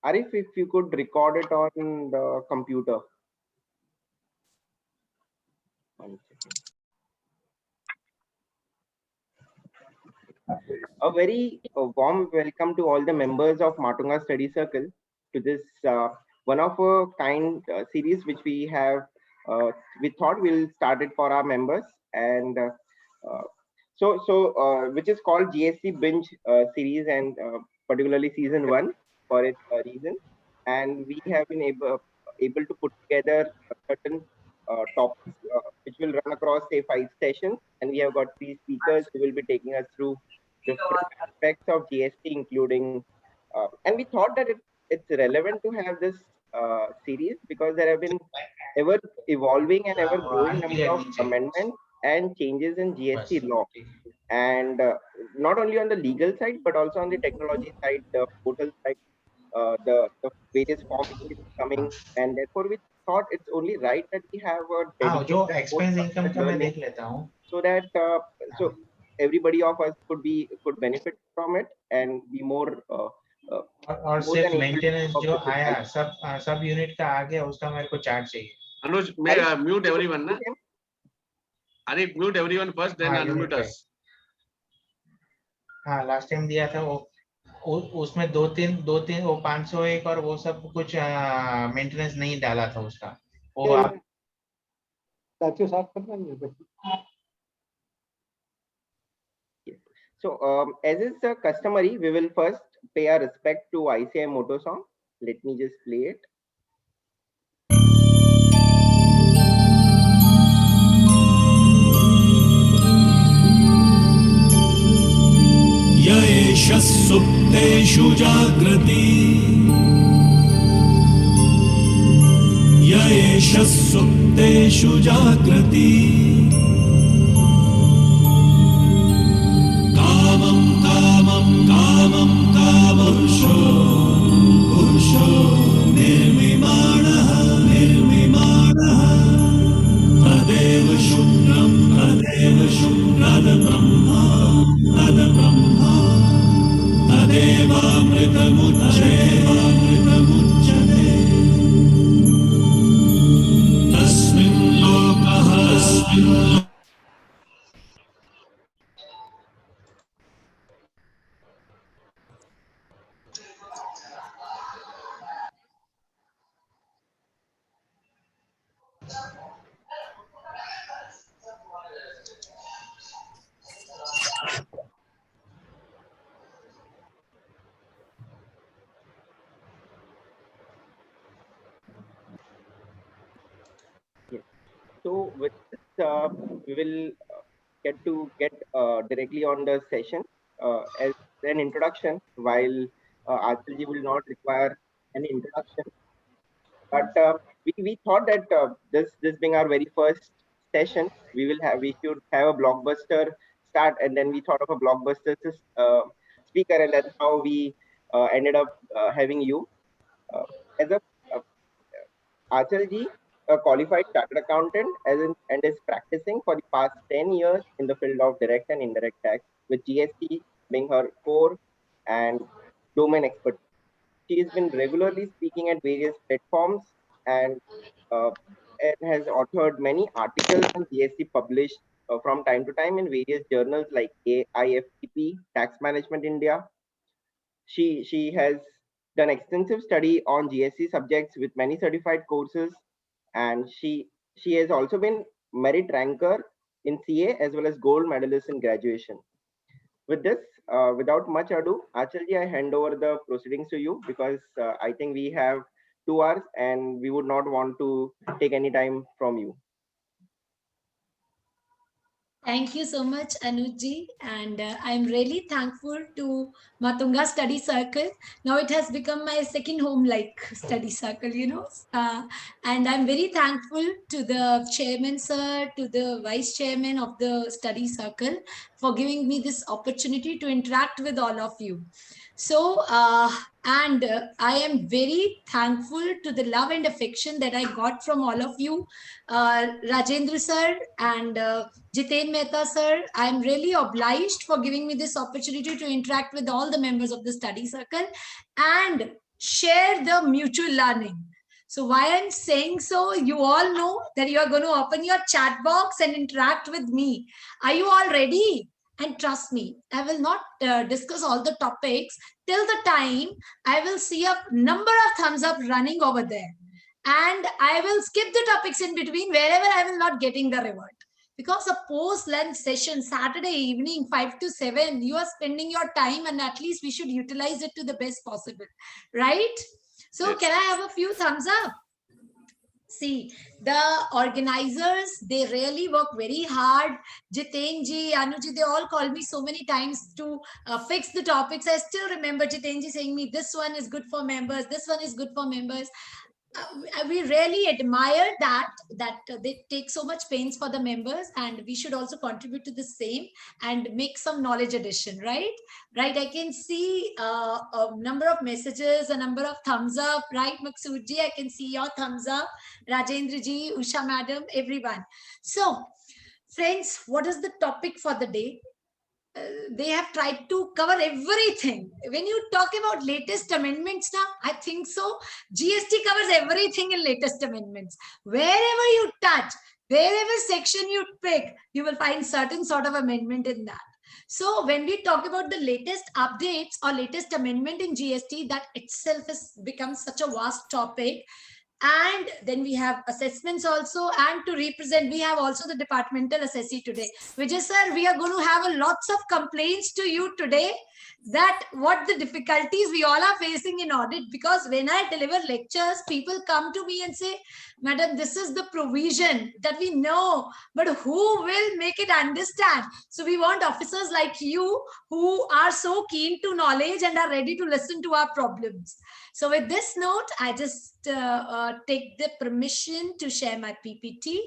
Arif, if you could record it on the computer. One second. A very warm welcome to all the members of Matunga Study Circle to this one of a kind series which we have. We thought we'll start it for our members, and uh, which is called GSC Binge series, and particularly season one for its reason. And we have been able to put together certain topics which will run across say 5 sessions, and we have got 3 speakers who will be taking us through different aspects of GST, including, and we thought that it's relevant to have this series because there have been ever evolving and ever growing number of amendments and changes in GST law. And not only on the legal side, but also on the technology side, the portal side, the various forms which are coming. And therefore, we thought it's only right that we have a जो dedicated course expense income structured का मैं learning देख लेता हूँ so that everybody of us could benefit from it and be more और more सिर्फ than able to maintenance keep up जो with the आया times. सब यूनिट का आ गया उसका मेरे को चार्ट चाहिए Anuj, may Arif, mute you could everyone, na? mute him. Arif, mute everyone first, then हाँ unmute यूनिट पे us. हाँ लास्ट टाइम दिया था वो उसमें दो तीन वो 501 और वो सब कुछ मेंटेनेंस नहीं डाला था उसका वो आप So, as is customary, we will first pay our respect to ICI Moto Song. Let me just play it. येष सुप्तेषु जागृति येष सुप्तेषु जागृति कामं कामं कामं कामपुरुषो पुरुषो निर्विमाणः निर्विमाणः तदेव शुक्रं तद्ब्रह्मा तद्ब्रह्मा तदेवामृतमुच्यते तस्मिन् लोकः Yes. So, with this, we will get directly on the session. As an introduction, while Achal will not require any introduction, but we thought that this being our very first session, we should have a blockbuster start, and then we thought of a blockbuster speaker, and that's how we ended up having you as a uh, Achalji, a qualified chartered accountant, and is practicing for the past 10 years in the field of direct and indirect tax, with GST being her core and domain expertise. She has been regularly speaking at various platforms and, uh, and has authored many articles on GST published from time to time in various journals like AIFTP, Tax Management India. She has done extensive study on GST subjects with many certified courses, and she has also been merit ranker in CA as well as gold medalist in graduation. With this, without much ado, Achalji, I hand over the proceedings to you because I think we have 2 hours and we would not want to take any time from you. Thank you so much, Anujji, and I'm really thankful to Matunga Study Circle. Now it has become my second home like study circle, you know. And I'm very thankful to the chairman, sir, to the vice chairman of the study circle for giving me this opportunity to interact with all of you. So, I am very thankful to the love and affection that I got from all of you, Rajendra sir and Jiten Mehta sir. I am really obliged for giving me this opportunity to interact with all the members of the study circle. And share the mutual learning. So why I'm saying so, you all know that you are going to open your chat box and interact with me. Are you all ready? And trust me, I will not discuss all the topics till the time I will see a number of thumbs up running over there. And I will skip the topics in between wherever I will not getting the reward. Because a post-lunch session, Saturday evening, 5 to 7, you are spending your time and at least we should utilize it to the best possible, right? So Yes. can I have a few thumbs up? See, the organizers, they really work very hard. Jiten ji, Anuji, they all called me so many times to fix the topics. I still remember Jiten ji saying me, this one is good for members, this one is good for members. We really admire that they take so much pains for the members, and we should also contribute to the same and make some knowledge addition, right? I can see a number of messages, a number of thumbs up, right? Maksud ji, I can see your thumbs up. Rajendra ji, Usha madam, everyone. So friends, what is the topic for the day? They have tried to cover everything. When you talk about latest amendments now, I think so, GST covers everything in latest amendments. Wherever you touch, wherever section you pick, you will find certain sort of amendment in that. So when we talk about the latest updates or latest amendment in GST, that itself has become such a vast topic. And then we have assessments also, and to represent, we have also the departmental assessee today. Vijay sir, we are going to have a lots of complaints to you today, that what the difficulties we all are facing in audit, because when I deliver lectures, people come to me and say, madam, this is the provision that we know, but who will make it understand? So we want officers like you who are so keen to knowledge and are ready to listen to our problems. So with this note, I just take the permission to share my PPT.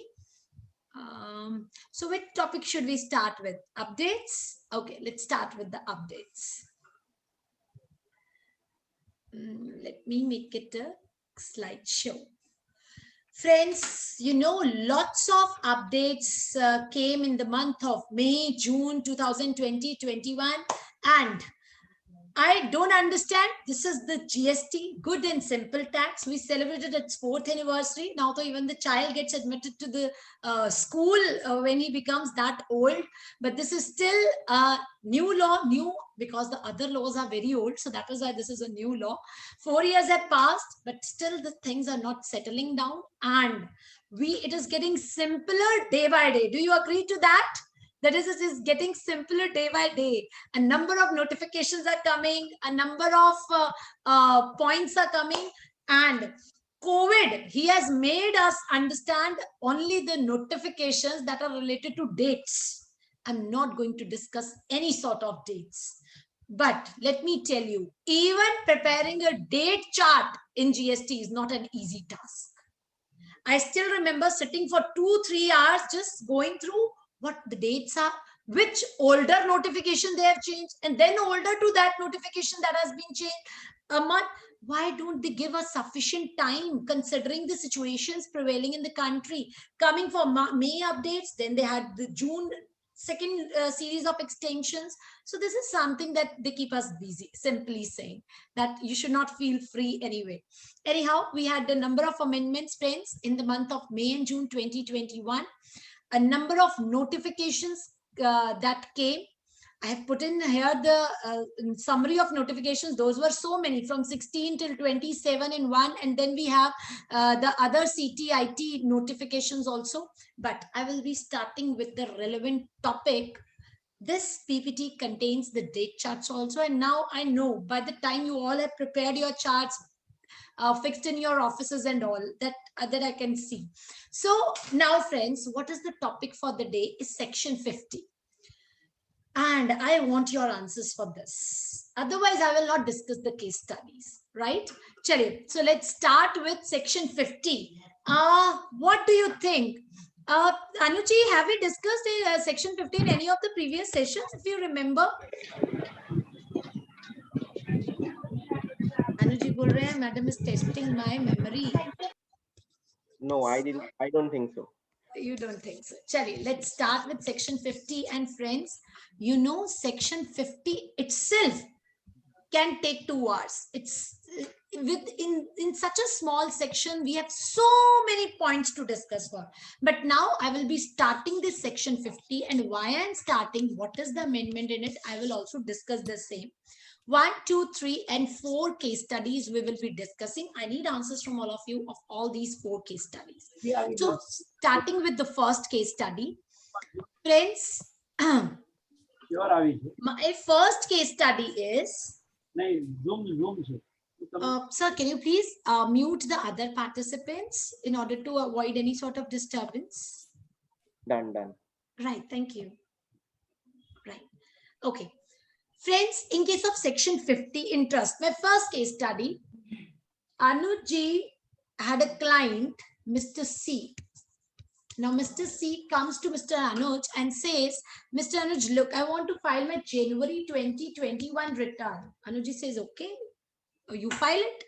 So which topic should we start with? Updates? Okay, let's start with the updates. Let me make it a slideshow. Friends, you know, lots of updates came in the month of May, June 2020-21, and I don't understand. This is the GST, good and simple tax. We celebrated its 4th anniversary. Now, though, even the child gets admitted to the school when he becomes that old. But this is still a new law, new because the other laws are very old. So that is why this is a new law. 4 years have passed, but still the things are not settling down. And it is getting simpler day by day. Do you agree to that? That is, it is getting simpler day by day. A number of notifications are coming, a number of points are coming, and COVID, he has made us understand only the notifications that are related to dates. I'm not going to discuss any sort of dates. But let me tell you, even preparing a date chart in GST is not an easy task. I still remember sitting for 2-3 hours just going through what the dates are, which older notification they have changed, and then older to that notification that has been changed a month. Why don't they give us sufficient time considering the situations prevailing in the country? Coming for May updates, then they had the June second series of extensions. So this is something that they keep us busy, simply saying that you should not feel free anyway. Anyhow, we had a number of amendments, friends, in the month of May and June 2021. A number of notifications that came. I have put in here the summary of notifications. Those were so many, from 16 till 27 in one. And then we have the other CTIT notifications also. But I will be starting with the relevant topic. This PPT contains the date charts also. And now I know by the time you all have prepared your charts, fixed in your offices and all, that I can see. So now, friends, what is the topic for the day is section 50. And I want your answers for this. Otherwise, I will not discuss the case studies, right? Chaliye. So let's start with section 50. What do you think? Anuji, have we discussed section 50 in any of the previous sessions, if you remember? Anuji bol rahe hai, madam is testing my memory. No, I don't think so. You don't think so. Chaliye, let's start with section 50. And friends, you know, section 50 itself can take 2 hours. in such a small section, we have so many points to discuss for. But now I will be starting this section 50, and why I'm starting, what is the amendment in it, I will also discuss the same. 1, 2, 3, and 4 case studies we will be discussing. I need answers from all of you of all these 4 case studies. So starting with the first case study, friends, my first case study is, sir, can you please mute the other participants in order to avoid any sort of disturbance? Done. Right, thank you. Right, okay. Friends, in case of section 50 interest, my first case study, Anuj ji had a client, Mr. C. Now, Mr. C comes to Mr. Anuj and says, Mr. Anuj, look, I want to file my January 2021 return. Anuj ji says, okay, you file it.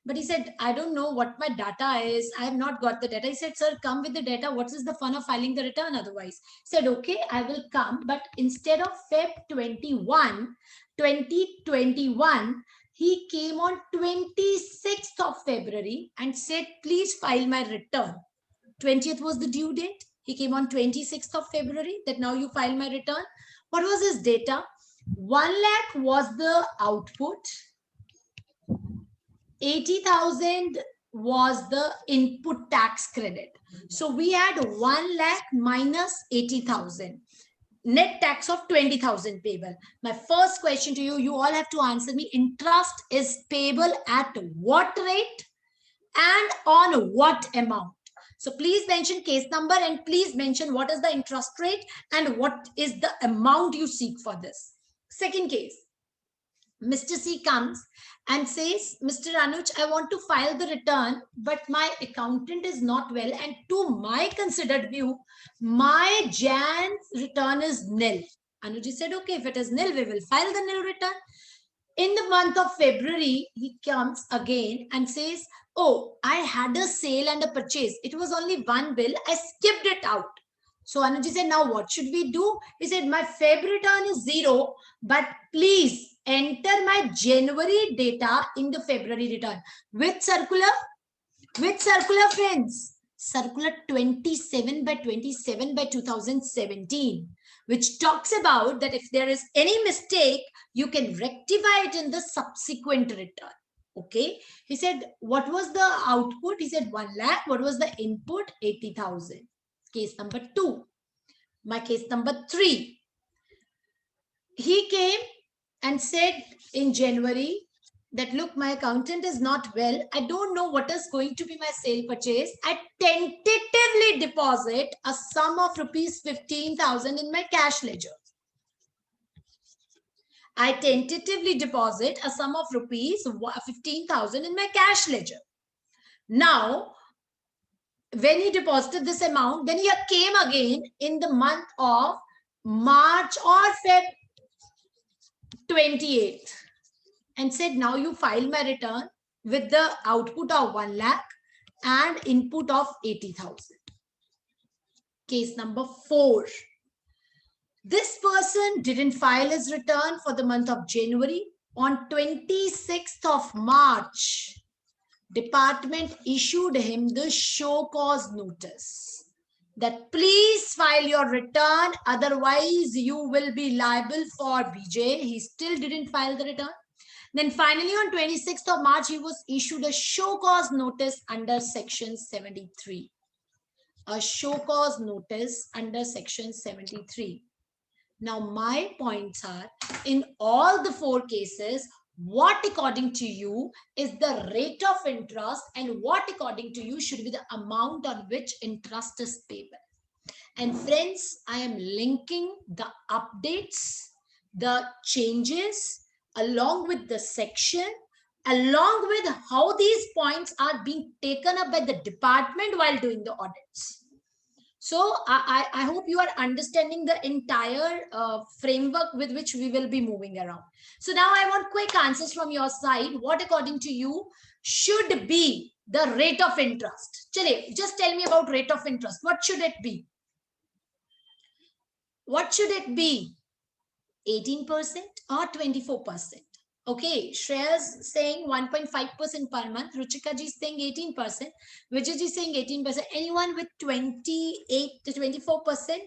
But he said, I don't know what my data is. I have not got the data. He said, sir, come with the data. What is the fun of filing the return otherwise? He said, okay, I will come. But instead of Feb 2021, he came on 26th of February and said, please file my return. 20th was the due date. He came on 26th of February that now you file my return. What was his data? 1 lakh was the output. 80,000 was the input tax credit. So we had 1 lakh minus 80,000. Net tax of 20,000 payable. My first question to you, you all have to answer me. Interest is payable at what rate and on what amount? So please mention case number and please mention what is the interest rate and what is the amount you seek for this. Second case, Mr. C comes and says, Mr. Anuj, I want to file the return, but my accountant is not well. And to my considered view, my Jan return is nil. Anuj said, okay, if it is nil, we will file the nil return. In the month of February, he comes again and says, oh, I had a sale and a purchase. It was only one bill. I skipped it out. So Anuj said, now what should we do? He said, my Feb return is 0, but please enter my January data in the February return. Which circular? Which circular, friends? Circular 27 by 2017, which talks about that if there is any mistake, you can rectify it in the subsequent return. Okay. He said, what was the output? He said 1 lakh. What was the input? 80,000. Case number 2. My case number 3. He came and said in January that, look, my accountant is not well. I don't know what is going to be my sale purchase. I tentatively deposit a sum of rupees 15,000 in my cash ledger. I tentatively deposit a sum of rupees 15,000 in my cash ledger. Now, when he deposited this amount, then he came again in the month of March or Feb 28th and said, now you file my return with the output of 1 lakh and input of 80,000. Case number 4. This person didn't file his return for the month of January. On 26th of March, department issued him the show cause notice that please file your return, otherwise you will be liable for BJ. He still didn't file the return. Then finally on 26th of March, he was issued a show cause notice under section 73. A show cause notice under section 73. Now my points are, in all the 4 cases, what according to you is the rate of interest and what according to you should be the amount on which interest is payable. And friends, I am linking the updates, the changes, along with the section, along with how these points are being taken up by the department while doing the audits. So I hope you are understanding the entire framework with which we will be moving around. So now I want quick answers from your side. What according to you should be the rate of interest? Chale, just tell me about rate of interest. What should it be? What should it be? 18% or 24%? Okay, Shreya's saying 1.5% per month. Ruchika ji is saying 18%. Vijay ji is saying 18%. Anyone with 28 to 24%?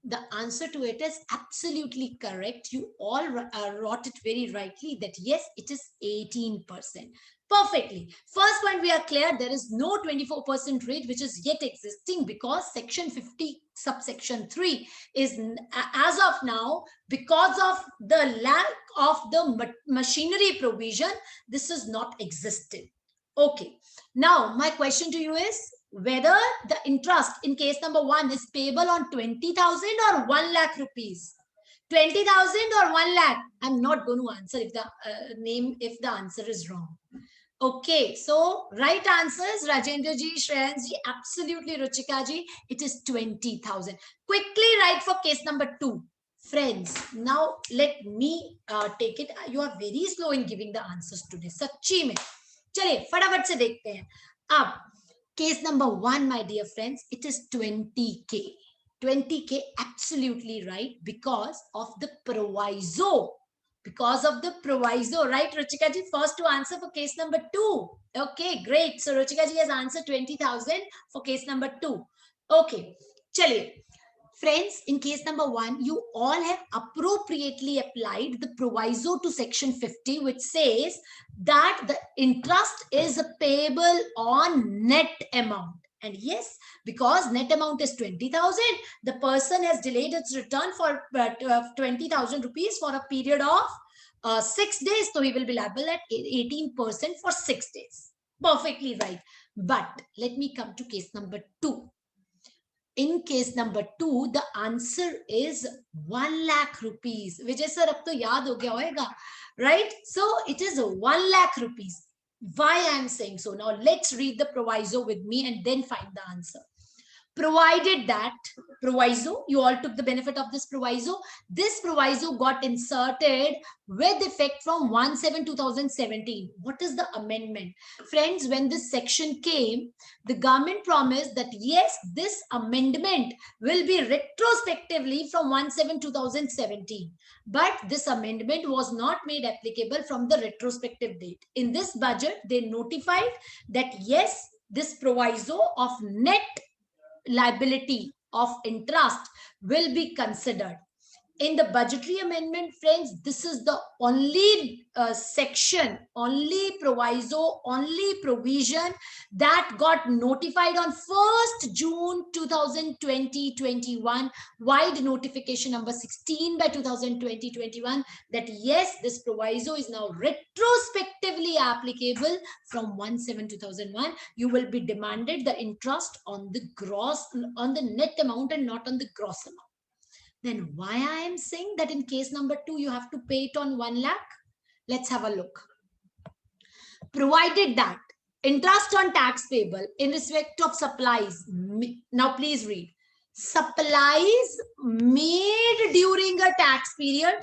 The answer to it is absolutely correct. You all wrote it very rightly that yes, it is 18%. Perfectly. First point, we are clear. There is no 24% rate which is yet existing because section 50 subsection 3 is as of now, because of the lack of the machinery provision, this is not existed. Okay. Now, my question to you is, whether the interest in case number 1 is payable on 20,000 or 1 lakh rupees. 20,000 or 1 lakh. I'm not going to answer if the if the answer is wrong. Okay, so right answers, Rajendra ji, Shreyansh ji, absolutely Ruchika ji, it is 20,000. Quickly write for case number 2. Friends, now let me take it. You are very slow in giving the answers today. Sachi mein. Chale, फटाफट से देखते हैं. अब case number 1, my dear friends, it is 20K. 20K, absolutely right, because of the proviso. Because of the proviso, right, Ruchika ji? First to answer for case number 2. Okay, great. So Ruchika ji has answered 20,000 for case number 2. Okay, chaliye. Friends, in case number 1, you all have appropriately applied the proviso to section 50, which says that the interest is payable on net amount. And yes, because net amount is 20,000, the person has delayed its return for 20,000 rupees for a period of 6 days. So he will be liable at 18% for 6 days. Perfectly right. But let me come to case number 2. In case number 2, the answer is 1 lakh rupees. Vijay sir, ab to yaad ho gaya hoega, right? So it is 1 lakh rupees. Why I am saying so? Now let's read the proviso with me and then find the answer. Provided that proviso, you all took the benefit of this proviso. This proviso got inserted with effect from 1/7/2017. What is the amendment? Friends, when this section came, the government promised that yes, this amendment will be retrospectively from 1/7/2017. But this amendment was not made applicable from the retrospective date. In this budget, they notified that yes, this proviso of net liability of interest will be considered. In the budgetary amendment, friends, this is the only section, only proviso, only provision that got notified on 1st June 2020-21, wide notification number 16/2020-21, that yes, this proviso is now retrospectively applicable from 1/7/2001. You will be demanded the interest on the gross, on the net amount and not on the gross amount. Then why I am saying that in case number 2, you have to pay it on 1 lakh? Let's have a look. Provided that interest on tax payable in respect of supplies. Now please read. Supplies made during a tax period.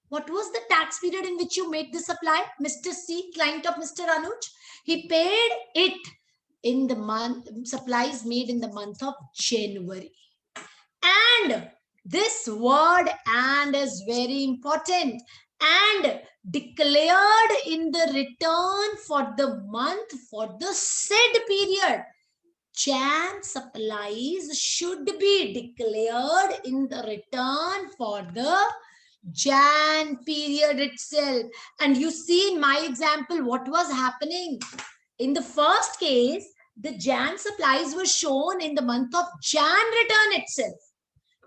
What was the tax period in which you made the supply? Mr. C, client of Mr. Anuj, he paid it in the month, supplies made in the month of January. And this word "and" is very important. And declared in the return for the month for the said period. Jan supplies should be declared in the return for the Jan period itself. And you see in my example, what was happening? In the first case, the Jan supplies were shown in the month of Jan return itself.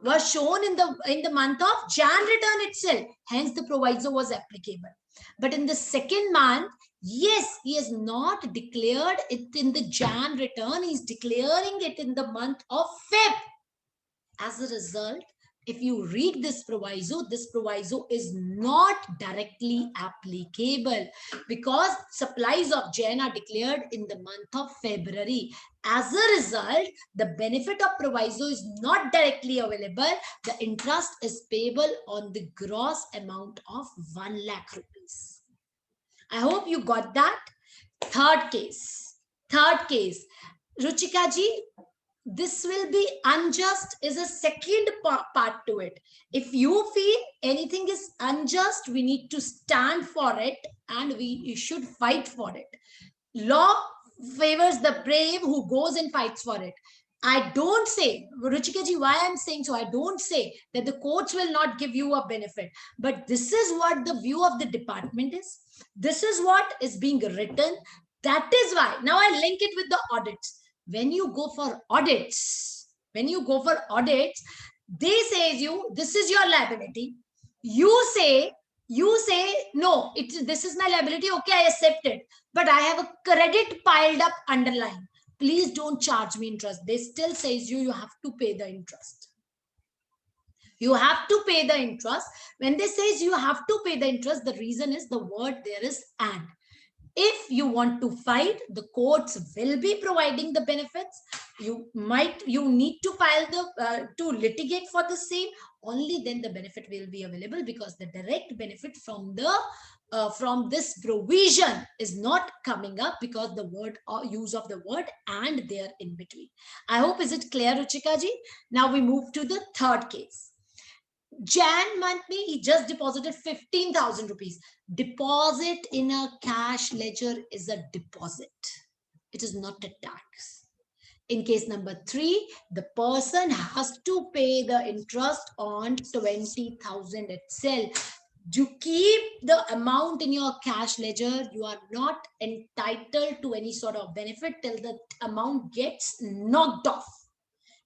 Was shown in the month of Jan return itself. Hence, the proviso was applicable. But in the second month, yes, he has not declared it in the Jan return. He is declaring it in the month of Feb. As a result, if you read this proviso is not directly applicable because supplies of Jan are declared in the month of February. As a result, the benefit of proviso is not directly available. The interest is payable on the gross amount of 1 lakh rupees. I hope you got that. Third case. Ruchika ji, this will be unjust is a second part to it. If you feel anything is unjust, we need to stand for it and we should fight for it. Law favors the brave who goes and fights for it. I don't say, Ruchika ji, why I'm saying so, I don't say that the courts will not give you a benefit, but this is what the view of the department is. This is what is being written. That is why, now I link it with the audits. When you go for audits, they say you, this is your liability. You say, no, this is my liability. Okay, I accept it. But I have a credit piled up underlying. Please don't charge me interest. They still says you have to pay the interest. You have to pay the interest. When they says you have to pay the interest, the reason is the word there is and. If you want to fight, the courts will be providing the benefits. You need to file to litigate for the same. Only then the benefit will be available, because the direct benefit from this provision is not coming up, because the word or use of the word and there in between. I hope, is it clear, Ruchika ji? Now we move to the third case. Jan month me, he just deposited 15,000 rupees. Deposit in a cash ledger is a deposit. It is not a tax. In case number 3, the person has to pay the interest on 20,000 itself. You keep the amount in your cash ledger, you are not entitled to any sort of benefit till the amount gets knocked off.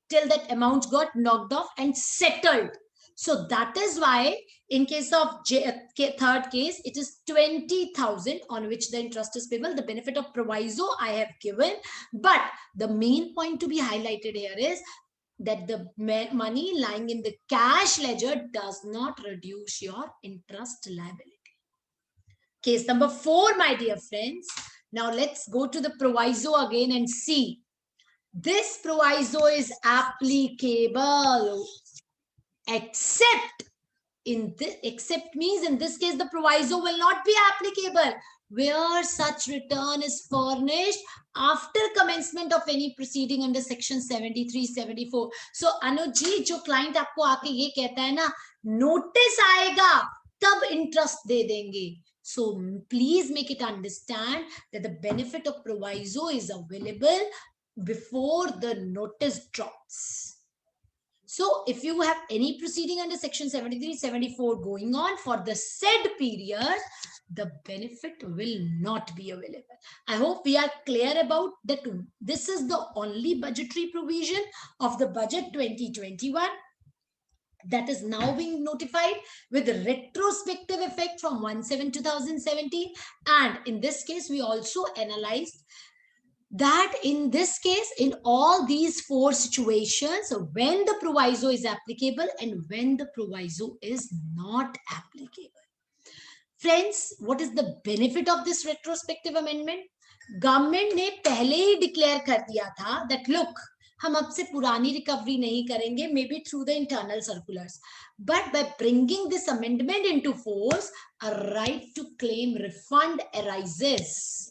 Till that amount got knocked off and settled. So that is why in case of third case, it is 20,000 on which the interest is payable. The benefit of proviso I have given, but the main point to be highlighted here is that the money lying in the cash ledger does not reduce your interest liability. Case number 4, my dear friends. Now let's go to the proviso again and see. This proviso is applicable. Except means in this case the proviso will not be applicable where such return is furnished after commencement of any proceeding under section 73, 74. So Anuj ji, जो client आपको आके ये कहता है ना, notice आएगा तब interest दे देंगे. So please make it understand that the benefit of proviso is available before the notice drops. So if you have any proceeding under section 73, 74 going on for the said period, the benefit will not be available. I hope we are clear about that. This is the only budgetary provision of the budget 2021 that is now being notified with retrospective effect from 1/7/2017. And in this case, we also analyzed that in this case, in all these 4 situations, when the proviso is applicable and when the proviso is not applicable. Friends, what is the benefit of this retrospective amendment? Government ने पहले ही declare कर दिया था that look, हम अब से पुरानी recovery नहीं करेंगे, maybe through the internal circulars. But by bringing this amendment into force, a right to claim refund arises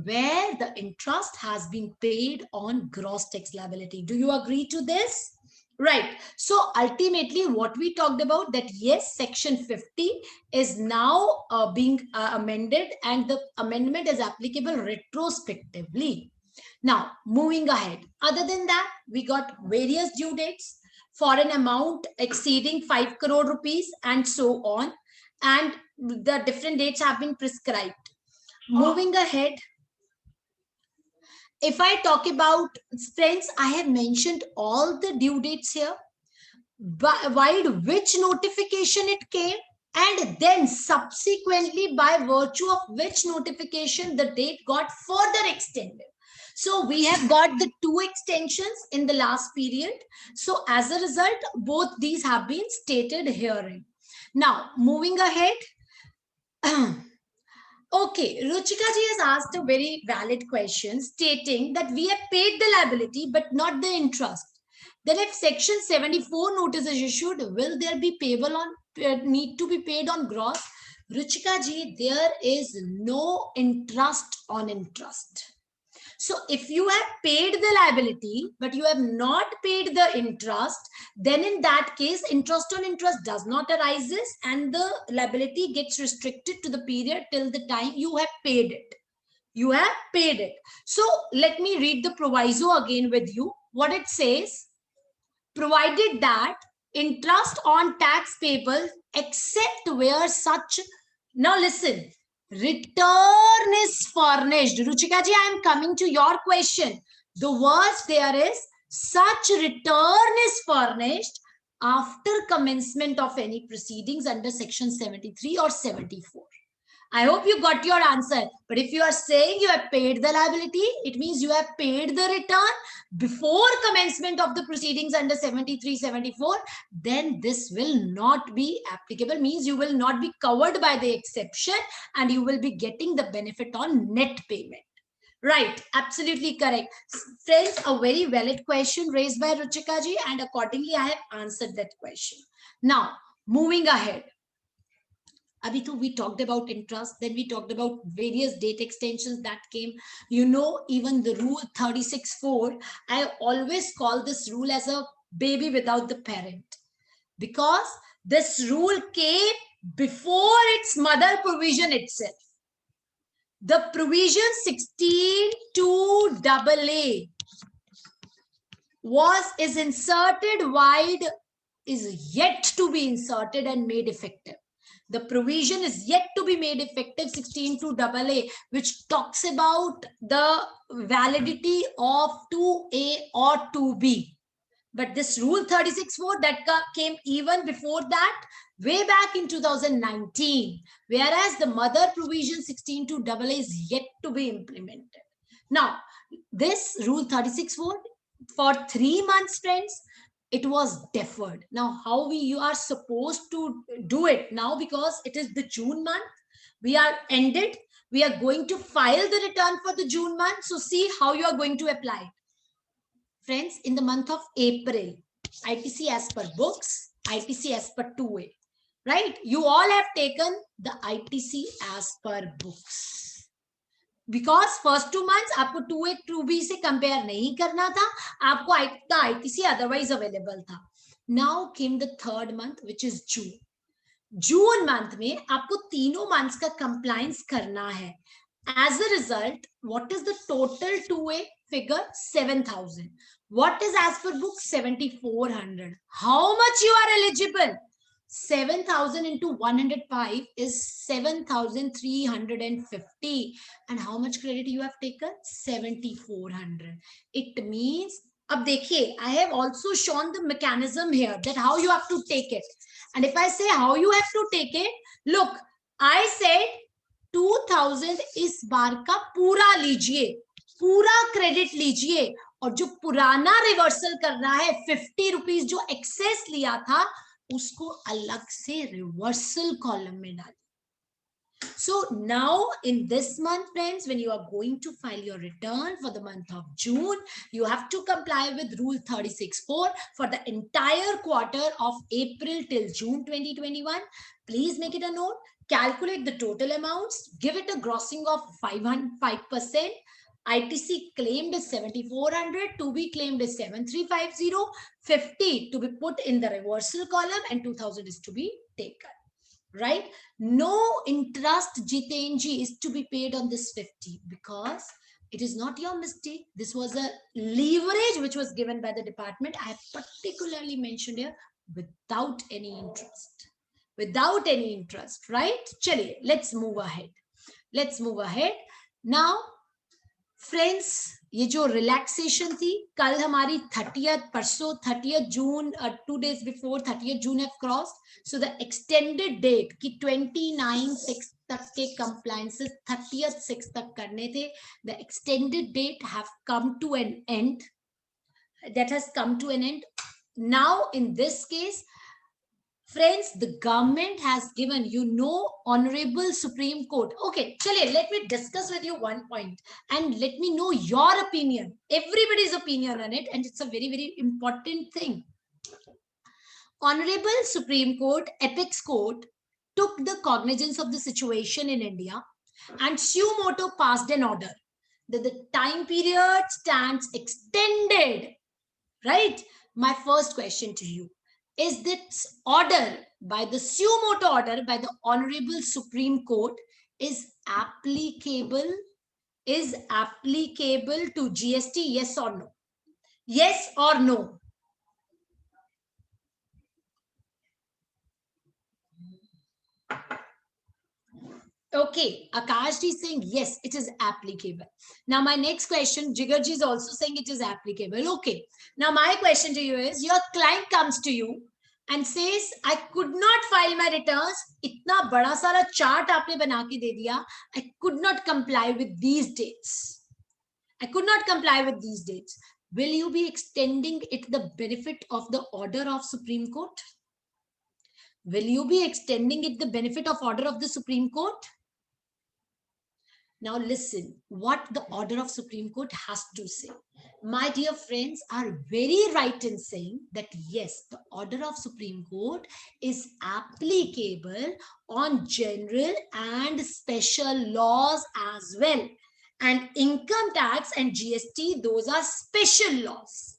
where the interest has been paid on gross tax liability. Do you agree to this? Right. So ultimately what we talked about, that yes, section 50 is now being amended and the amendment is applicable retrospectively. Now moving ahead, other than that, we got various due dates for an amount exceeding 5 crore rupees and so on, and the different dates have been prescribed. Moving ahead, if I talk about, friends, I have mentioned all the due dates here, by which notification it came, and then subsequently by virtue of which notification the date got further extended. So we have got the 2 extensions in the last period. So as a result, both these have been stated herein. Now, moving ahead. Okay, Ruchika ji has asked a very valid question stating that we have paid the liability but not the interest. Then if section 74 notice is issued, will there be payable on, need to be paid on gross? Ruchika ji, there is no interest on interest. So if you have paid the liability, but you have not paid the interest, then in that case, interest on interest does not arises and the liability gets restricted to the period till the time you have paid it. You have paid it. So let me read the proviso again with you. What it says, provided that interest on tax payable except where such, now listen, return is furnished. Ruchika ji, I am coming to your question. The words there is, such return is furnished after commencement of any proceedings under section 73 or 74. I hope you got your answer. But if you are saying you have paid the liability, it means you have paid the return before commencement of the proceedings under 73, 74, then this will not be applicable, means you will not be covered by the exception and you will be getting the benefit on net payment. Right, absolutely correct. Friends, a very valid question raised by Ruchika ji, and accordingly I have answered that question. Now, moving ahead. Abhitu, we talked about interest, then we talked about various date extensions that came. You know, even the rule 36.4, I always call this rule as a baby without the parent, because this rule came before its mother provision itself. The provision 16(2)AA is inserted wide, is yet to be inserted and made effective. The provision is yet to be made effective, 16(2)AA, which talks about the validity of 2A or 2B. But this rule 36.4 that came even before that, way back in 2019, whereas the mother provision 16(2)AA is yet to be implemented. Now, this rule 36.4 for 3 months, friends, it was deferred. Now, how you are supposed to do it now, because it is the June month, we are ended, we are going to file the return for the June month. So see how you are going to apply it. Friends, in the month of April, ITC as per books, ITC as per 2A, right? You all have taken the ITC as per books. Because first 2 months आपको 2A 2B से compare नहीं करना था, आपको ITC otherwise available था. Now came the 3rd month, which is June. June month में आपको तीनों months का compliance करना है. As a result, what is the total 2A figure? 7,000. What is as per book? 7,400. How much you are eligible? 7,000 into 105 is 7,350. And how much credit you have taken? 7,400. It means, ab dekhiye, I have also shown the mechanism here that how you have to take it. And if I say how you have to take it, look, I said 2,000 इस बार का पूरा लीजिए, पूरा credit लीजिए, और जो पुराना reversal करना है 50 रुपीस जो एक्सेस लिया था उसको अलग से रिवर्सल कॉलम में डालिए. So now in this month, friends, when you are going to file your return for the month of June, you have to comply with rule 36.4 for the entire quarter of April till June 2021. Please make it a note. Calculate the total amounts, give it a grossing of 5%. ITC claimed is 7,400, to be claimed is 7,350, 50 to be put in the reversal column, and 2,000 is to be taken. Right? No interest, Jitenji, is to be paid on this 50 because it is not your mistake. This was a leverage which was given by the department. I have particularly mentioned here without any interest. Without any interest, right? Chaliye, let's move ahead. Let's move ahead. Now, friends, ये जो relaxation थी, कल हमारी 30th, परसों 30th June, 2 days before 30th June have crossed. So the extended date कि 29/6 तक के compliances 30th/6 तक करने थे. The extended date have come to an end. That has come to an end. Now, in this case, friends, the government has given, Honorable Supreme Court. Okay, chaliye, let me discuss with you one point and let me know your opinion, everybody's opinion on it, and it's a very, very important thing. Honorable Supreme Court, Apex Court, took the cognizance of the situation in India and suo motu passed an order that the time period stands extended, right? My first question to you, is this order by the suo motu order by the Honorable Supreme Court is applicable to GST, yes or no? Yes or no? Okay, Akash is saying yes, it is applicable. Now my next question, Jigarji is also saying it is applicable. Okay, now my question to you is, your client comes to you and says, I could not file my returns. इतना बड़ा सारा chart आपने बना के दे दिया. I could not comply with these dates. I could not comply with these dates. Will you be extending it the benefit of the order of Supreme Court? Will you be extending it the benefit of order of the Supreme Court? Now listen what the order of Supreme Court has to say. My dear friends are very right in saying that yes, the order of Supreme Court is applicable on general and special laws as well. And income tax and GST, those are special laws.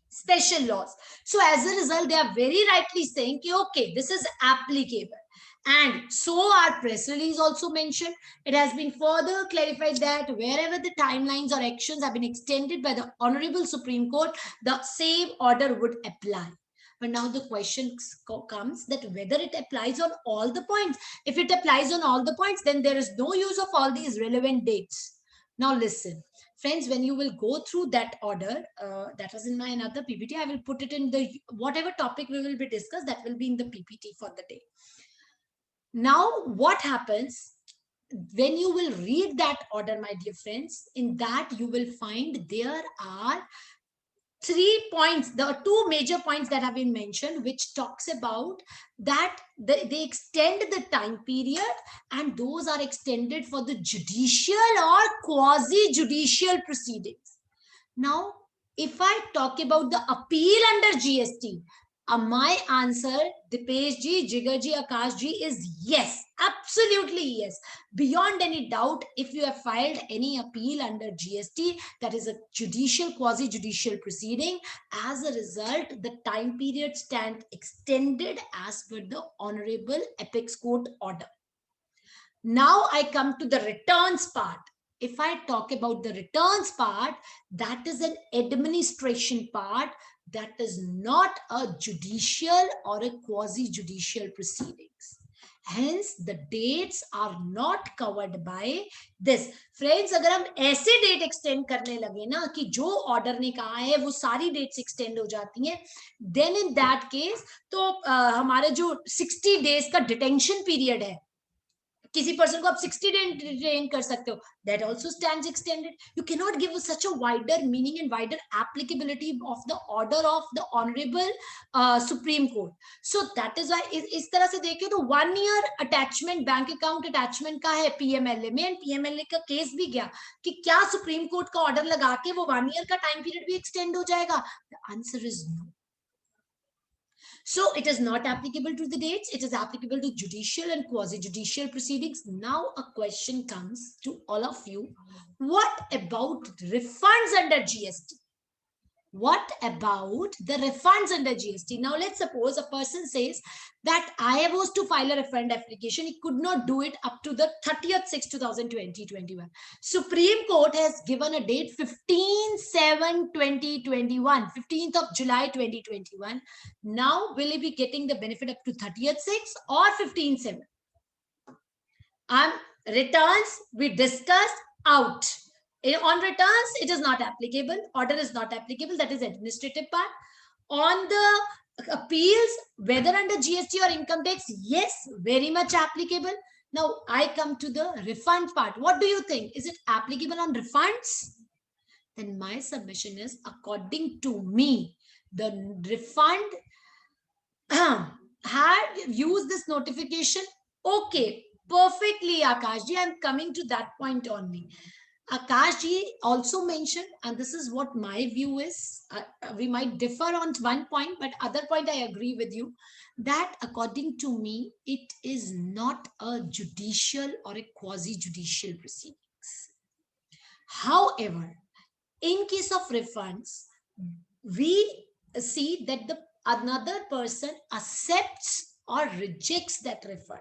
Special laws. So as a result, they are very rightly saying, okay, this is applicable. And so our press release also mentioned, it has been further clarified that wherever the timelines or actions have been extended by the Honorable Supreme Court, the same order would apply. But now the question comes that whether it applies on all the points. If it applies on all the points, then there is no use of all these relevant dates. Now listen, friends, when you will go through that order, that was in my another PPT, I will put it in the, whatever topic we will be discussed, that will be in the PPT for the day. Now, what happens when you will read that order, my dear friends? In that you will find there are 3 points. There are 2 major points that have been mentioned, which talks about that they extend the time period, and those are extended for the judicial or quasi-judicial proceedings. Now, if I talk about the appeal under GST, my answer, Dipesh ji, Jigar ji, Akash ji, is yes, absolutely yes. Beyond any doubt, if you have filed any appeal under GST, that is a judicial, quasi-judicial proceeding, as a result, the time period stands extended as per the Honorable Apex Court order. Now I come to the returns part. If I talk about the returns part, that is an administration part. That is not a judicial or a quasi-judicial proceedings. Hence, the dates are not covered by this. Friends, अगर हम ऐसे date extend करने लगे ना कि जो order ने कहा है वो सारी dates extend हो जाती हैं, then in that case, तो हमारे जो 60 days का detention period है, किसी पर्सन को आप 60 डे डिटेन कर सकते हो, that also stands extended. You cannot give such a wider meaning and wider applicability of the order of the Honorable Supreme Court. So that is why इस तरह से देखें तो 1 year attachment bank account attachment का है PMLA में, and PMLA का case भी गया कि क्या सुप्रीम कोर्ट का ऑर्डर लगा के वो 1 year का टाइम पीरियड भी एक्सटेंड हो जाएगा? The answer is no. So it is not applicable to the dates. It is applicable to judicial and quasi-judicial proceedings. Now a question comes to all of you. What about refunds under GST? What about the refunds under GST? Now let's suppose a person says that I was to file a refund application. He could not do it up to the 30th/6/2021. Supreme Court has given a date 15/7/2021, 15th of July 2021. Now will he be getting the benefit up to 30th/6 or 15/7? Returns we discussed out. On returns, it is not applicable. Order is not applicable. That is administrative part. On the appeals, whether under GST or income tax, yes, very much applicable. Now I come to the refund part. What do you think? Is it applicable on refunds? Then my submission is, according to me, the refund had used this notification. Okay, perfectly, Akashji. I'm coming to that point only. Akashji also mentioned, and this is what my view is, we might differ on one point, but other point I agree with you, that according to me, it is not a judicial or a quasi-judicial proceedings. However, in case of refunds, we see that the another person accepts or rejects that refund.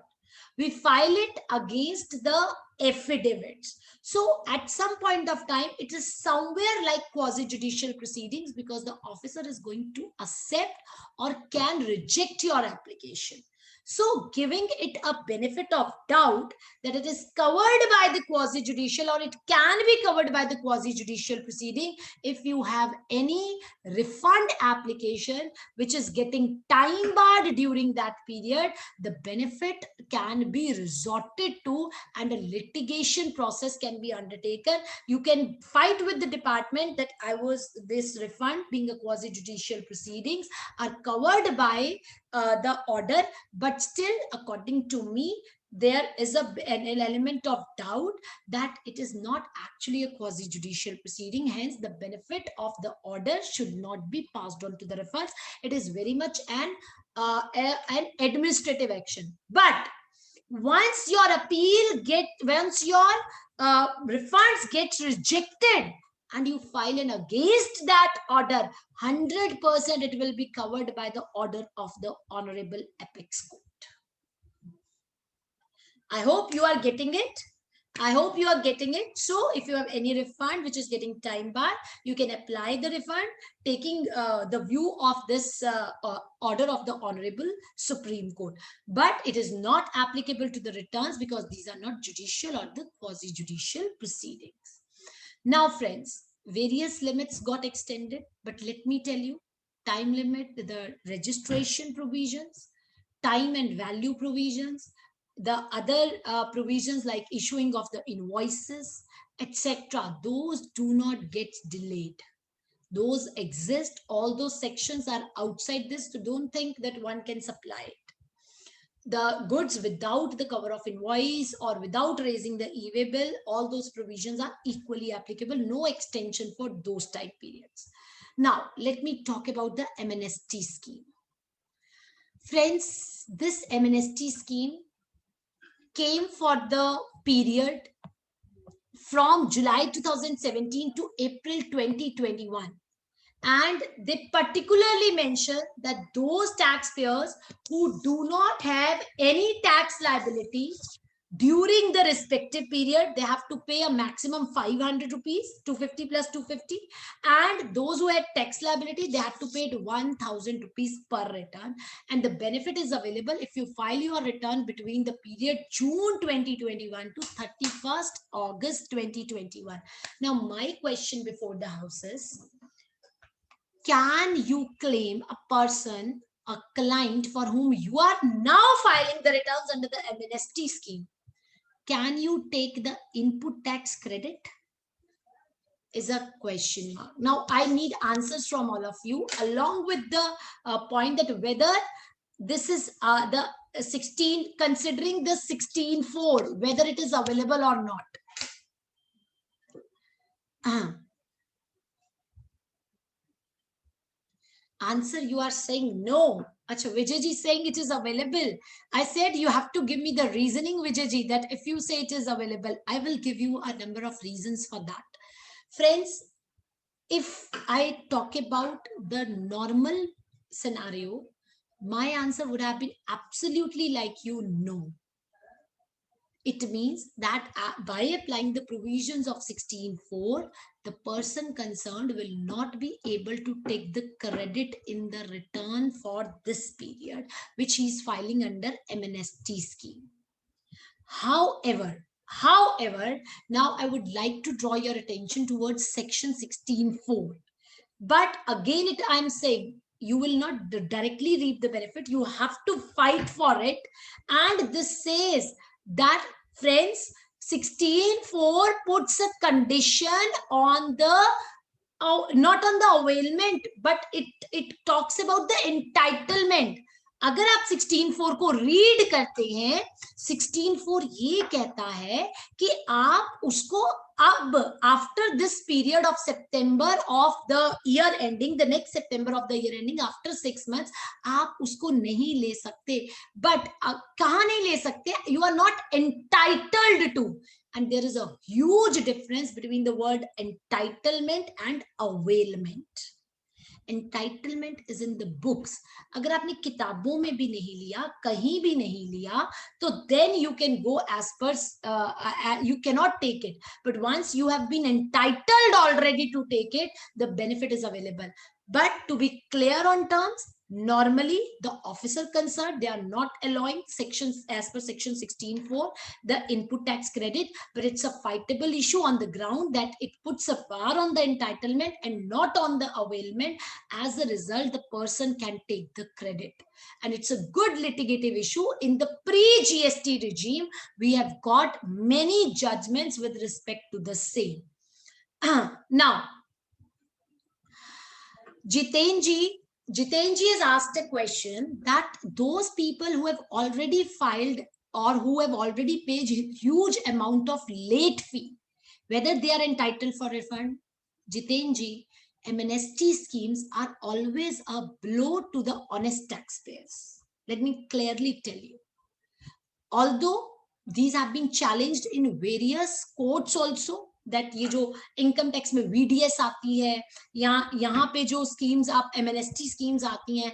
We file it against the affidavits. So at some point of time, it is somewhere like quasi-judicial proceedings, because the officer is going to accept or can reject your application. So giving it a benefit of doubt that it is covered by the quasi-judicial, or it can be covered by the quasi-judicial proceeding, if you have any refund application which is getting time barred during that period, the benefit can be resorted to and a litigation process can be undertaken. You can fight with the department that this refund being a quasi-judicial proceedings are covered by the order, but still, according to me, there is an element of doubt that it is not actually a quasi-judicial proceeding. Hence, the benefit of the order should not be passed on to the refunds. It is very much an administrative action. But once your refunds get rejected and you file an against that order, 100% it will be covered by the order of the Honorable Apex Court. I hope you are getting it. I hope you are getting it. So if you have any refund which is getting time barred, you can apply the refund taking the view of this order of the Honorable Supreme Court. But it is not applicable to the returns because these are not judicial or the quasi-judicial proceedings. Now, friends, various limits got extended, but let me tell you, time limit, the registration provisions, time and value provisions, the other provisions like issuing of the invoices, etc., those do not get delayed. Those exist. All those sections are outside this, so don't think that one can supply it. The goods without the cover of invoice or without raising the e-way bill, all those provisions are equally applicable. No extension for those time periods. Now, let me talk about the MNST scheme. Friends, this MNST scheme came for the period from July 2017 to April 2021. And they particularly mention that those taxpayers who do not have any tax liability during the respective period, they have to pay a maximum 500 rupees, 250 plus 250. And those who had tax liability, they have to pay 1,000 rupees per return. And the benefit is available if you file your return between the period June 2021 to 31st August 2021. Now, my question before the House is, can you claim a person, a client for whom you are now filing the returns under the MNST scheme? Can you take the input tax credit? Is a question mark. Now, I need answers from all of you, along with the point that whether this is the 16, considering the 16(4), whether it is available or not. Answer, you are saying no. Acha, Vijayji is saying it is available. I said you have to give me the reasoning, Vijayji, that if you say it is available, I will give you a number of reasons for that. Friends, if I talk about the normal scenario, my answer would have been absolutely like you, no. It means that by applying the provisions of 16(4), the person concerned will not be able to take the credit in the return for this period, which he is filing under MNST scheme. However, now I would like to draw your attention towards section 16(4). But again, I'm saying, you will not directly reap the benefit. You have to fight for it. And this says that, friends, 16(4) puts a condition on the, not on the availment, but it talks about the entitlement. अगर आप 16.4 को read करते हैं, 16.4 ये कहता है कि आप उसको अब after this period of September of the year ending, the next September of the year ending, after 6 months आप उसको नहीं ले सकते. बट कहाँ नहीं ले सकते? You are not entitled to. And there is a huge difference between the word entitlement and availment. Entitlement is in the books. अगर आपने किताबों में भी नहीं लिया, कहीं भी नहीं लिया, तो then you can go as per, you cannot take it. But once you have been entitled already to take it, the benefit is available. But to be clear on terms, normally the officer concerned, they are not allowing sections as per section 16.4 the input tax credit, but it's a fightable issue on the ground that it puts a bar on the entitlement and not on the availment. As a result, the person can take the credit, and it's a good litigative issue. In the pre-GST regime, we have got many judgments with respect to the same. Now, Jiten ji has asked a question that those people who have already filed or who have already paid huge amount of late fee, whether they are entitled for refund. Jiten ji, MNST schemes are always a blow to the honest taxpayers. Let me clearly tell you. Although these have been challenged in various courts also, that ये जो income tax में VDS आती है, यहाँ पे जो schemes आप MNST schemes आती हैं,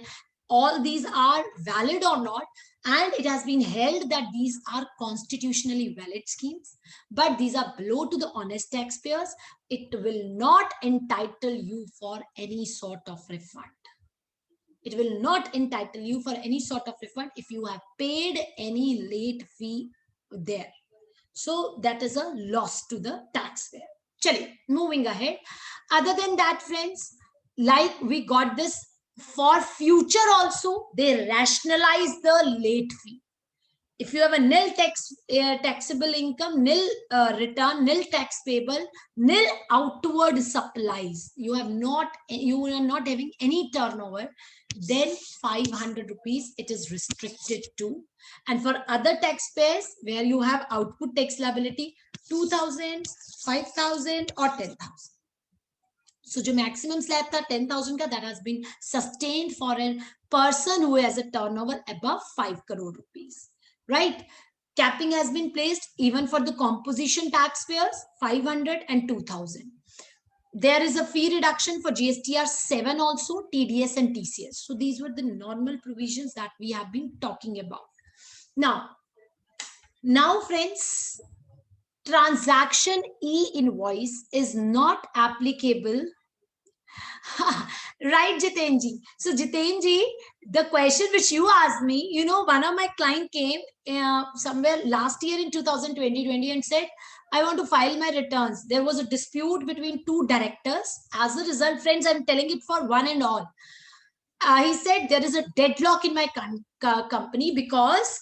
all these are valid or not, and it has been held that these are constitutionally valid schemes, but these are blow to the honest taxpayers. It will not entitle you for any sort of refund. It will not entitle you for any sort of refund if you have paid any late fee there. So that is a loss to the taxpayer. Chaliye, moving ahead. Other than that, friends, like we got this for future also, they rationalize the late fee. If you have a nil taxable income, nil return, nil tax payable, nil outward supplies, you are not having any turnover, then 500 rupees it is restricted to. And for other taxpayers where you have output tax liability, 2,000, 5,000 or 10,000. So the maximum slab tha 10,000 ka, that has been sustained for a person who has a turnover above 5 crore rupees. Right? Capping has been placed even for the composition taxpayers, 500 and 2,000. There is a fee reduction for GSTR 7 also, TDS and TCS. So these were the normal provisions that we have been talking about. Now friends, transaction e-invoice is not applicable. Right, Jiten ji. So Jiten ji, the question which you asked me, you know, one of my client came somewhere last year in 2020 and said, I want to file my returns. There was a dispute between two directors. As a result, friends, I'm telling it for one and all. He said there is a deadlock in my company because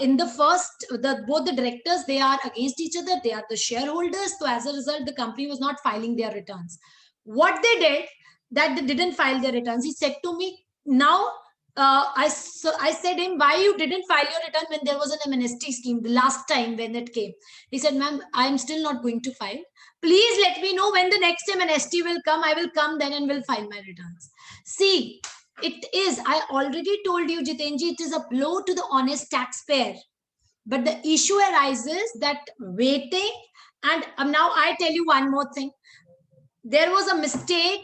in the first, both the directors, they are against each other. They are the shareholders. So as a result, the company was not filing their returns. What they did, that they didn't file their returns. He said to me, now, I said him, why you didn't file your return when there was an MNST scheme the last time when it came? He said, ma'am, I'm still not going to file. Please let me know when the next MNST will come. I will come then and will file my returns. See, it is, I already told you, Jitenji, it is a blow to the honest taxpayer. But the issue arises that waiting, and now I tell you one more thing. There was a mistake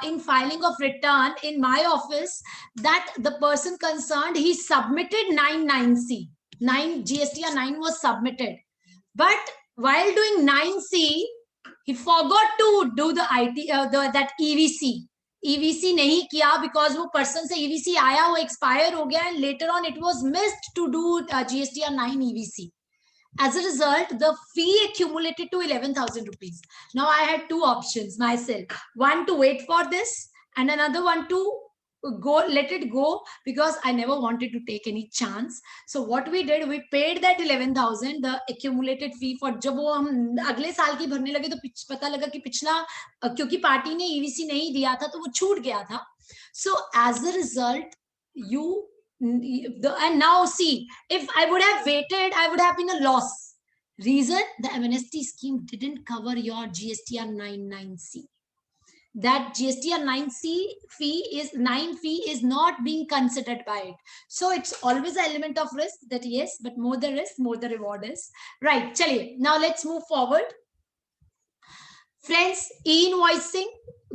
in filing of return in my office that the person concerned, he submitted 99C. 9 GSTR 9 was submitted. But while doing 9C, he forgot to do the that EVC. EVC nahi kiya because wo person se EVC aaya, wo expire ho gaya, and later on it was missed to do GSTR 9 EVC. As a result, the fee accumulated to 11,000 rupees. Now I had two options myself. One to wait for this and another one to go, let it go, because I never wanted to take any chance. So what we did, we paid that 11,000, the accumulated fee for जब वो हम अगले साल की भरने लगे तो पता लगा कि पिछला क्योंकि पार्टी ने EVC नहीं दिया था तो वो छूट गया था. So as a result, you And now see, if I would have waited, I would have been a loss. Reason, the amnesty scheme didn't cover your GSTR 99C. That GSTR 9C fee is not being considered by it. So it's always an element of risk that yes, but more the risk, more the reward is. Right, chaliye. Now let's move forward. Friends, e-invoicing,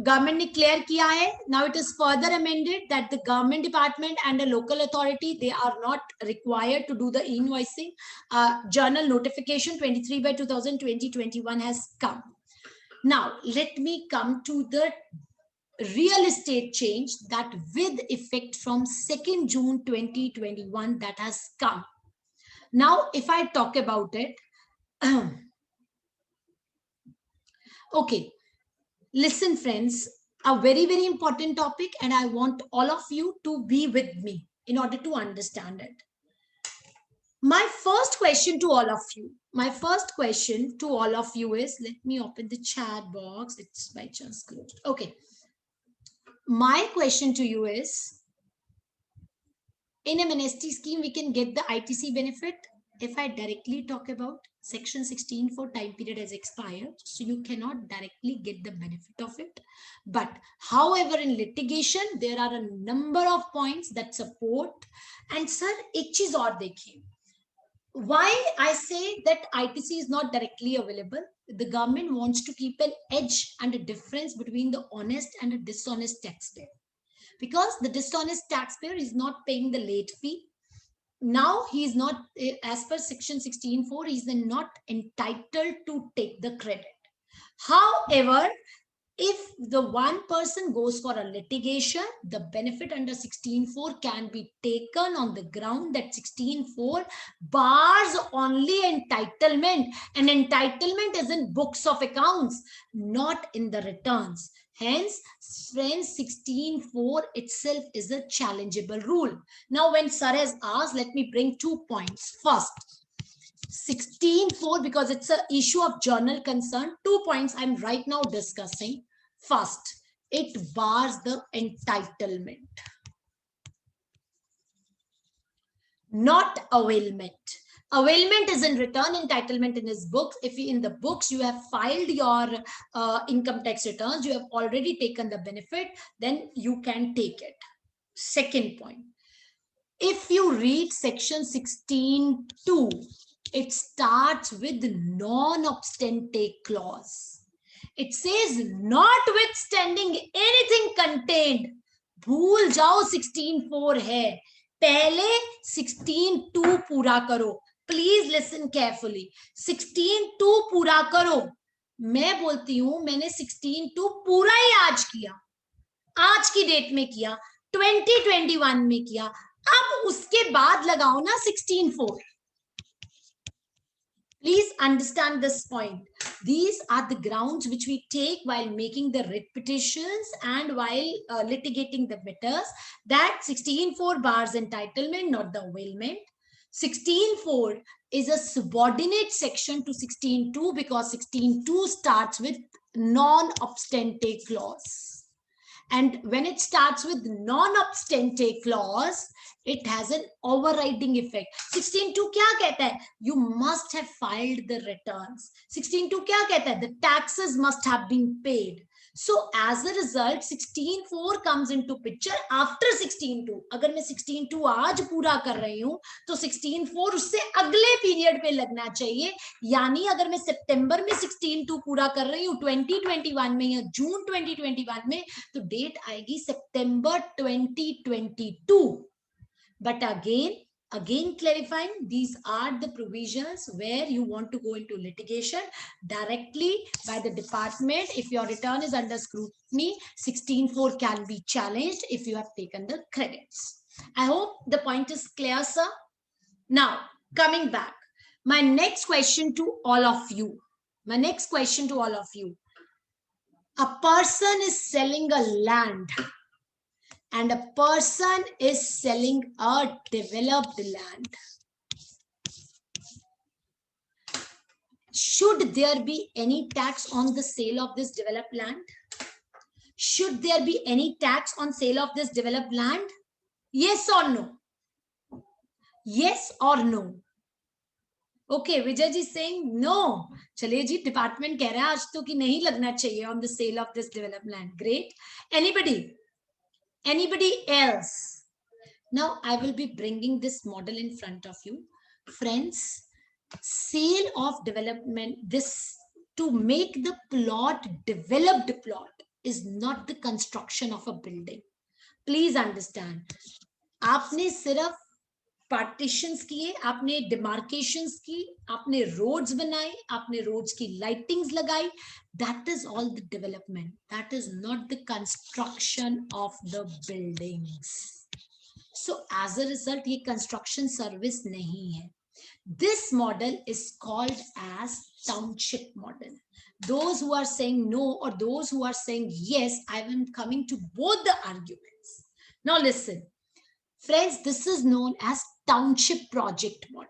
government ने clear किया है. Now it is further amended that the government department and the local authority, they are not required to do the e-invoicing. Journal notification 23/2020-21 has come. Now let me come to the real estate change that with effect from 2nd June 2021 that has come. Now if I talk about it, okay, listen friends, a very, very important topic, and I want all of you to be with me in order to understand it. My first question to all of you, is, let me open the chat box, it's by chance closed. Okay. My question to you is, in a amnesty scheme, we can get the ITC benefit. If I directly talk about section 16 for time period has expired, so you cannot directly get the benefit of it. But however, in litigation, there are a number of points that support. And sir, ek cheez aur dekhiye. Why I say that ITC is not directly available? The government wants to keep an edge and a difference between the honest and a dishonest taxpayer. Because the dishonest taxpayer is not paying the late fee. Now he is not, as per section 16(4), he is not entitled to take the credit. However, if the one person goes for a litigation, the benefit under 16(4) can be taken on the ground that 16(4) bars only entitlement, and entitlement is in books of accounts, not in the returns. Hence, friends, 16(4) itself is a challengeable rule. Now, when sir has asked, let me bring 2 points. First, 16(4), because it's an issue of journal concern, 2 points I'm right now discussing. First, it bars the entitlement, not availment. Availment is in return, entitlement in his books. If you, in the books you have filed your income tax returns, you have already taken the benefit, then you can take it. Second point, if you read section 16(2), it starts with non-obstante clause. It says, notwithstanding anything contained, भूल जाओ 16(4) है, पहले 16(2) पूरा करो. Please listen carefully. 16(2) पूरा करो. मैं बोलती हूं, मैंने 16(2) पूरा ही आज किया, आज की डेट में किया, 2021 में किया. अब उसके बाद लगाओ ना 16(4). Please understand this point. These are the grounds which we take while making the writ petitions and while litigating the matters, that 16(4) bars entitlement, not the availment. 16(4) is a subordinate section to 16(2) because 16(2) starts with non-obstante clause. And when it starts with non-obstante clause, it has an overriding effect. 16(2) क्या कहता है? You must have filed the returns. 16(2) क्या कहता है? The taxes must have been paid. So as a result, 16(4) comes into picture after 16(2). अगर मैं 16(2) आज पूरा कर रही हूँ, तो 16(4) उससे अगले पीरियड पे लगना चाहिए. यानी अगर मैं सितंबर में 16(2) पूरा कर रही हूँ 2021 में या जून 2021 में, तो डेट आएगी सितंबर 2022. But again clarifying, these are the provisions where you want to go into litigation directly by the department. If your return is under scrutiny, 16(4) can be challenged if you have taken the credits. I hope the point is clear, sir. Now, coming back, my next question to all of you. A person is selling a land, and a person is selling a developed land. Should there be any tax on the sale of this developed land? Should there be any tax on sale of this developed land? Yes or no? Yes or no? Okay, Vijay ji saying no. चलिए जी, department कह रहा है आज तो कि नहीं लगना चाहिए on the sale of this developed land. Great. Anybody else? Now I will be bringing this model in front of you, friends. Sale of development, this to make the plot developed plot is not the construction of a building. Please understand. आपने सिर्फ partitions किए, आपने डिमार्केशंस की, आपने roads बनाए, आपने roads की lightings लगाई, that is all the development. That is not the construction of the buildings. So as a result, ये construction service नहीं है. This model is called as township model. Those who are saying no or those who are saying yes, I am coming to both the arguments. Now listen, friends, this is known as township project model.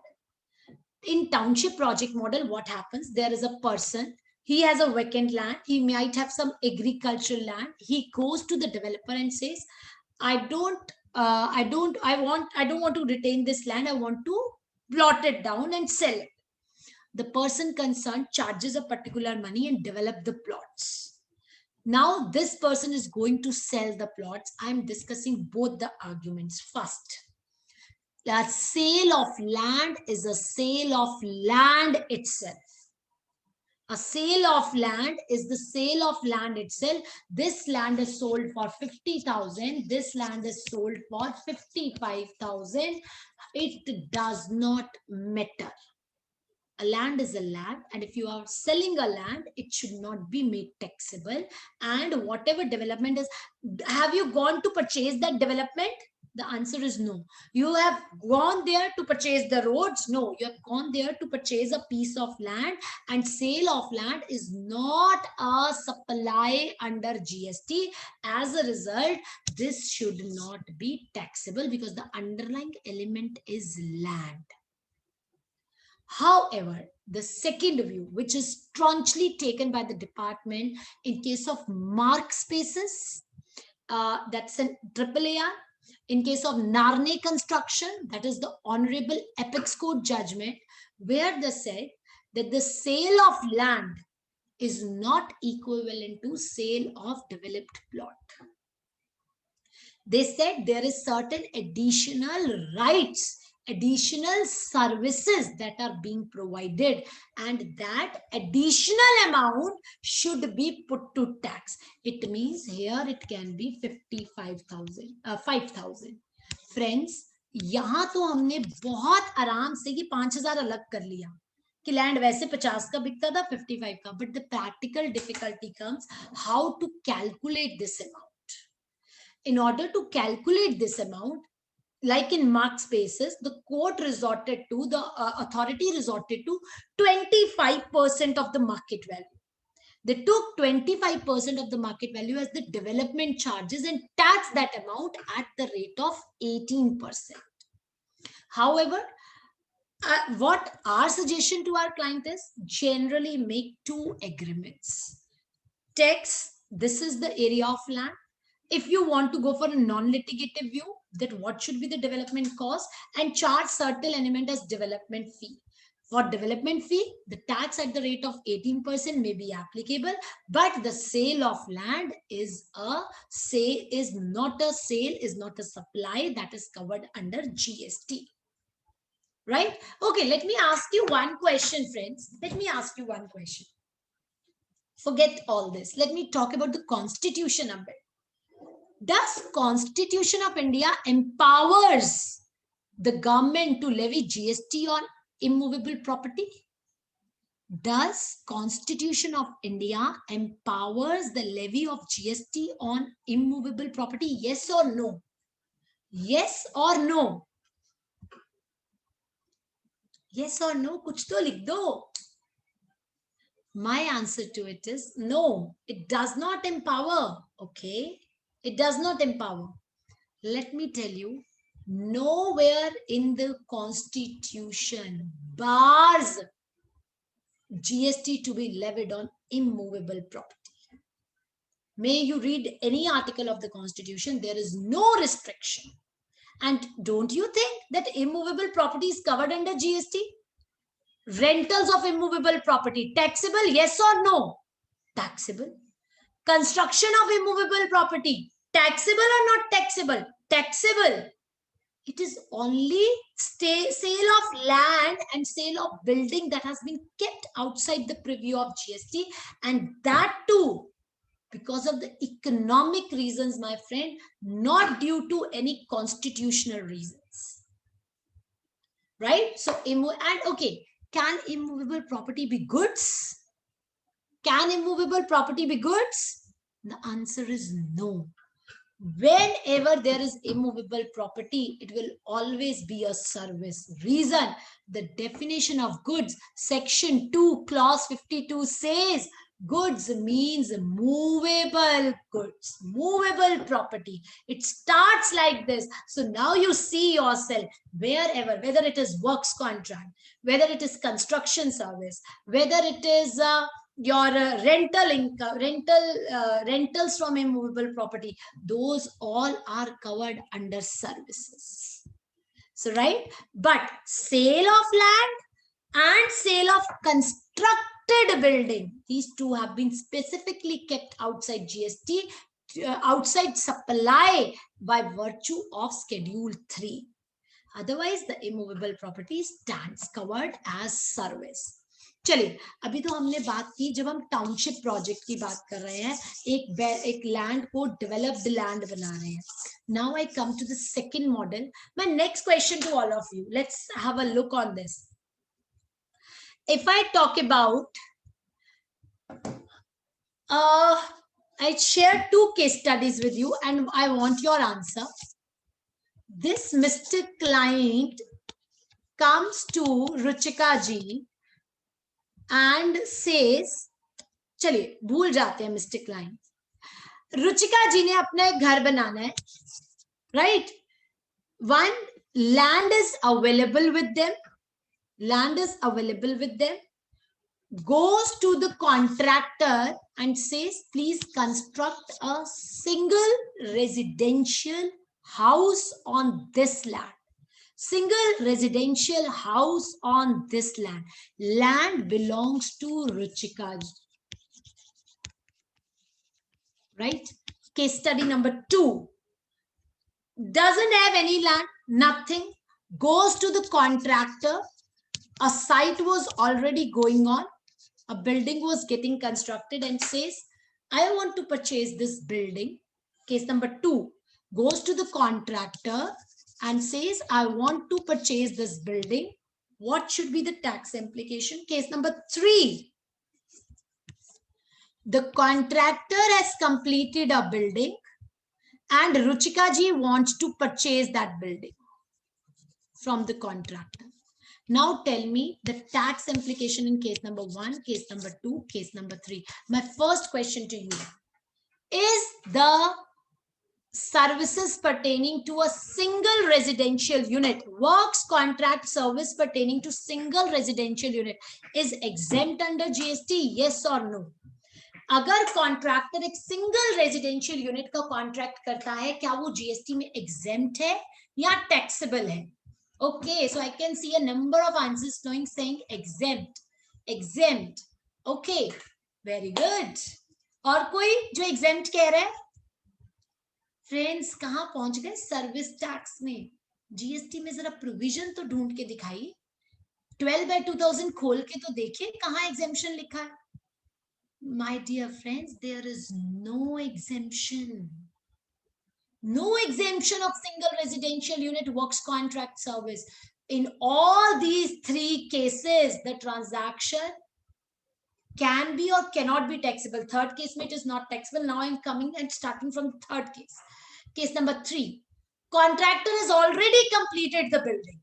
In township project model, what happens? There is a person, he has a vacant land, he might have some agricultural land. He goes to the developer and says, I don't want to retain this land. I want to plot it down and sell it. The person concerned charges a particular money and develop the plots. Now this person is going to sell the plots. I'm discussing both the arguments. First, the sale of land is a sale of land itself. A sale of land is the sale of land itself. This land is sold for 50,000. This land is sold for 55,000. It does not matter. A land is a land, and if you are selling a land, it should not be made taxable. And whatever development is, have you gone to purchase that development? The answer is no. You have gone there to purchase the roads? No, you have gone there to purchase a piece of land, and sale of land is not a supply under GST. As a result, this should not be taxable because the underlying element is land. However, the second view, which is staunchly taken by the department in case of mark spaces, that's an AAAR. In case of Narne construction, that is the Honorable Apex Court judgment, where they said that the sale of land is not equivalent to sale of developed plot. They said there is certain additional rights, additional services that are being provided, and that additional amount should be put to tax. It means here it can be 5,000. Friends, यहाँ तो हमने बहुत आराम से ये 5,000 अलग कर लिया कि लैंड वैसे 50 का बिकता था 55 का, but the practical difficulty comes how to calculate this amount. In order to calculate this amount, like in mark spaces, the court resorted to, the authority resorted to 25% of the market value. They took 25% of the market value as the development charges and taxed that amount at the rate of 18%. However, what our suggestion to our client is, generally make two agreements. Tax, this is the area of land. If you want to go for a non-litigative view, that what should be the development cost, and charge certain element as development fee. For development fee, the tax at the rate of 18% may be applicable, but the sale of land is not a supply that is covered under GST. Right? Okay, let me ask you one question, friends. Let me ask you one question. Forget all this. Let me talk about the Constitution a bit. Does Constitution of India empowers the government to levy GST on immovable property? Does Constitution of India empowers the levy of GST on immovable property? Yes or no? Yes or no? Yes or no? Kuch to likh do. My answer to it is no, it does not empower. Okay. It does not empower. Let me tell you, nowhere in the Constitution bars GST to be levied on immovable property. May you read any article of the Constitution, there is no restriction. And don't you think that immovable property is covered under GST? Rentals of immovable property, taxable, yes or no? Taxable. Construction of immovable property, taxable or not taxable? Taxable. It is only sale of land and sale of building that has been kept outside the purview of GST, and that too because of the economic reasons, my friend, not due to any constitutional reasons. Right? So, okay, can immovable property be goods? Can immovable property be goods? The answer is no. Whenever there is immovable property, it will always be a service. Reason, the definition of goods, section 2, clause 52 says, goods means movable goods, movable property. It starts like this. So now you see yourself wherever, whether it is works contract, whether it is construction service, whether it is your rental income, rentals from immovable property, those all are covered under services. So, right? But sale of land and sale of constructed building, these two have been specifically kept outside GST, outside supply by virtue of Schedule 3. Otherwise, the immovable property stands covered as service. चलिए, अभी तो हमने बात की, जब हम township project की बात कर रहे हैं, एक लैंड को डेवलप्ड लैंड बना रहे हैं. Now I come to the second model. My next question to all of you, let's have a look on this. If I talk about, I share 2 case studies with you and I want your answer. This Mr. Client comes to Ruchika ji and says, चलिए भूल जाते हैं mister client. Ruchika जी ने अपना एक घर बनाना है, right? One, land is available with them. Land is available with them. Goes to the contractor and says, please construct a single residential house on this land. Single residential house on this land. Land belongs to Ruchika. Right? Case study number 2. Doesn't have any land, nothing. Goes to the contractor. A site was already going on. A building was getting constructed and says, I want to purchase this building. Case number 2. Goes to the contractor and says, I want to purchase this building. What should be the tax implication? Case number 3. The contractor has completed a building and Ruchika ji wants to purchase that building from the contractor. Now tell me the tax implication in case number 1, case number 2, case number 3. My first question to you, is the services pertaining to a single residential unit, works contract service pertaining to single residential unit, is exempt under GST? Yes or no? अगर contractor एक single residential unit का contract करता है, क्या वो GST में exempt है या टैक्सेबल है? Okay, so I can see a number of answers flowing saying exempt, exempt. Okay, very good. और कोई जो exempt कह रहा है? फ्रेंड्स कहाँ पहुंच गए? सर्विस टैक्स में, जीएसटी में जरा प्रोविजन तो ढूंढ के दिखाइए. 12/2000 खोल के तो देखिए कहाँ एग्जेम्पशन लिखा है. My dear friends, there is no exemption. No exemption of single residential unit works contract service. In all these 3 cases, the transaction can be or cannot be taxable. Third case, it is not taxable. Now I'm coming and starting from the third case. Case number 3. Contractor has already completed the building.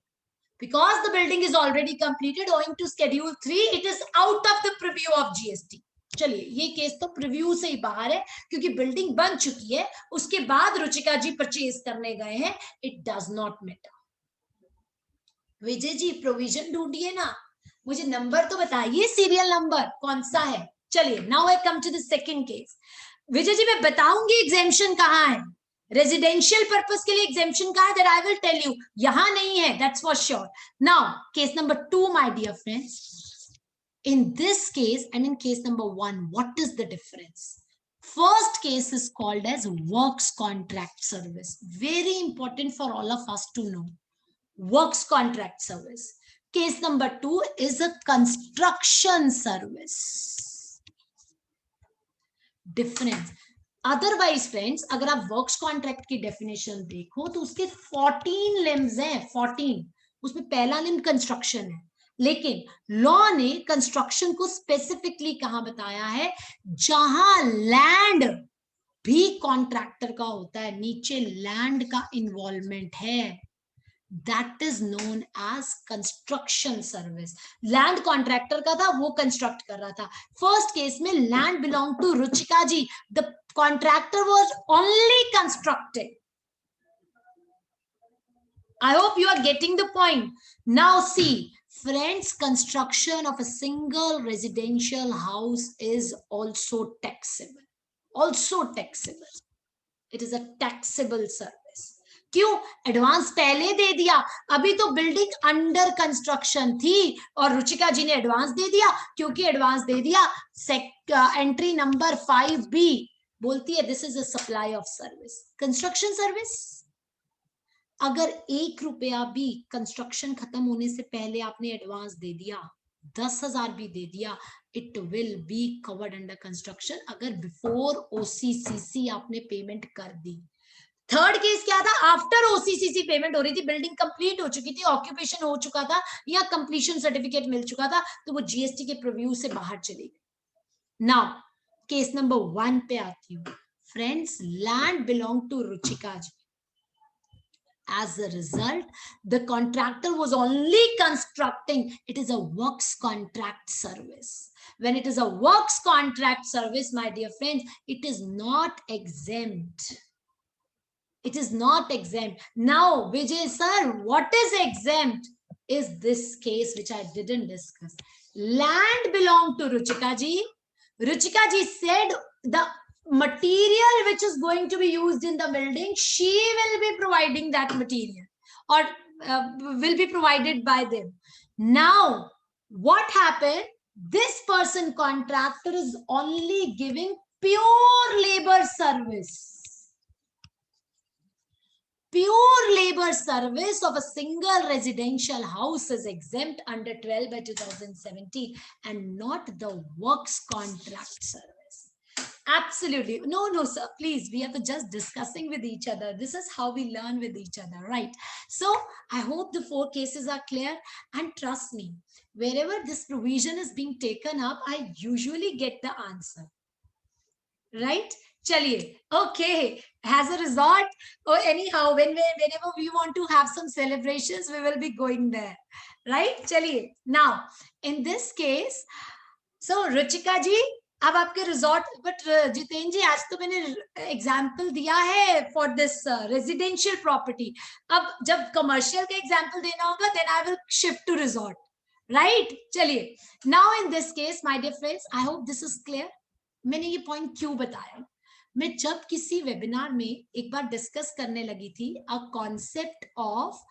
Because the building is already completed, owing to Schedule 3, it is out of the purview of GST. चलिए ये case तो preview से ही बाहर है क्योंकि building बन चुकी है, उसके बाद रुचिका जी परचेज करने गए हैं. It does not matter. Vijay ji provision ढूंढिए ना, मुझे नंबर तो बताइए, सीरियल नंबर कौन सा है. चलिए now I come to the second case. Vijay ji मैं बताऊंगी एग्जेम्पशन कहाँ है, रेजिडेंशियल पर्पस के लिए एग्जेम्पशन कहा है, that I will tell you, यहां नहीं है, that's for sure. Now case number 2 my dear friends, in this case and in case number 1, what is the difference? First case is called as works contract service. Very important for all of us to know. Works contract service. Case number 2 is a construction service. Difference. Otherwise friends, अगर आप works contract की definition देखो तो उसके 14 limbs हैं, 14. उसमें पहला लिम construction है, लेकिन लॉ ने कंस्ट्रक्शन को स्पेसिफिकली कहां बताया है, जहां लैंड भी कॉन्ट्रैक्टर का होता है, नीचे लैंड का इन्वॉल्वमेंट है, that is known as construction service. Land contractor का था, वो कंस्ट्रक्ट कर रहा था. फर्स्ट केस में land belong to Ruchika ji, the contractor was only constructing. I hope you are getting the point. Now see, friends, construction of a single residential house is also taxable. Also taxable. It is a taxable service. क्यों? Advance पहले दे दिया, अभी तो building under construction थी और रुचिका जी ने advance दे दिया. क्योंकि एडवांस दे दिया, एंट्री नंबर 5B बोलती है this is a supply of service, construction service. अगर 1 रुपया भी कंस्ट्रक्शन खत्म होने से पहले आपने एडवांस दे दिया, 10,000 भी दे दिया, it will be covered under construction. अगर बिफोर OCCC आपने पेमेंट कर दी. थर्ड केस क्या था? आफ्टर OCCC पेमेंट हो रही थी, बिल्डिंग कंप्लीट हो चुकी थी, ऑक्यूपेशन हो चुका था या कंप्लीशन सर्टिफिकेट मिल चुका था, तो वो GST के प्रीव्यू से बाहर चली गई. नाउ केस नंबर 1 पे आती हूँ. Friends, land belong to Ruchika ji. As a result, the contractor was only constructing. It is a works contract service. When it is a works contract service, my dear friends, it is not exempt. It is not exempt. Now, Vijay sir, what is exempt? Is this case which I didn't discuss. Land belonged to Ruchika ji. Ruchika ji said the material which is going to be used in the building, she will be providing that material, or will be provided by them. Now what happened? This person, contractor, is only giving pure labor service. Pure labor service of a single residential house is exempt under 12/2017 and not the works contract service. Absolutely. No, sir, please. We are just discussing with each other. This is how we learn with each other, right? So I hope the 4 cases are clear. And trust me, wherever this provision is being taken up, I usually get the answer. Right? Chaliye. Okay. As a result, or anyhow, whenever we want to have some celebrations, we will be going there. Right? Chaliye. Now, in this case, so Ruchika ji, अब आपके resort, but Jitendra जी आज तो मैंने example दिया है for this residential property. अब जब commercial का एग्जाम्पल देना होगा, then I will shift to resort. Right? चलिए, now in this case my dear friends, I hope this is clear. मैंने ये पॉइंट क्यों बताया? मैं जब किसी वेबिनार में एक बार डिस्कस करने लगी थी a concept of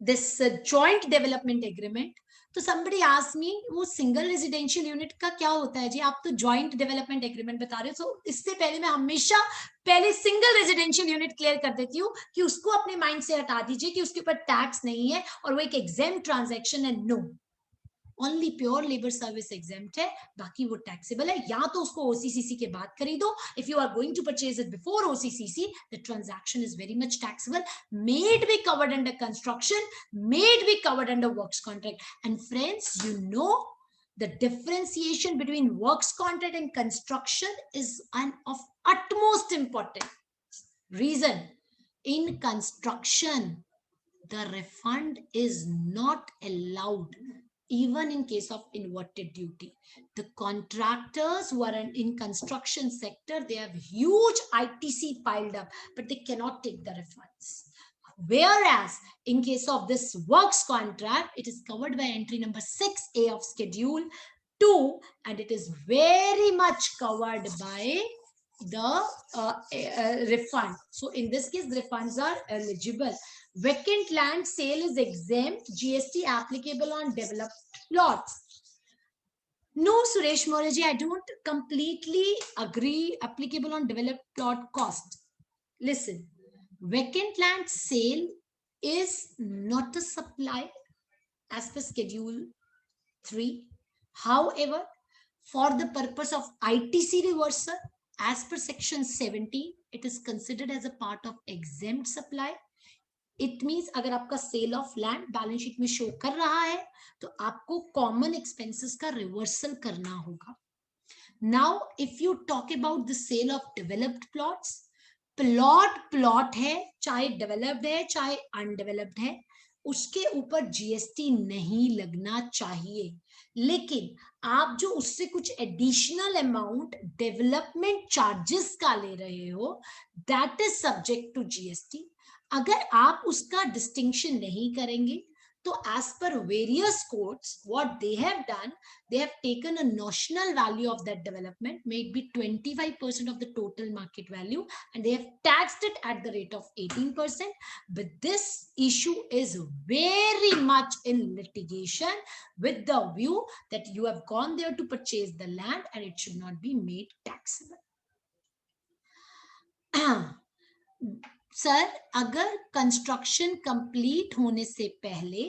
this joint development agreement, तो somebody asked me, वो सिंगल रेजिडेंशियल यूनिट का क्या होता है जी? आप तो जॉइंट डेवलपमेंट एग्रीमेंट बता रहे हो. तो इससे पहले मैं हमेशा पहले सिंगल रेजिडेंशियल यूनिट क्लियर कर देती हूँ कि उसको अपने माइंड से हटा दीजिए कि उसके ऊपर टैक्स नहीं है और वो एक एग्जेम्प्ट ट्रांजैक्शन है. No, only pure labour service exempt है, बाकी वो टैक्सेबल है. या तो उसको OCCC के बाद खरीदो. If you are going to purchase it before OCCC, the transaction is very much taxable. May be covered under construction, may be covered under works contract. And friends, you know the differentiation between works contract and construction is an of utmost important reason. In construction, the refund is not allowed. Even in case of inverted duty, the contractors who are in construction sector, they have huge ITC piled up, but they cannot take the refunds. Whereas in case of this works contract, it is covered by entry number 6A of schedule 2, and it is very much covered by the refund. So in this case, the refunds are eligible. Vacant land sale is exempt. GST applicable on developed plots. No, Suresh Moraji, I don't completely agree. Applicable on developed plot cost. Listen, vacant land sale is not a supply as per Schedule 3. However, for the purpose of ITC reversal, as per Section 70, it is considered as a part of exempt supply. It means अगर आपका sale of land balance sheet में show कर रहा है तो आपको common expenses का reversal करना होगा. Now if you talk about the sale of developed plots, plot है, चाहे डेवलप्ड है चाहे अनडेवलप्ड है, उसके ऊपर जीएसटी नहीं लगना चाहिए. लेकिन आप जो उससे कुछ एडिशनल अमाउंट डेवलपमेंट चार्जेस का ले रहे हो, that is subject to GST. अगर आप उसका डिस्टिंक्शन नहीं करेंगे तो as per various courts, what they have done, they have taken a notional value of that development, may it be 25% of the total market value, and they have taxed it at the rate of 18%. But this issue is very much in litigation with the view that you have gone there to purchase the land and it should not be made taxable. Sir, अगर construction complete होने से पहले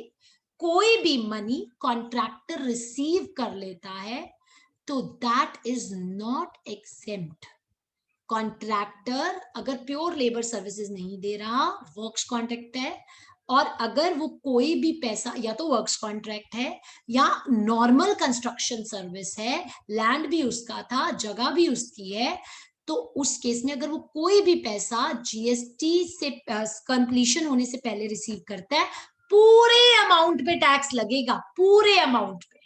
कोई भी money contractor receive कर लेता है तो दैट इज नॉट एक्सेम्प्ट. कॉन्ट्रैक्टर अगर प्योर लेबर सर्विसेज नहीं दे रहा, वर्क्स कॉन्ट्रैक्ट है, और अगर वो कोई भी पैसा, या तो वर्क्स कॉन्ट्रैक्ट है या नॉर्मल कंस्ट्रक्शन सर्विस है, लैंड भी उसका था, जगह भी उसकी है, तो उस केस में अगर वो कोई भी पैसा जीएसटी से कंप्लीशन होने से पहले रिसीव करता है, पूरे अमाउंट पे टैक्स लगेगा, पूरे अमाउंट पे.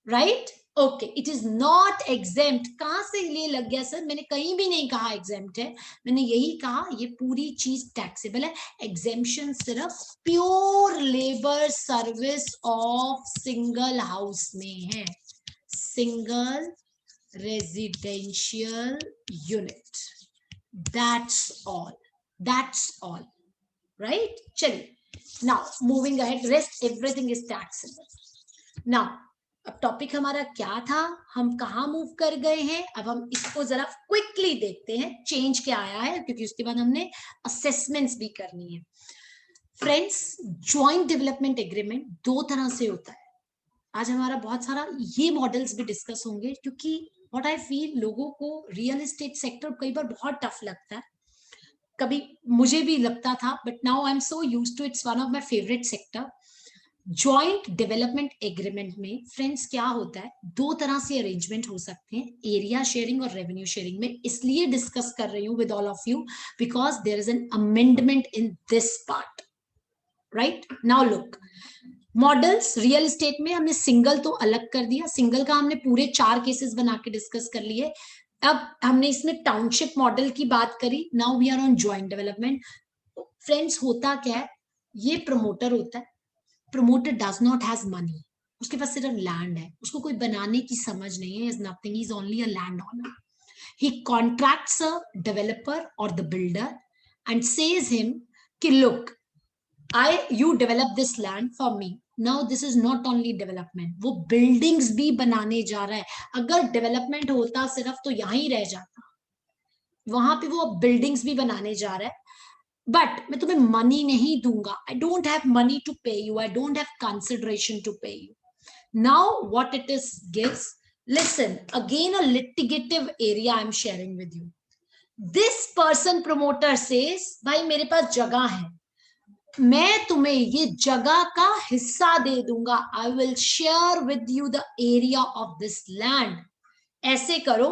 Right? Okay, it is not exempt. कहां से ये लग गया सर? मैंने कहीं भी नहीं कहा एग्जेम्प्ट है, मैंने यही कहा ये पूरी चीज टैक्सेबल है. एग्जेम्पशन सिर्फ pure labour service of single house में है, single residential unit. That's all. Right? चलिए, now moving ahead, rest everything is taxable. Now अब टॉपिक हमारा क्या था, हम कहाँ मूव कर गए हैं, अब हम इसको जरा क्विकली देखते हैं चेंज क्या आया है, क्योंकि उसके बाद हमने असेसमेंट्स भी करनी है. फ्रेंड्स, ज्वाइंट डेवलपमेंट एग्रीमेंट दो तरह से होता है. आज हमारा बहुत सारा ये मॉडल्स भी डिस्कस होंगे, क्योंकि व्हाट आई फील, लोगों को रियल एस्टेट सेक्टर कई बार बहुत टफ लगता है. कभी मुझे भी लगता था, but now I am so used to, it's one of my favourite sector. Joint development agreement में फ्रेंड्स क्या होता है, दो तरह से अरेंजमेंट हो सकते हैं, एरिया शेयरिंग और रेवेन्यू शेयरिंग में. इसलिए डिस्कस कर रही हूँ with all of you because there is an amendment in this part. Right? Now look, models real estate में हमने सिंगल तो अलग कर दिया, सिंगल का हमने पूरे 4 केसेस बना के डिस्कस कर लिए. अब हमने इसमें टाउनशिप मॉडल की बात करी. Now we are on joint development. Friends, होता क्या है, ये प्रमोटर होता है, promoter does not has money, उसके पास सिर्फ लैंड है, उसको कोई बनाने की समझ नहीं है, is nothing, he is only a land owner. He contracts a developer और the builder and says him कि look, you develop this land for me. Now this is not only development, वो buildings भी बनाने जा रहा है. अगर development होता सिर्फ तो यहाँ ही रह जाता, वहां पे वो buildings भी बनाने जा रहा है. But मैं तुम्हें money नहीं दूंगा, I don't have money to pay you, I don't have consideration to pay you. Now what it is gives, listen, again a litigative area I am sharing with you. This person promoter says, भाई मेरे पास जगह है, मैं तुम्हें ये जगह का हिस्सा दे दूंगा, I will share with you the area of this land. ऐसे करो,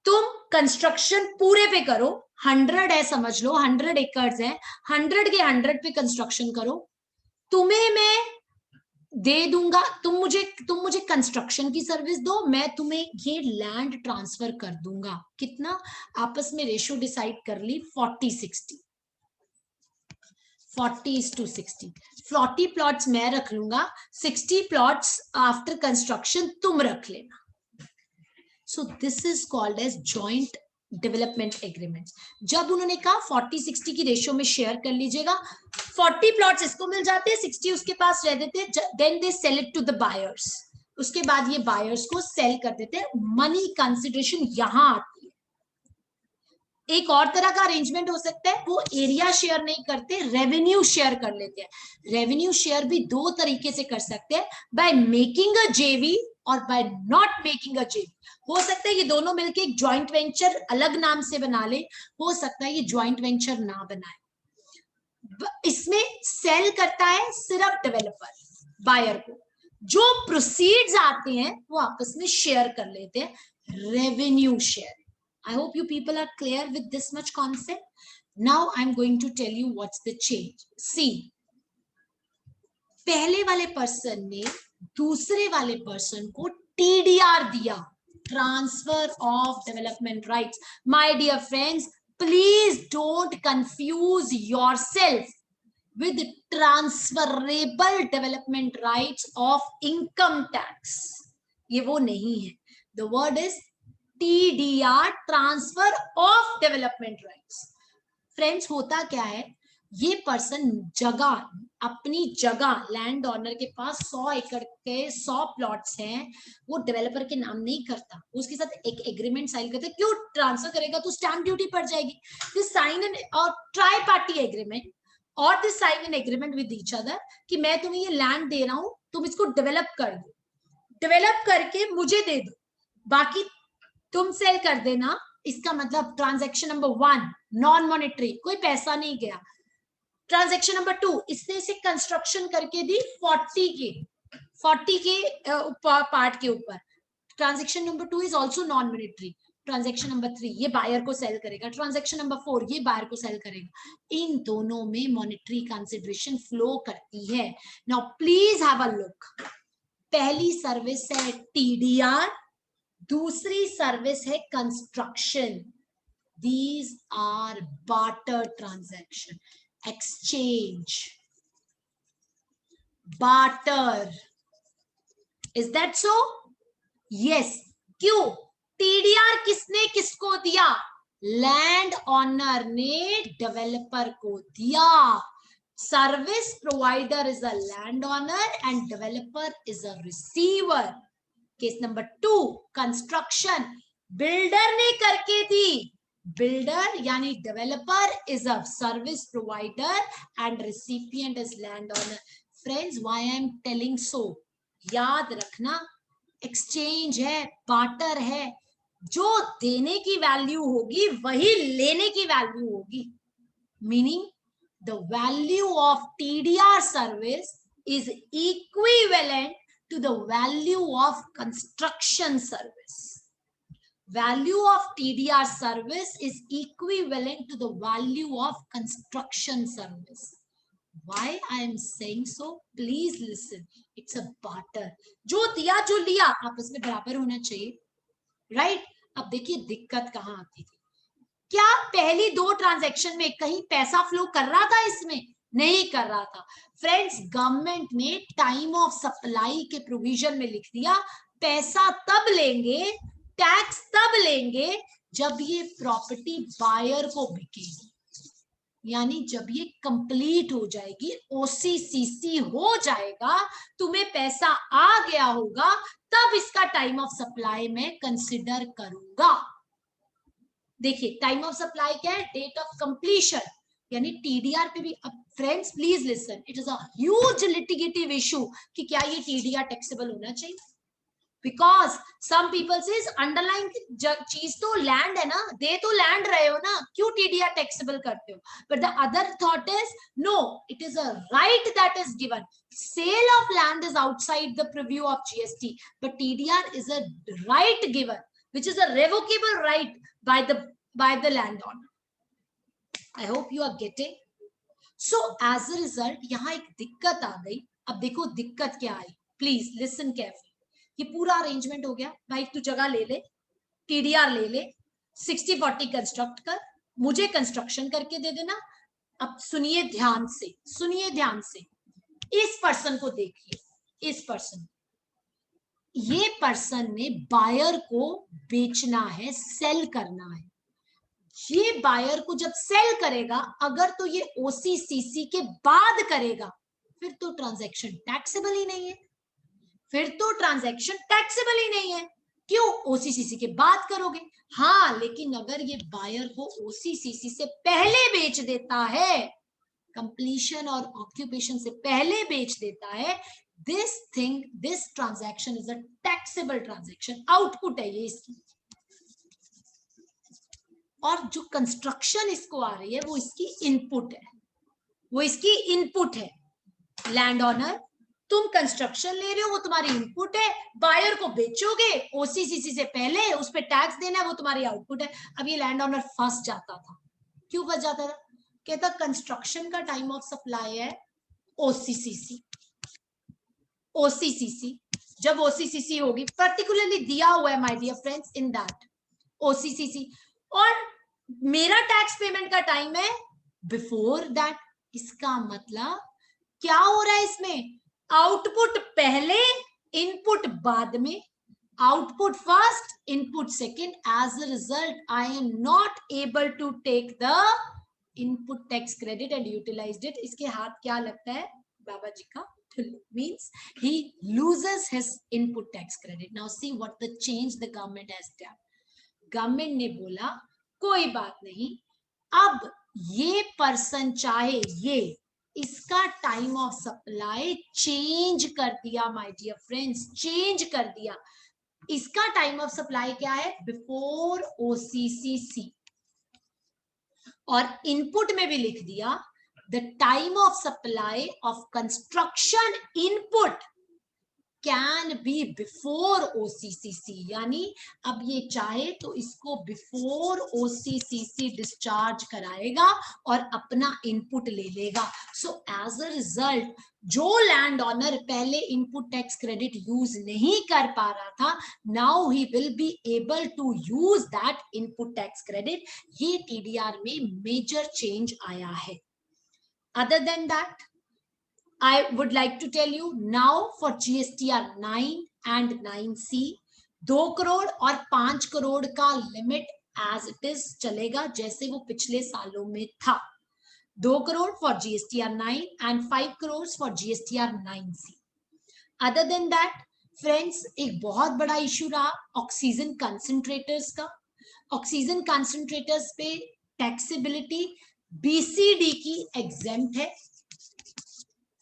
तुम कंस्ट्रक्शन पूरे पे करो, 100 है समझ लो, 100 एकर्स है, 100 के 100 पे कंस्ट्रक्शन करो, तुम्हें मैं दे दूंगा, तुम मुझे कंस्ट्रक्शन की सर्विस दो, मैं तुम्हें ये लैंड ट्रांसफर कर दूंगा. कितना? आपस में रेशियो डिसाइड कर ली, 40-60, 40:60. 40 प्लॉट्स मैं रख लूंगा, 60 प्लॉट्स आफ्टर कंस्ट्रक्शन तुम रख लेना. So this is called as joint development agreement. जब उन्होंने कहा 40-60 की रेशियो में शेयर कर लीजिएगा, 40 प्लॉट्स इसको मिल जाते हैं, 60 उसके पास रह देते हैं, then they sell it to the buyers. उसके बाद ये बायर्स को सेल कर देते हैं, मनी कंसिडरेशन यहां आती है। एक और तरह का अरेंजमेंट हो सकता है, वो एरिया शेयर नहीं करते, रेवेन्यू शेयर कर लेते हैं। रेवेन्यू शेयर भी दो तरीके से कर सकते हैं, बाय मेकिंग अ जेवी और बाय नॉट मेकिंग अ जेवी। हो सकता है ये दोनों मिलके एक ज्वाइंट वेंचर अलग नाम से बना ले, हो सकता है ये ज्वाइंट वेंचर ना बनाए। इसमें सेल करता है सिर्फ डेवलपर बायर को, जो प्रोसीड्स आते हैं वो आपस में शेयर कर लेते हैं, revenue share. I hope you people are clear with this much concept. Now I'm going to tell you what's the change. See, पहले वाले पर्सन ने दूसरे वाले पर्सन को TDR दिया, transfer of development rights. My dear friends, please don't confuse yourself with transferable development rights of income tax. ये वो नहीं है। The word is TDR, transfer of development rights. Friends, होता क्या है, ये पर्सन जगह, अपनी जगह, लैंड ओनर के पास 100 एकड़ के 100 प्लॉट्स हैं, वो डेवलपर के नाम नहीं करता, उसके साथ एक एग्रीमेंट साइन करता है। क्यों ट्रांसफर करेगा तो स्टैंप ड्यूटी पड़ जाएगी। दिस साइन एन और ट्राई पार्टी एग्रीमेंट और this sign an agreement with each other कि मैं तुम्हें ये लैंड दे रहा हूं, तुम इसको डेवलप कर दो, डेवलप करके मुझे दे दो, बाकी तुम सेल कर देना। इसका मतलब ट्रांजैक्शन नंबर 1 नॉन मॉनेटरी, कोई पैसा नहीं गया। ट्रांजैक्शन नंबर 2, इसने इसे कंस्ट्रक्शन करके दी 40 के पार्ट के ऊपर। Transaction number 2 is also known monetary. Transaction number 3 ये बायर को सेल करेगा, ट्रांजैक्शन नंबर 4 ये बायर को सेल करेगा। इन दोनों में मॉनेटरी कंसिडरेशन फ्लो करती है। Now please have a look. पहली सर्विस है TDR, दूसरी सर्विस है construction. These are barter transaction, exchange, barter. Is that so? Yes. क्यों? TDR किसने किसको दिया? लैंड ओनर ने डेवलपर को दिया। Service provider is a land owner end developer is a receiver. Case number 2, construction, builder ने करके दी। बिल्डर यानी developer is a service provider and recipient is land owner. Friends, why I am telling so? याद रखना, exchange है, barter है, जो देने की वैल्यू होगी वही लेने की वैल्यू होगी। Meaning the value of TDR service is equivalent to the value of construction service. Value of TDR service is equivalent to the value of construction service. Why I am saying so? Please listen. It's a barter. जो दिया जो लिया आपस में बराबर होना चाहिए, right? अब देखिए दिक्कत कहाँ आती थी। क्या पहली 2 ट्रांजैक्शन में कहीं पैसा फ्लो कर रहा था? इसमें नहीं कर रहा था। फ्रेंड्स, गवर्नमेंट ने टाइम ऑफ सप्लाई के प्रोविजन में लिख दिया, पैसा तब लेंगे, टैक्स तब लेंगे जब ये प्रॉपर्टी बायर को बिकेगी, यानी जब ये कंप्लीट हो जाएगी, OCCC हो जाएगा, तुम्हें पैसा आ गया होगा, तब इसका टाइम ऑफ सप्लाई में कंसिडर करूंगा। देखिए टाइम ऑफ सप्लाई क्या है? डेट ऑफ कंप्लीशन, यानी TDR पे भी। अब friends please listen, it is a huge litigative issue कि क्या ये TDR टैक्सेबल होना चाहिए। Because some people says underline चीज तो लैंड है ना, दे तो लैंड रहे हो ना, क्यों TDR टैक्सेबल करते हो? But the other thought is no, it is a right that is given. Sale of land is outside the preview of GST, but TDR is a right given which is a revocable right by the landowner. I hope you are getting. So as a result, यहाँ एक दिक्कत आ गई। अब देखो दिक्कत क्या आई, please listen carefully. ये पूरा अरेंजमेंट हो गया, भाई तू जगह ले ले, TDR ले ले, 60-40 कंस्ट्रक्ट कर, मुझे कंस्ट्रक्शन करके दे देना। अब सुनिए ध्यान से, सुनिए ध्यान से, इस पर्सन को देखिए, इस पर्सन, ये पर्सन ने बायर को बेचना है, सेल करना है। ये बायर को जब सेल करेगा, अगर तो ये ओसीसीसी के बाद करेगा, फिर तो ट्रांजैक्शन टैक्सेबल ही नहीं है, फिर तो ट्रांजैक्शन टैक्सेबल ही नहीं है। क्यों? ओसीसीसी के बाद करोगे। हाँ, लेकिन अगर ये बायर को ओसीसीसी से पहले बेच देता है, कंप्लीशन और ऑक्यूपेशन से पहले बेच देता है, this transaction is a taxable transaction, output है ये इसकी। और जो कंस्ट्रक्शन इसको आ रही है वो इसकी इनपुट है, वो इसकी इनपुट है। लैंड ऑनर, तुम कंस्ट्रक्शन ले रहे हो, वो तुम्हारी इनपुट है। बायर को बेचोगे ओसीसीसी से पहले, उस पर टैक्स देना है, वो तुम्हारी आउटपुट है। अब ये लैंड ऑनर फंस जाता था। क्यों फंस जाता था? कहता कंस्ट्रक्शन का टाइम ऑफ सप्लाई है ओसीसीसी। ओसीसीसी जब ओसीसीसी होगी, पर्टिकुलरली दिया हुआ है my dear friends in that OCCC, और मेरा टैक्स पेमेंट का टाइम है बिफोर दैट। इसका मतलब क्या हो रहा है इसमें? आउटपुट पहले, इनपुट बाद में। Output first, input second. As a result I am not able to take the input tax credit and utilized it. इसके हाथ क्या लगता है? बाबा जी का means he loses his input tax credit. Now see what the change the government has done. Government ने बोला कोई बात नहीं, अब ये पर्सन चाहे ये इसका टाइम ऑफ सप्लाई चेंज कर दिया माय डियर फ्रेंड्स, चेंज कर दिया। इसका टाइम ऑफ सप्लाई क्या है? बिफोर ओसीसीसी। और इनपुट में भी लिख दिया the time of supply of construction input can be before OCCC। यानी अब ये चाहे तो इसको बिफोर OCCC डिस्चार्ज कराएगा और अपना इनपुट ले लेगा। सो एज अ रिजल्ट जो लैंड ऑनर पहले इनपुट टैक्स क्रेडिट यूज नहीं कर पा रहा था, now he will be able to use that input tax credit. ये टीडीआर में मेजर चेंज आया है। Other than that, I would like to tell you now for GSTR 9 and 9C, 2 crore और 5 करोड़ का लिमिट as it is चलेगा जैसे वो पिछले सालों में था। 2 crore for GSTR 9 and 5 crores for GSTR 9C. Other than that, friends, एक बहुत बड़ा इशू रहा ऑक्सीजन कंसंट्रेटर्स का। ऑक्सीजन कंसंट्रेटर्स पे टैक्सेबिलिटी बीसीडी की एग्जेम्प्ट है,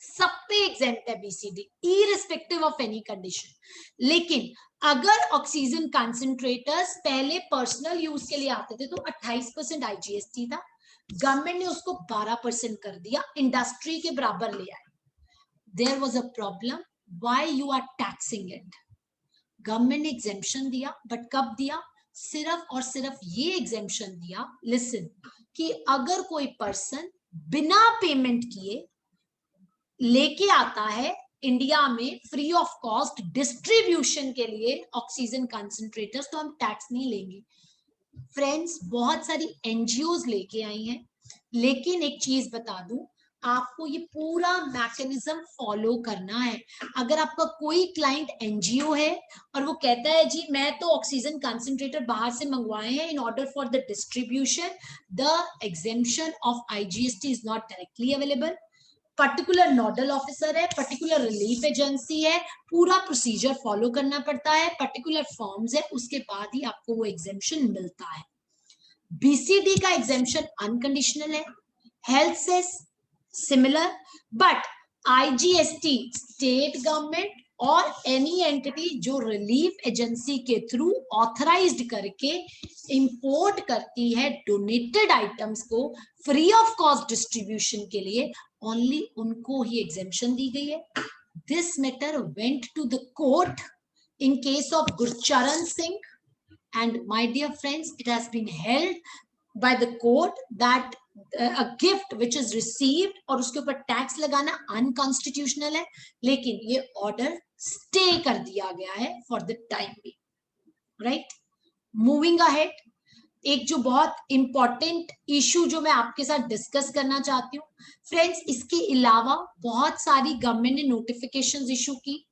सब पे एग्जेम्प्ट है BCD, irrespective of any condition. लेकिन अगर ऑक्सीजन कंसंट्रेटर्स पहले पर्सनल यूज के लिए आते थे तो 28% आईजीएसटी था, गवर्नमेंट ने उसको 12% कर दिया, इंडस्ट्री के बराबर ले आए। There was a problem, why you are taxing it? Government ने एग्जेम्पशन दिया, बट कब दिया? सिर्फ और सिर्फ ये एग्जेम्पशन दिया, लिसन, कि अगर कोई पर्सन बिना पेमेंट किए लेके आता है इंडिया में फ्री ऑफ कॉस्ट डिस्ट्रीब्यूशन के लिए ऑक्सीजन कंसंट्रेटर्स, तो हम टैक्स नहीं लेंगे। फ्रेंड्स, बहुत सारी एनजीओज लेके आई हैं, लेकिन एक चीज बता दूं, आपको ये पूरा मैकेनिज्म फॉलो करना है। अगर आपका कोई क्लाइंट एनजीओ है और वो कहता है जी मैं तो ऑक्सीजन कंसंट्रेटर बाहर से मंगवाए हैं in order for the distribution, the exemption of IGST is not directly available. Particular nodal officer है, पर्टिकुलर रिलीफ एजेंसी है, पूरा प्रोसीजर फॉलो करना पड़ता है, पर्टिकुलर फॉर्म्स है, उसके बाद ही आपको वो एग्जेम्पशन मिलता है। बीसीडी का एग्जेम्पशन अनकंडीशनल है, हेल्थ से similar, but IGST state government और एनी एंटिटी जो रिलीफ एजेंसी के थ्रू ऑथराइज्ड करके इंपोर्ट करती है डोनेटेड आइटम्स को फ्री ऑफ कॉस्ट डिस्ट्रीब्यूशन के लिए, ओनली उनको ही एग्जेम्पशन दी गई है। This matter went to the court in case of Gurcharan Singh, and my dear friends, it has been held by the court that a gift which is received और उसके ऊपर टैक्स लगाना अनकॉन्स्टिट्यूशनल है, लेकिन ये ऑर्डर स्टे कर दिया गया है for the time being. Right, moving ahead, एक जो बहुत इंपॉर्टेंट इशू जो मैं आपके साथ डिस्कस करना चाहती हूँ फ्रेंड्स, इसके अलावा बहुत सारी गवर्नमेंट ने नोटिफिकेशंस इशू की,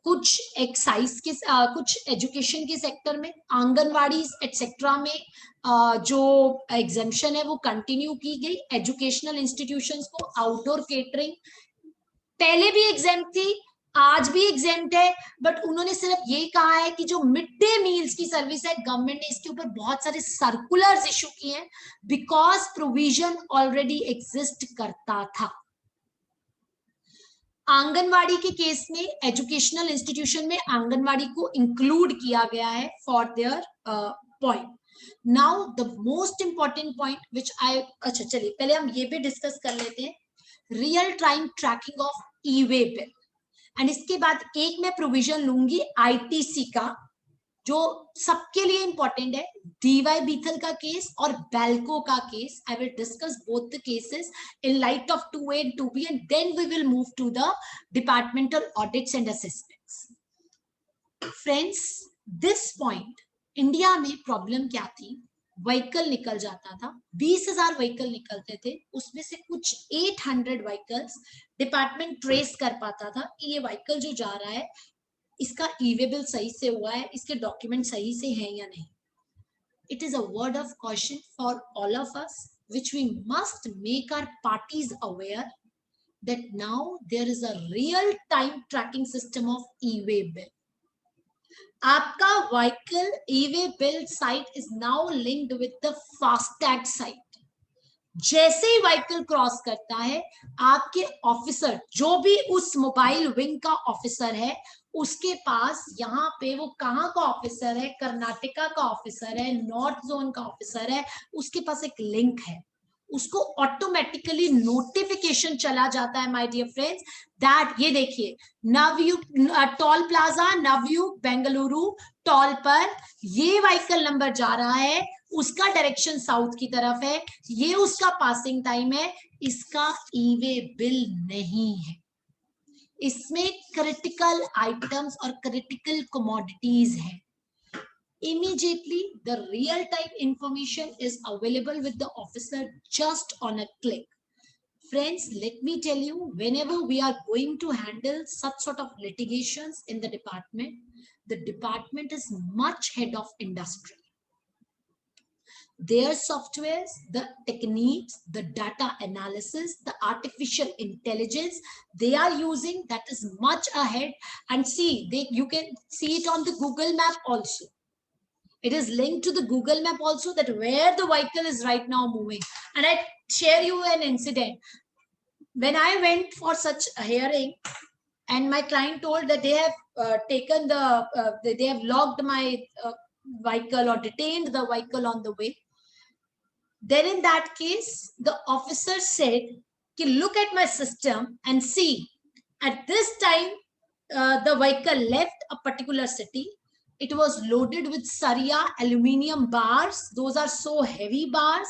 कुछ एक्साइज के कुछ एजुकेशन के सेक्टर में, आंगनवाड़ी एटसेट्रा में जो एग्जेम्पशन है वो कंटिन्यू की गई। एजुकेशनल इंस्टीट्यूशंस को आउटडोर केटरिंग पहले भी एग्जेम्प्ट थी, आज भी एग्जेम्प्ट है, बट उन्होंने सिर्फ ये कहा है कि जो मिड डे मील्स की सर्विस है गवर्नमेंट ने इसके ऊपर बहुत सारे सर्कुलर्स इशू किए हैं बिकॉज प्रोविजन ऑलरेडी एग्जिस्ट करता था। आंगनवाड़ी के केस में एजुकेशनल इंस्टीट्यूशन में आंगनवाड़ी को इंक्लूड किया गया है for their point. Now the most important point which I, अच्छा चलिए पहले हम ये भी डिस्कस कर लेते हैं, real time tracking of e-way bill, and इसके बाद एक मैं प्रोविजन लूंगी आईटीसी का जो सबके लिए इंपॉर्टेंट है, डीवाई बीथल का केस और बेल्को का case. I will discuss both the cases in light of 2A and 2B and then we will move to the departmental audits and assessments. Friends, this point India में problem क्या थी, vehicle निकल जाता था, 20,000 vehicle निकलते थे, उसमें से कुछ 800 व्हीकल्स डिपार्टमेंट ट्रेस कर पाता था कि ये व्हीकल जो जा रहा है इसका ई-वे बिल सही से हुआ है, इसके डॉक्यूमेंट सही से हैं या नहीं। It is a word of caution for all of us which we must make our parties aware that now there is a real time tracking system of e-way bill. आपका vehicle e-way bill site is now linked with the FASTag site. जैसे ही vehicle cross करता है आपके officer, जो भी उस mobile wing का officer है, उसके पास यहाँ पे वो कहाँ का ऑफिसर है, कर्नाटका का ऑफिसर है, नॉर्थ जोन का ऑफिसर है, उसके पास एक लिंक है, उसको ऑटोमेटिकली नोटिफिकेशन चला जाता है माय डियर फ्रेंड्स दैट ये देखिए Navyug toll plaza Navyug Bengaluru toll पर ये व्हीकल नंबर जा रहा है, उसका डायरेक्शन साउथ की तरफ है, ये उसका पासिंग टाइम है, इसका ई-वे बिल नहीं है, इसमें क्रिटिकल आइटम्स और क्रिटिकल कमोडिटीज है। Immediately the real time information is available with the officer just on a click. Friends, let me tell you, whenever we are going to handle such sort of litigations in the department is much ahead of industry. Their softwares, the techniques, the data analysis, the artificial intelligence they are using, that is much ahead. And see, you can see it on the Google map also. It is linked to the Google map also, that where the vehicle is right now moving. And I share you an incident. When I went for such a hearing and my client told that they have taken they have logged my vehicle or detained the vehicle on the way. Then in that case, the officer said, look at my system and see, at this time, the vehicle left a particular city. It was loaded with Saria aluminium bars. Those are so heavy bars.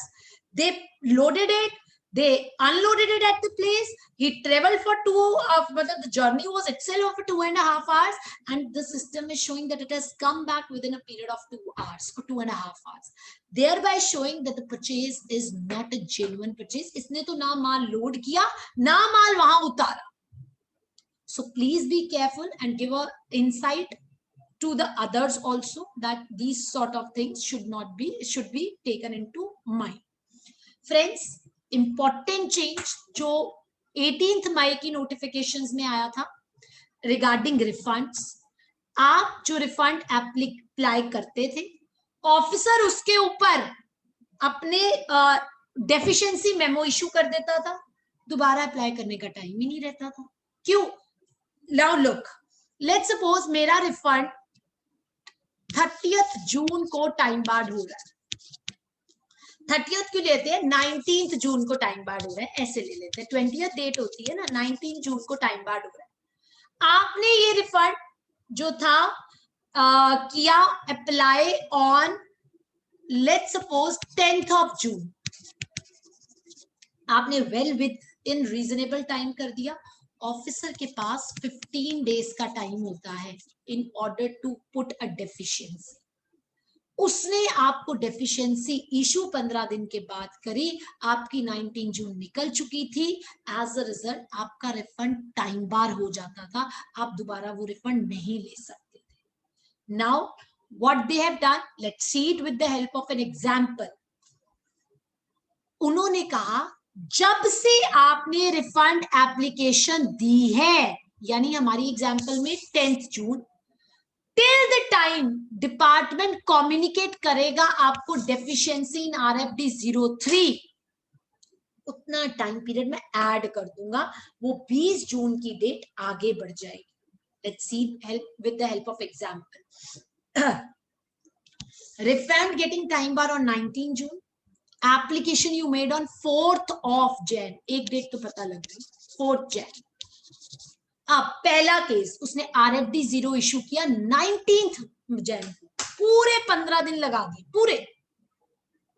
They loaded it. They unloaded it at the place. He traveled for the journey was itself for 2.5 hours. And the system is showing that it has come back within a period of 2 hours or 2.5 hours. Thereby showing that the purchase is not a genuine purchase. Isne to na maal load kiya, na maal wahan utara. So please be careful and give a insight to the others also that these sort of things should be taken into mind. Friends, important change जो 18th मई की notifications में आया था regarding refunds. आप जो refund apply करते थे, officer उसके ऊपर अपने डेफिशिएंसी मेमो इशू कर देता था, दोबारा अप्लाई करने का टाइम ही नहीं रहता था। क्यों? नाउ लुक, लेट्स सपोज मेरा रिफंड 30th जून को टाइम बार्ड हो रहा है, 30th क्यों लेते हैं, 19th जून को टाइम बार्ड हो रहा है, ऐसे ले लेते हैं, 20th डेट होती है ना, 19 जून को टाइम बार्ड हो रहा है। आपने ये रिफंड जो था किया apply on let's suppose 10th of June, आपने well within reasonable time कर दिया। ऑफिसर के पास 15 डेज का टाइम होता है in order to put a deficiency. उसने आपको डेफिशिएंसी इशू 15 दिन के बाद करी, आपकी 19 जून निकल चुकी थी, एज अ रिजल्ट आपका रिफंड टाइम बार हो जाता था, आप दोबारा वो रिफंड नहीं ले सकते थे। Now what they have done, let's see it with the help of an example. उन्होंने कहा जब से आपने रिफंड एप्लीकेशन दी है, यानी हमारी एग्जांपल में 10th June, till the time department communicate करेगा आपको डेफिशिएंसी इन RFD 03, उतना टाइम पीरियड में ऐड कर दूंगा, वो 20 जून की डेट आगे बढ़ जाएगी। Let's see help with the help of example. Refund getting time bar on 19 June, application you made on 4th of Jan, एक डेट तो पता लग गई, 4th Jan। अब पहला केस उसने RFD 0 इशू किया 19th Jan, पूरे 15 दिन लगा दिए पूरे।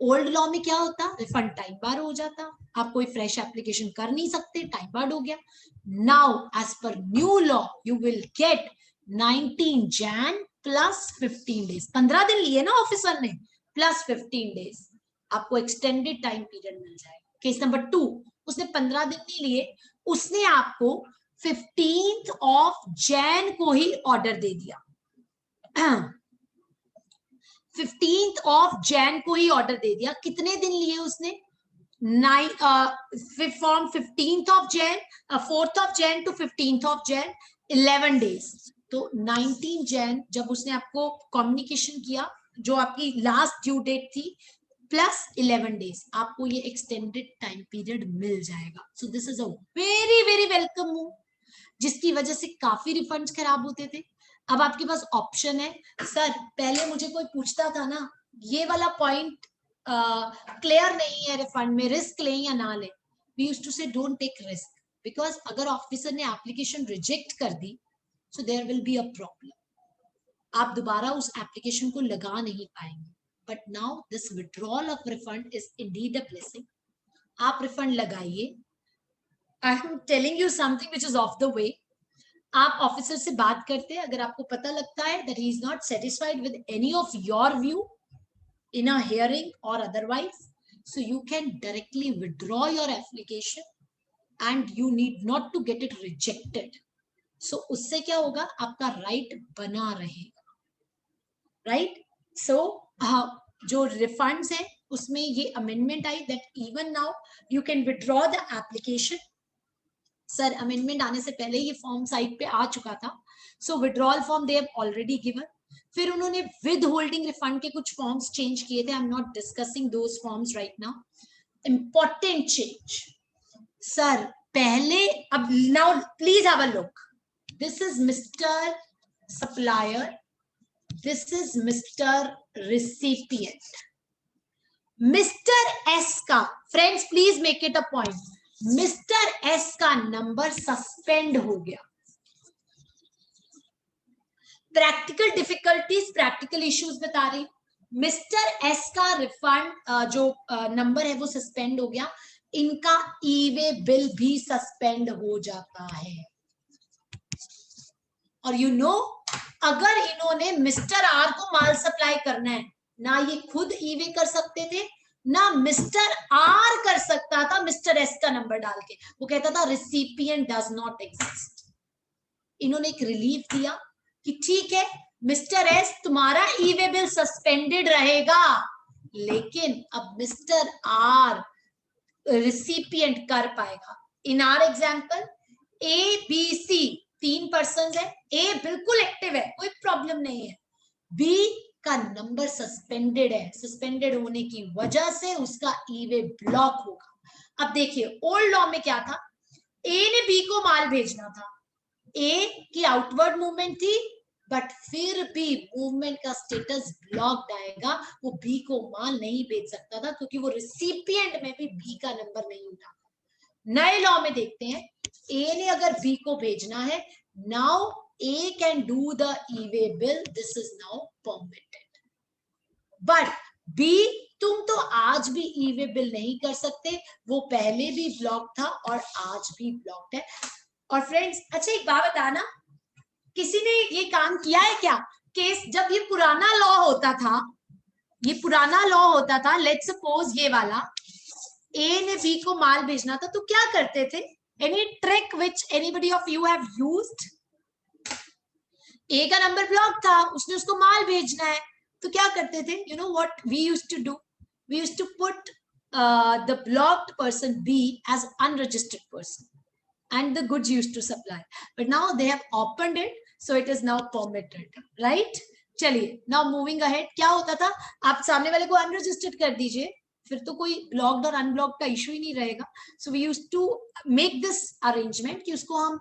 ओल्ड लॉ में क्या होता, रिफंड टाइम बार हो जाता, आप कोई फ्रेश एप्लीकेशन कर नहीं सकते, टाइम बार हो गया। Now as per new law you will get 19 Jan plus 15 days, 15 दिन लिए ना ऑफिसर ने, प्लस 15 डेज, आपको एक्सटेंडेड टाइम पीरियड मिल जाएगा। केस नंबर 2, उसने 15 दिन नहीं लिए, उसने आपको 15th of Jan को ही ऑर्डर दे दिया, 15th of Jan को ही ऑर्डर दे दिया। कितने दिन लिए उसने, from 15th of Jan, 4th of Jan to 15th of Jan, 11 days. तो 19 Jan जब उसने आपको कम्युनिकेशन किया, जो आपकी लास्ट ड्यू डेट थी, प्लस 11 डेज, आपको ये एक्सटेंडेड टाइम पीरियड मिल जाएगा। सो this is a very very welcome move, जिसकी वजह से काफी रिफंड्स खराब होते थे। अब आपके पास ऑप्शन है, सर पहले मुझे कोई पूछता था ना, ये वाला पॉइंट क्लियर नहीं है, रिफंड में रिस्क लें या ना लें। We used to say don't take risk, because अगर ऑफिसर ने एप्लीकेशन रिजेक्ट कर दी, so there will be a problem, आप दोबारा उस एप्लीकेशन को लगा नहीं पाएंगे। But now this withdrawal of refund is indeed a blessing. आप रिफंड लगाइए। I am telling you something which is off the way. आप ऑफिसर से बात करते हैं, अगर आपको पता लगता है that he is not satisfied with any of your view in a hearing और otherwise, so you can directly withdraw your application and you need not to get it rejected. So उससे क्या होगा, आपका राइट बना रहेगा, right. सो जो refunds है उसमें ये amendment I that even now you can withdraw the application. Sir amendment आने से पहले ये फॉर्म साइट पे आ चुका था, so withdrawal form they have already given. फिर उन्होंने विद होल्डिंग रिफंड के कुछ फॉर्म्स चेंज किए थे, I am not discussing those forms right now. Important change sir, पहले, अब now please have a look, this is mister supplier, this is mister recipient. Mister S का, friends please make it a point, mister S का number suspend हो गया। Practical difficulties, practical issues बता रही, mister S का refund जो number है वो सस्पेंड हो गया, इनका ई-वे बिल भी सस्पेंड हो जाता है। और यू नो, अगर इन्होंने मिस्टर आर को माल सप्लाई करना है, ना ये खुद ई-वे कर सकते थे, ना मिस्टर आर कर सकता था मिस्टर एस का नंबर डाल के। वो कहता था रिसिपिएंट डज नॉट एग्जिस्ट। इन्होंने एक रिलीफ दिया कि ठीक है मिस्टर एस, तुम्हारा ई-वे बिल सस्पेंडेड रहेगा, लेकिन अब मिस्टर आर रिसिपिएंट कर पाएगा। In our example, A B C 3 person है, ए बिल्कुल एक्टिव है, कोई प्रॉब्लम नहीं है, बी का नंबर सस्पेंडेड है, सस्पेंडेड होने की वजह से उसका ई-वे ब्लॉक होगा। अब देखिए ओल्ड लॉ में क्या था, ए ने बी को माल भेजना था, ए की आउटवर्ड मूवमेंट थी, बट फिर भी मूवमेंट का स्टेटस ब्लॉक्ड आएगा, वो बी को माल नहीं भेज सकता था क्योंकि वो रिसिपिएंट में भी बी का नंबर नहीं था। नए लॉ में देखते हैं, ए ने अगर बी को भेजना है, now A can do the e-way bill, this is now permitted. But B, तुम तो आज भी ई-वे बिल नहीं कर सकते, वो पहले भी ब्लॉक था और आज भी ब्लॉक्ड है। और फ्रेंड्स, अच्छा एक बात बताना, किसी ने ये काम किया है क्या, केस जब ये पुराना लॉ होता था ये पुराना लॉ होता था, लेट्स सपोज ये वाला ए ने बी को माल भेजना था, तो क्या करते थे? Any trick which anybody of you have used? A का नंबर ब्लॉक था, उसने उसको माल भेजना है, तो क्या करते थे? You know what we used to do? We used to put the blocked person B as unregistered person and the goods used to supply, but now they have opened it, so it is now permitted, right? चलिए, now moving ahead, क्या होता था? आप सामने वाले को unregistered कर दीजिए, फिर तो कोई ब्लॉक्ड और अनब्लॉक्ड का इशू ही नहीं रहेगा. So we used to make this arrangement कि उसको हम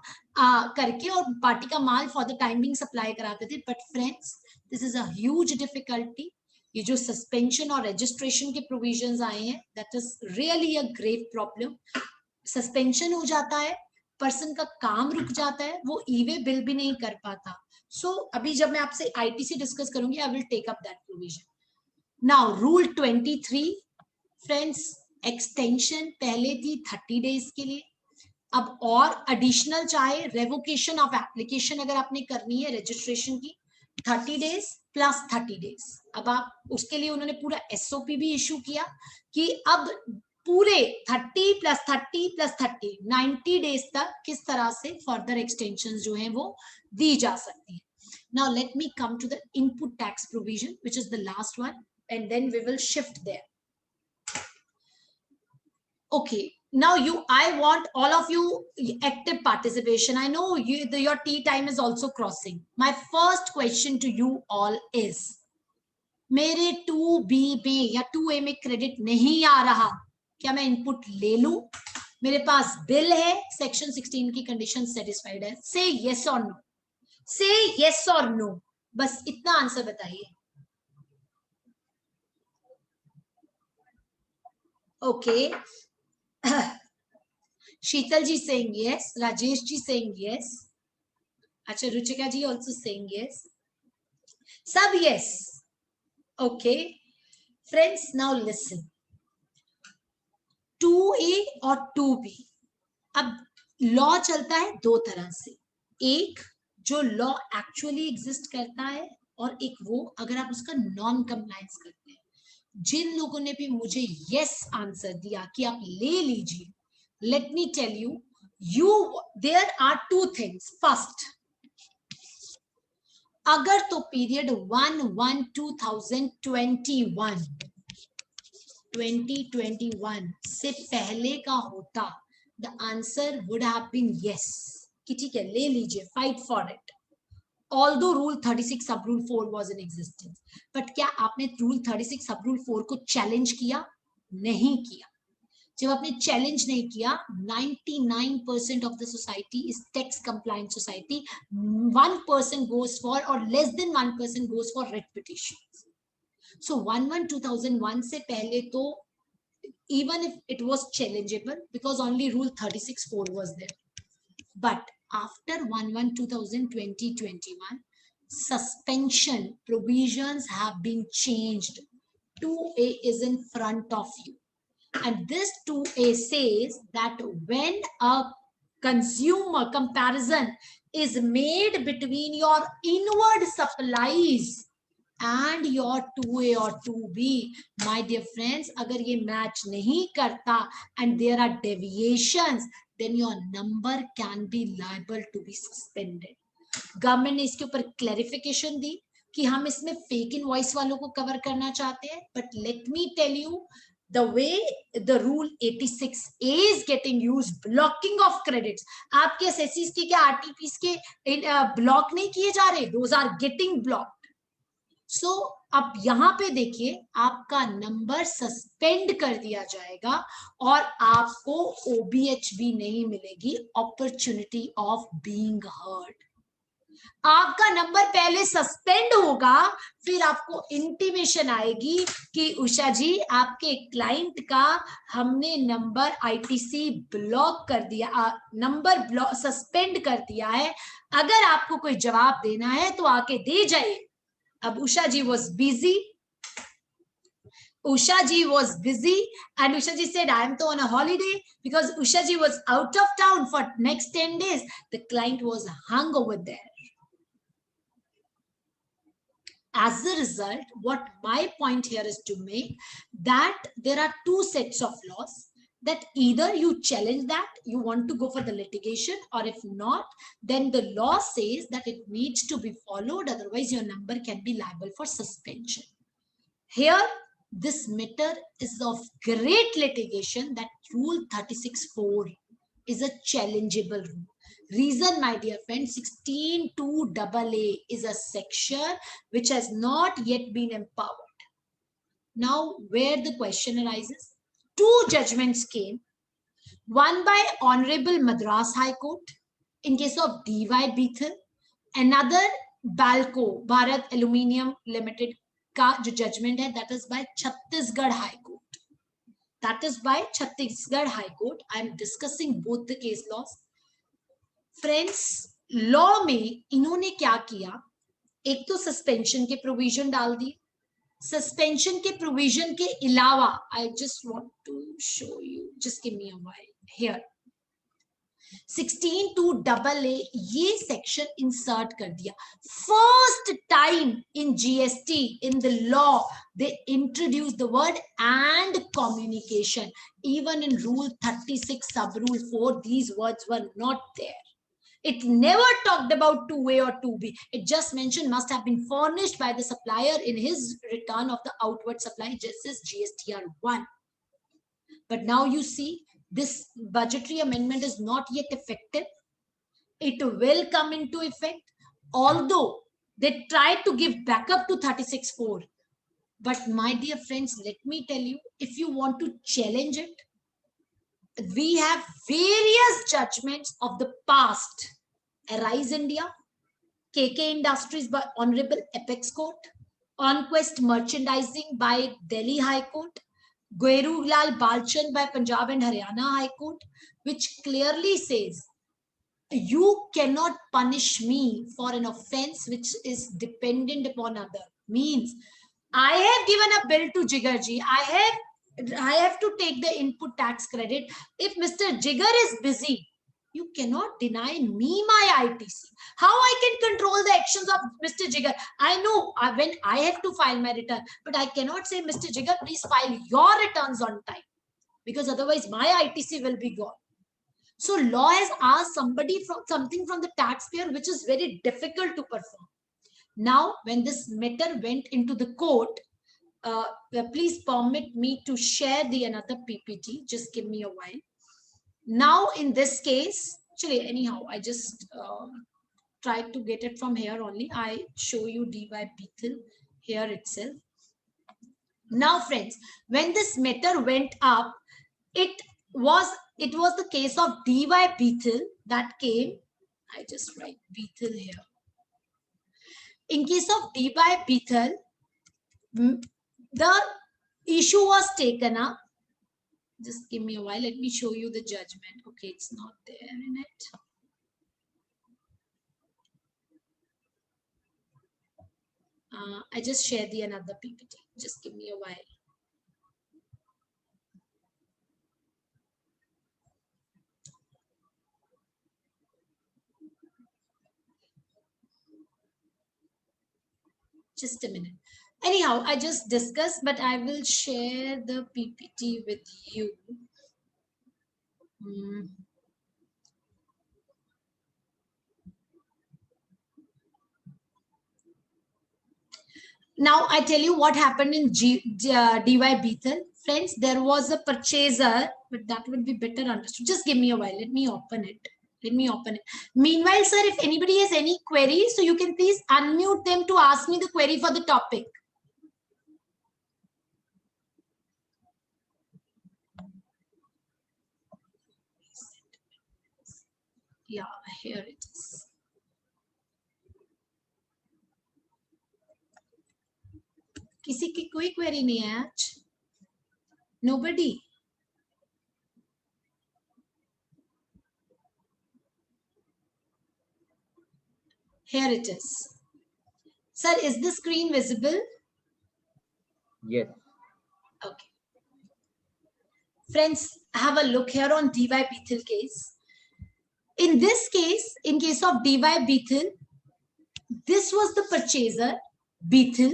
करके और पार्टी का माल for the time being supply कराते थे. But friends, this is a huge difficulty. ये जो सस्पेंशन और रजिस्ट्रेशन के प्रोविजंस आए हैं, that is really a grave problem. Suspension हो जाता है, पर्सन का काम रुक जाता है, वो ई-वे बिल भी नहीं कर पाता. सो अभी जब मैं आपसे आईटीसी डिस्कस करूंगी, I will take up that provision. Now rule 23 friends, extension पहले थी 30 डेज के लिए, अब और एडिशनल चाहे रेवोकेशन ऑफ एप्लीकेशन अगर आपने करनी है रजिस्ट्रेशन की, 30 डेज प्लस 30 डेज. अब आप उसके लिए उन्होंने पूरा एसओपी भी इशू किया कि अब पूरे 30 प्लस 30 प्लस 30 90 डेज तक किस तरह से फर्दर एक्सटेंशन जो है वो दी जा सकती है. Now let me come to the input tax provision which is the last one, and then we will shift there. Okay, now I want all of you active participation. I know your tea time is also crossing. My first question to you all is, मेरे 2B में या 2A में credit नहीं आ रहा, क्या मैं input ले लूं? मेरे पास बिल है, सेक्शन 16 की कंडीशन सेटिस्फाइड है. से यस और नो, से यस और नो, बस इतना आंसर बताइए. ओके, शीतल जी saying yes, Rajesh ji saying yes, अच्छा रुचिका जी also saying yes, सब yes. Okay friends, now listen, 2A और 2B. अब लॉ चलता है दो तरह से, एक जो लॉ एक्चुअली एग्जिस्ट करता है और एक वो अगर आप उसका नॉन कंप्लायंस करते हैं. जिन लोगों ने भी मुझे यस आंसर दिया कि आप ले लीजिए, let me tell you there are two things. First, अगर तो पीरियड 2021 से पहले का होता, the answer would have been yes कि ठीक है ले लीजिए, fight for it. Although Rule 36 Sub Rule 4 was in existence, but क्या आपने Rule 36 Sub Rule 4 को चैलेंज किया? नहीं किया. जब आपने चैलेंज नहीं किया, 99% of the society is tax compliant society. 1% goes for, or less than 1% goes for writ petitions. So 1/1/2001 से पहले तो even if it was challengeable because only Rule 36(4) was there, but after 1/1/2021, suspension provisions have been changed. 2A is in front of you, and this 2A says that when a consumer comparison is made between your inward supplies and your 2A or 2B, my dear friends, अगर ये match नहीं करता and there are deviations, then your number can be liable to be suspended. Government ने इसके ऊपर clarification दी कि हम इसमें फेक इनवॉइस वालों को कवर करना चाहते हैं, but let me tell you the way the rule 86A is getting used, blocking of credits. आपके एसएससीज के क्या आरटीपीस के ब्लॉक नहीं किए जा रहे, those are getting blocked. So अब यहाँ पे देखिए, आपका नंबर सस्पेंड कर दिया जाएगा और आपको OBH भी नहीं मिलेगी, अपॉर्चुनिटी ऑफ बीइंग हर्ड. आपका नंबर पहले सस्पेंड होगा, फिर आपको इंटीमेशन आएगी कि उषा जी आपके क्लाइंट का हमने नंबर आईटीसी ब्लॉक कर दिया, नंबर ब्लॉक सस्पेंड कर दिया है, अगर आपको कोई जवाब देना है तो आके दे जाइए. अब उषा जी was busy. Usha ji was busy and Usha ji said, I am to on a holiday, because Usha ji was out of town for next 10 days. The client was hung over there. as a result, what my point here is to make, that there are two sets of laws, that either you challenge that, you want to go for the litigation, or if not, then the law says that it needs to be followed, otherwise your number can be liable for suspension. Here, this matter is of great litigation, that Rule 36(4) is a challengeable rule. Reason, my dear friend, 16(2)AA is a section which has not yet been empowered. Now, where the question arises, two judgments came, one by Honorable Madras High Court in case of DY Bethel, another Balco, Bharat Aluminium Limited का जो judgment है, that is by Chhattisgarh High Court. That is by Chhattisgarh High Court. I am discussing both the case laws. Friends, law में इन्होंने क्या किया, एक तो suspension के प्रोविजन डाल दिए, सस्पेंशन के प्रोविजन के अलावा, I just want to show you, just give me a while here. 16(2)AA ये section insert कर दिया. First time in GST, in the law, they introduced the word and communication. Even in Rule 36 sub Rule 4, these words were not there. It never talked about 2A or 2B. It just mentioned must have been furnished by the supplier in his return of the outward supply, just as GSTR 1. But now you see, this budgetary amendment is not yet effective. It will come into effect, although they tried to give backup to 36(4). But my dear friends, let me tell you, if you want to challenge it, we have various judgments of the past. Arise India, KK Industries by Honorable Apex Court, Conquest Merchandising by Delhi High Court, Gweru Lal Balchand by Punjab and Haryana High Court, which clearly says you cannot punish me for an offense which is dependent upon other. Means I have given a bill to Jigarji. I have to take the input tax credit. If Mr. Jigar is busy, you cannot deny me my ITC. How I can control the actions of Mr. Jigar? I know when I have to file my return, but I cannot say, Mr. Jigar, please file your returns on time, because otherwise my ITC will be gone. So law has asked somebody from something from the taxpayer, which is very difficult to perform. Now, when this matter went into the court, please permit me to share the another PPT. Just give me a while. Now, in this case, actually, anyhow, I just tried to get it from here only. I show you DY Bethel here itself. Now, friends, when this matter went up, it was the case of DY Bethel that came. I just write Bethel here. In case of DY Bethel, the issue was taken up. Just give me a while. Let me show you the judgment. Okay, it's not there in it. I just shared the another PPT. Just give me a while. Just a minute. Anyhow, I just discussed, but I will share the PPT with you. Now, I tell you what happened in DY Bethel. Friends, there was a purchaser, but that would be better understood. Just give me a while. Let me open it. Meanwhile, sir, if anybody has any queries, so you can please unmute them to ask me the query for the topic. Yeah, here it is. किसी की कोई query नहीं है आज? Nobody. Here it is. Sir, is the screen visible? Yes. Okay. Friends, have a look here on DY Bethel case. In this case, in case of DY Bethel, this was the purchaser Bethel.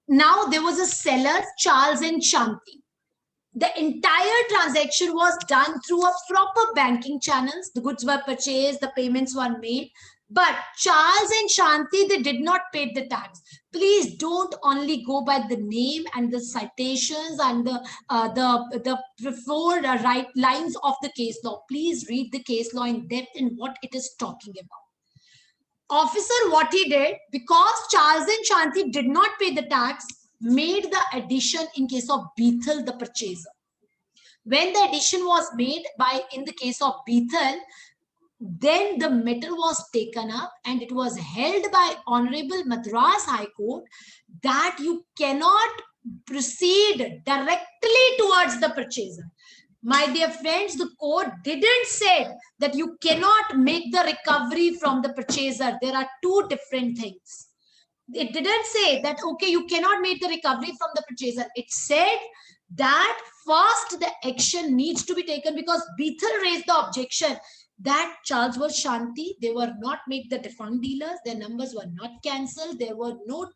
Now there was a seller, Charles and Shanti. The entire transaction was done through a proper banking channels. The goods were purchased, the payments were made. But Charles and Shanti, they did not pay the tax. Please don't only go by the name and the citations and the preferred right lines of the case law. Please read the case law in depth and what it is talking about. Officer, what he did, because Charles and Shanti did not pay the tax, made the addition in case of Bethel, the purchaser. When the addition was made in the case of Bethel, then the matter was taken up and it was held by Honorable Madras High Court that you cannot proceed directly towards the purchaser. My dear friends, the court didn't say that you cannot make the recovery from the purchaser. There are two different things. It didn't say that, okay, you cannot make the recovery from the purchaser. It said that first the action needs to be taken because Bethel raised the objection that Charles was Shanti, they were not made the defunct dealers, their numbers were not cancelled, there were no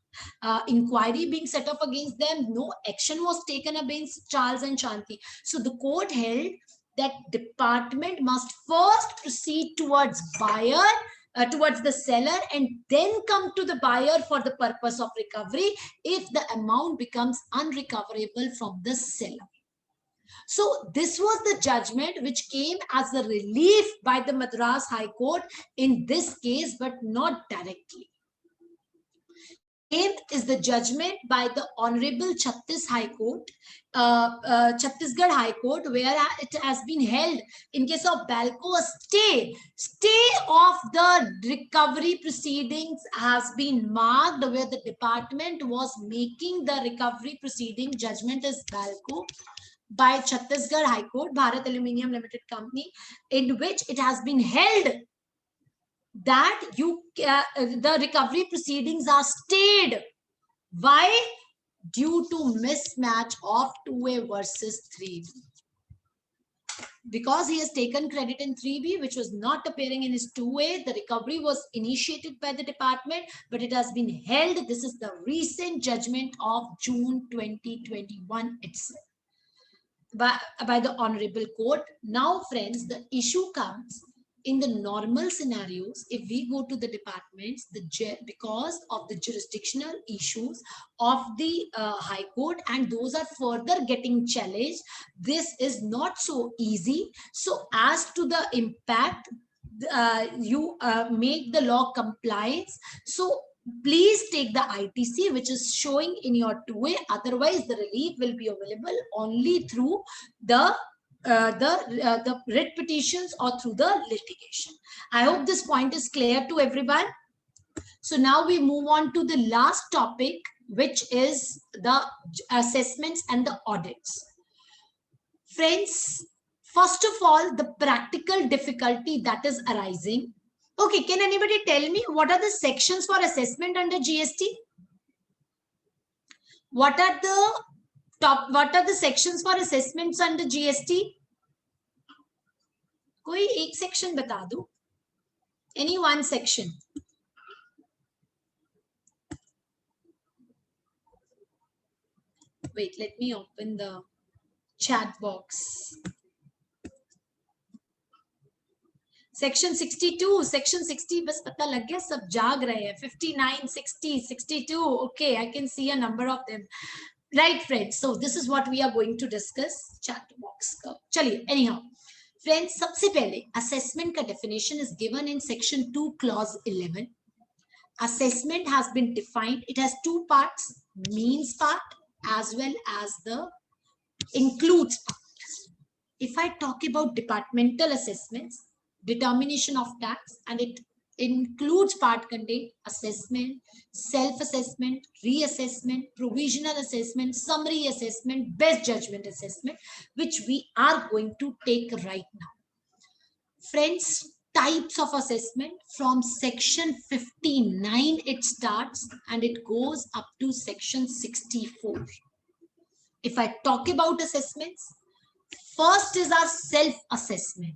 inquiry being set up against them, no action was taken against Charles and Shanti. So the court held that department must first proceed towards buyer, towards the seller, and then come to the buyer for the purpose of recovery if the amount becomes unrecoverable from the seller. So this was the judgment which came as a relief by the Madras High Court in this case, but not directly. Same is the judgment by the Honorable Chhattisgarh High Court, where it has been held in case of Balco, a stay of the recovery proceedings has been marked, where the department was making the recovery proceeding. Judgment is Balco by Chhattisgarh High Court, Bharat Aluminium Limited Company, in which it has been held that the recovery proceedings are stayed. Why? Due to mismatch of 2A versus 3B. Because he has taken credit in 3B, which was not appearing in his 2A, the recovery was initiated by the department, but it has been held. This is the recent judgment of June 2021 itself. By the Honorable Court. Now, friends, the issue comes in the normal scenarios. If we go to the departments, because of the jurisdictional issues of the High Court, and those are further getting challenged, this is not so easy. So as to the impact, you make the law compliance. So please take the ITC, which is showing in your 2A. Otherwise, the relief will be available only through the writ petitions or through the litigation. I hope this point is clear to everyone. So now we move on to the last topic, which is the assessments and the audits. Friends, first of all, the practical difficulty that is arising. Okay, can anybody tell me what are the sections for assessment under GST? What are the sections for assessments under GST? कोई एक section बता दो. Any one section. Wait, let me open the chat box. Section 62, section 60, बस पता लग गया, सब जाग रहे हैं. 59, 60, 62. Okay, I can see a number of them. Right, friends. So this is what we are going to discuss. Chat box. चलिए, anyhow. Friends, सबसे पहले assessment का definition is given in section 2, clause 11. Assessment has been defined. It has two parts, means part as well as the includes part. If I talk about departmental assessments, determination of tax, and it includes part contained assessment, self-assessment, reassessment, provisional assessment, summary assessment, best judgment assessment, which we are going to take right now. Friends, types of assessment from section 59 it starts and it goes up to section 64. If I talk about assessments, first is our self-assessment.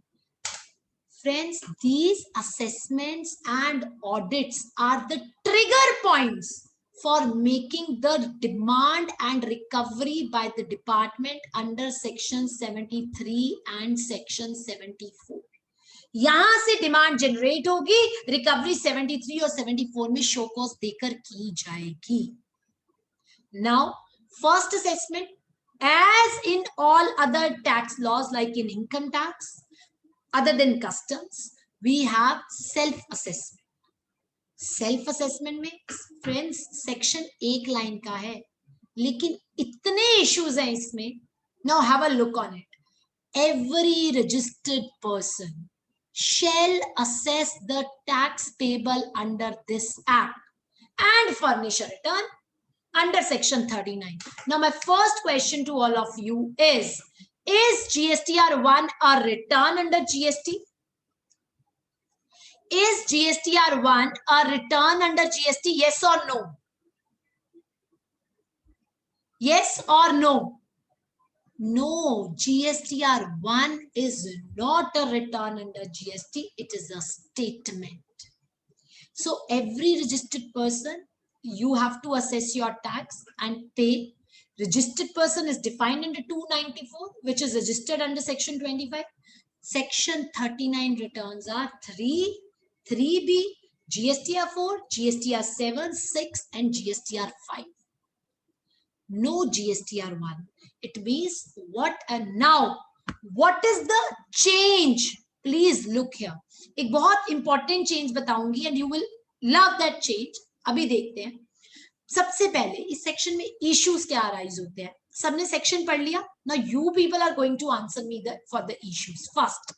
Friends, these assessments and audits are the trigger points for making the demand and recovery by the department under section 73 and section 74. यहां से demand generate होगी, recovery 73 और 74 में show cause देकर की जाएगी. Now, first assessment, as in all other tax laws, like in income tax, other than customs, we have self-assessment. Self-assessment में friends section एक लाइन का है, लेकिन इतने issues हैं इसमें. Now have a look on it. Every registered person shall assess the tax payable under this act and furnish a return under section 39. Now my first question to all of you is GSTR1 a return under GST? Is GSTR1 a return under GST? Yes or no? Yes or no? No, GSTR1 is not a return under GST. It is a statement. So every registered person, you have to assess your tax and pay. Registered person is defined under 294, which is registered under section 25. Section 39 returns are 3, 3B, GSTR 4, GSTR 7, 6, and GSTR 5. No GSTR 1. It means what? And now, what is the change? Please look here. एक बहुत important change बताऊंगी and you will love that change. अभी देखते हैं. सबसे पहले इस section में issues क्या arise होते हैं? सबने section पढ़ लिया? Now you people are going to answer me for the issues. First,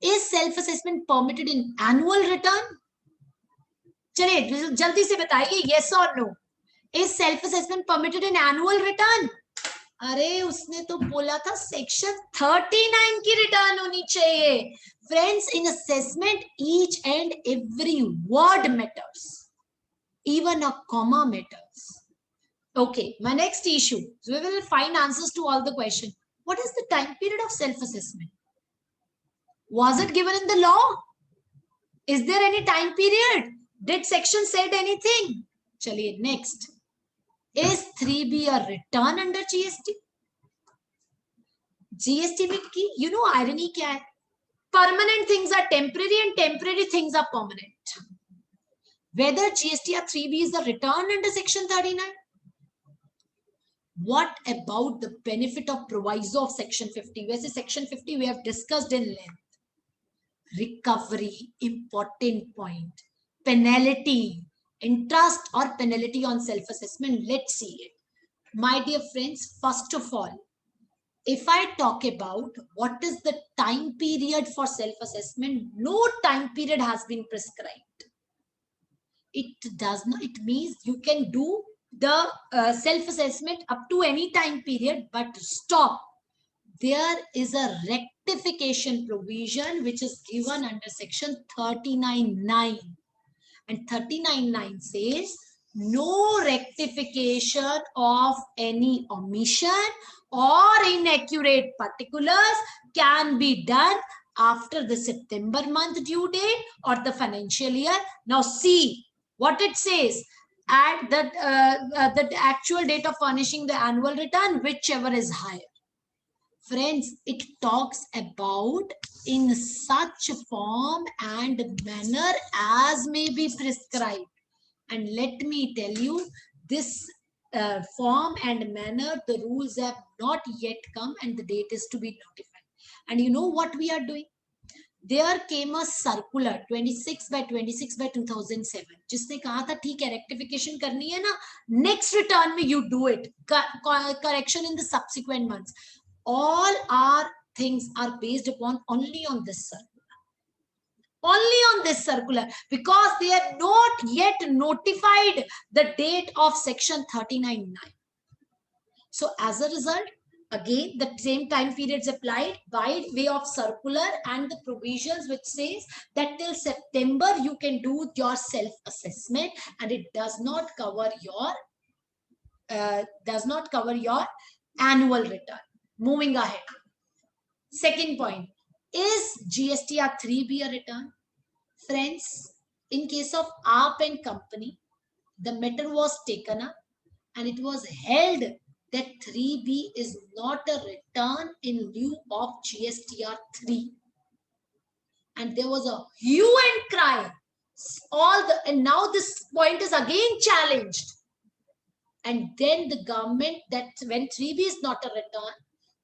is self-assessment permitted in annual return? चलिए जल्दी से बताइए yes or no. Is self-assessment permitted in annual return? अरे उसने तो बोला था section 39 की return होनी चाहिए. Friends, in assessment, each and every word matters. Even a comma matters. Okay, my next issue. So we will find answers to all the questions. What is the time period of self-assessment? Was it given in the law? Is there any time period? Did section said anything? Chaliye, next. Is 3B a return under GST? GST में की, you know irony क्या है? Permanent things are temporary and temporary things are permanent. Whether GSTR 3B is a return under section 39? What about the benefit of proviso of section 50? वैसे section 50 we have discussed in length. Recovery, important point. Penalty, interest or penalty on self-assessment. Let's see it. My dear friends, first of all, if I talk about what is the time period for self-assessment, no time period has been prescribed. It does not, it means you can do the self-assessment up to any time period, but stop. There is a rectification provision which is given under section 39(9). And 39(9) says no rectification of any omission or inaccurate particulars can be done after the September month due date or the financial year. Now see what it says at the actual date of furnishing the annual return, whichever is higher. Friends, it talks about in such form and manner as may be prescribed. And let me tell you, this form and manner, the rules have not yet come and the date is to be notified. And you know what we are doing? There came a circular 26/26/2007 जिसने कहा था ठीक है rectification करनी है ना, next return में you do it, correction in the subsequent months. All our things are based upon only on this circular. Only on this circular, because they have not yet notified the date of section 39(9). So as a result, again, the same time periods applied by way of circular and the provisions which says that till September you can do your self-assessment and it does not cover your annual return. Moving ahead. Second point, is GSTR 3B a return? Friends, in case of AAP and company, the matter was taken up and it was held that 3B is not a return in lieu of GSTR 3. And there was a hue and cry. And now this point is again challenged. And then the government, that when 3B is not a return,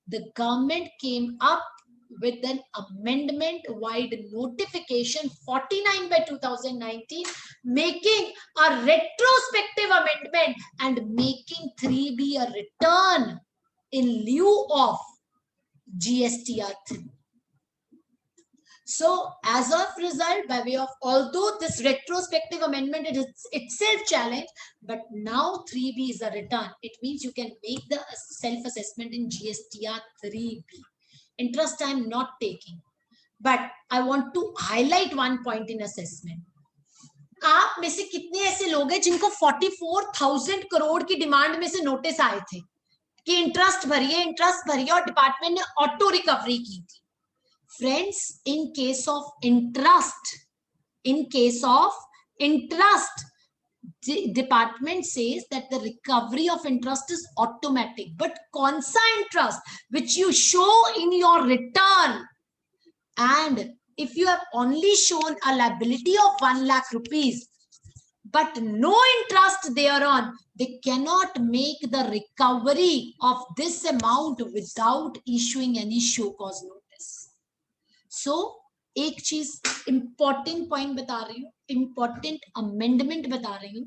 the government came up with an amendment-wide notification 49 by 2019, making a retrospective amendment and making 3B a return in lieu of GSTR 3. So as of result, by way of, although this retrospective amendment is itself challenged, but now 3B is a return. It means you can make the self-assessment in GSTR 3B. Interest I am not taking, but I want to highlight one point in assessment. आप में से कितने ऐसे लोग हैं जिनको 44,000 करोड़ की demand में से नोटिस आए थे कि इंटरेस्ट भरिए और डिपार्टमेंट ने ऑटो रिकवरी की थी? Friends, in case of interest, the department says that the recovery of interest is automatic, but consa interest which you show in your return, and if you have only shown a liability of 1 lakh rupees but no interest thereon, they cannot make the recovery of this amount without issuing any show cause notice. So एक चीज important point बता रही हूँ, important amendment बता रही हूँ.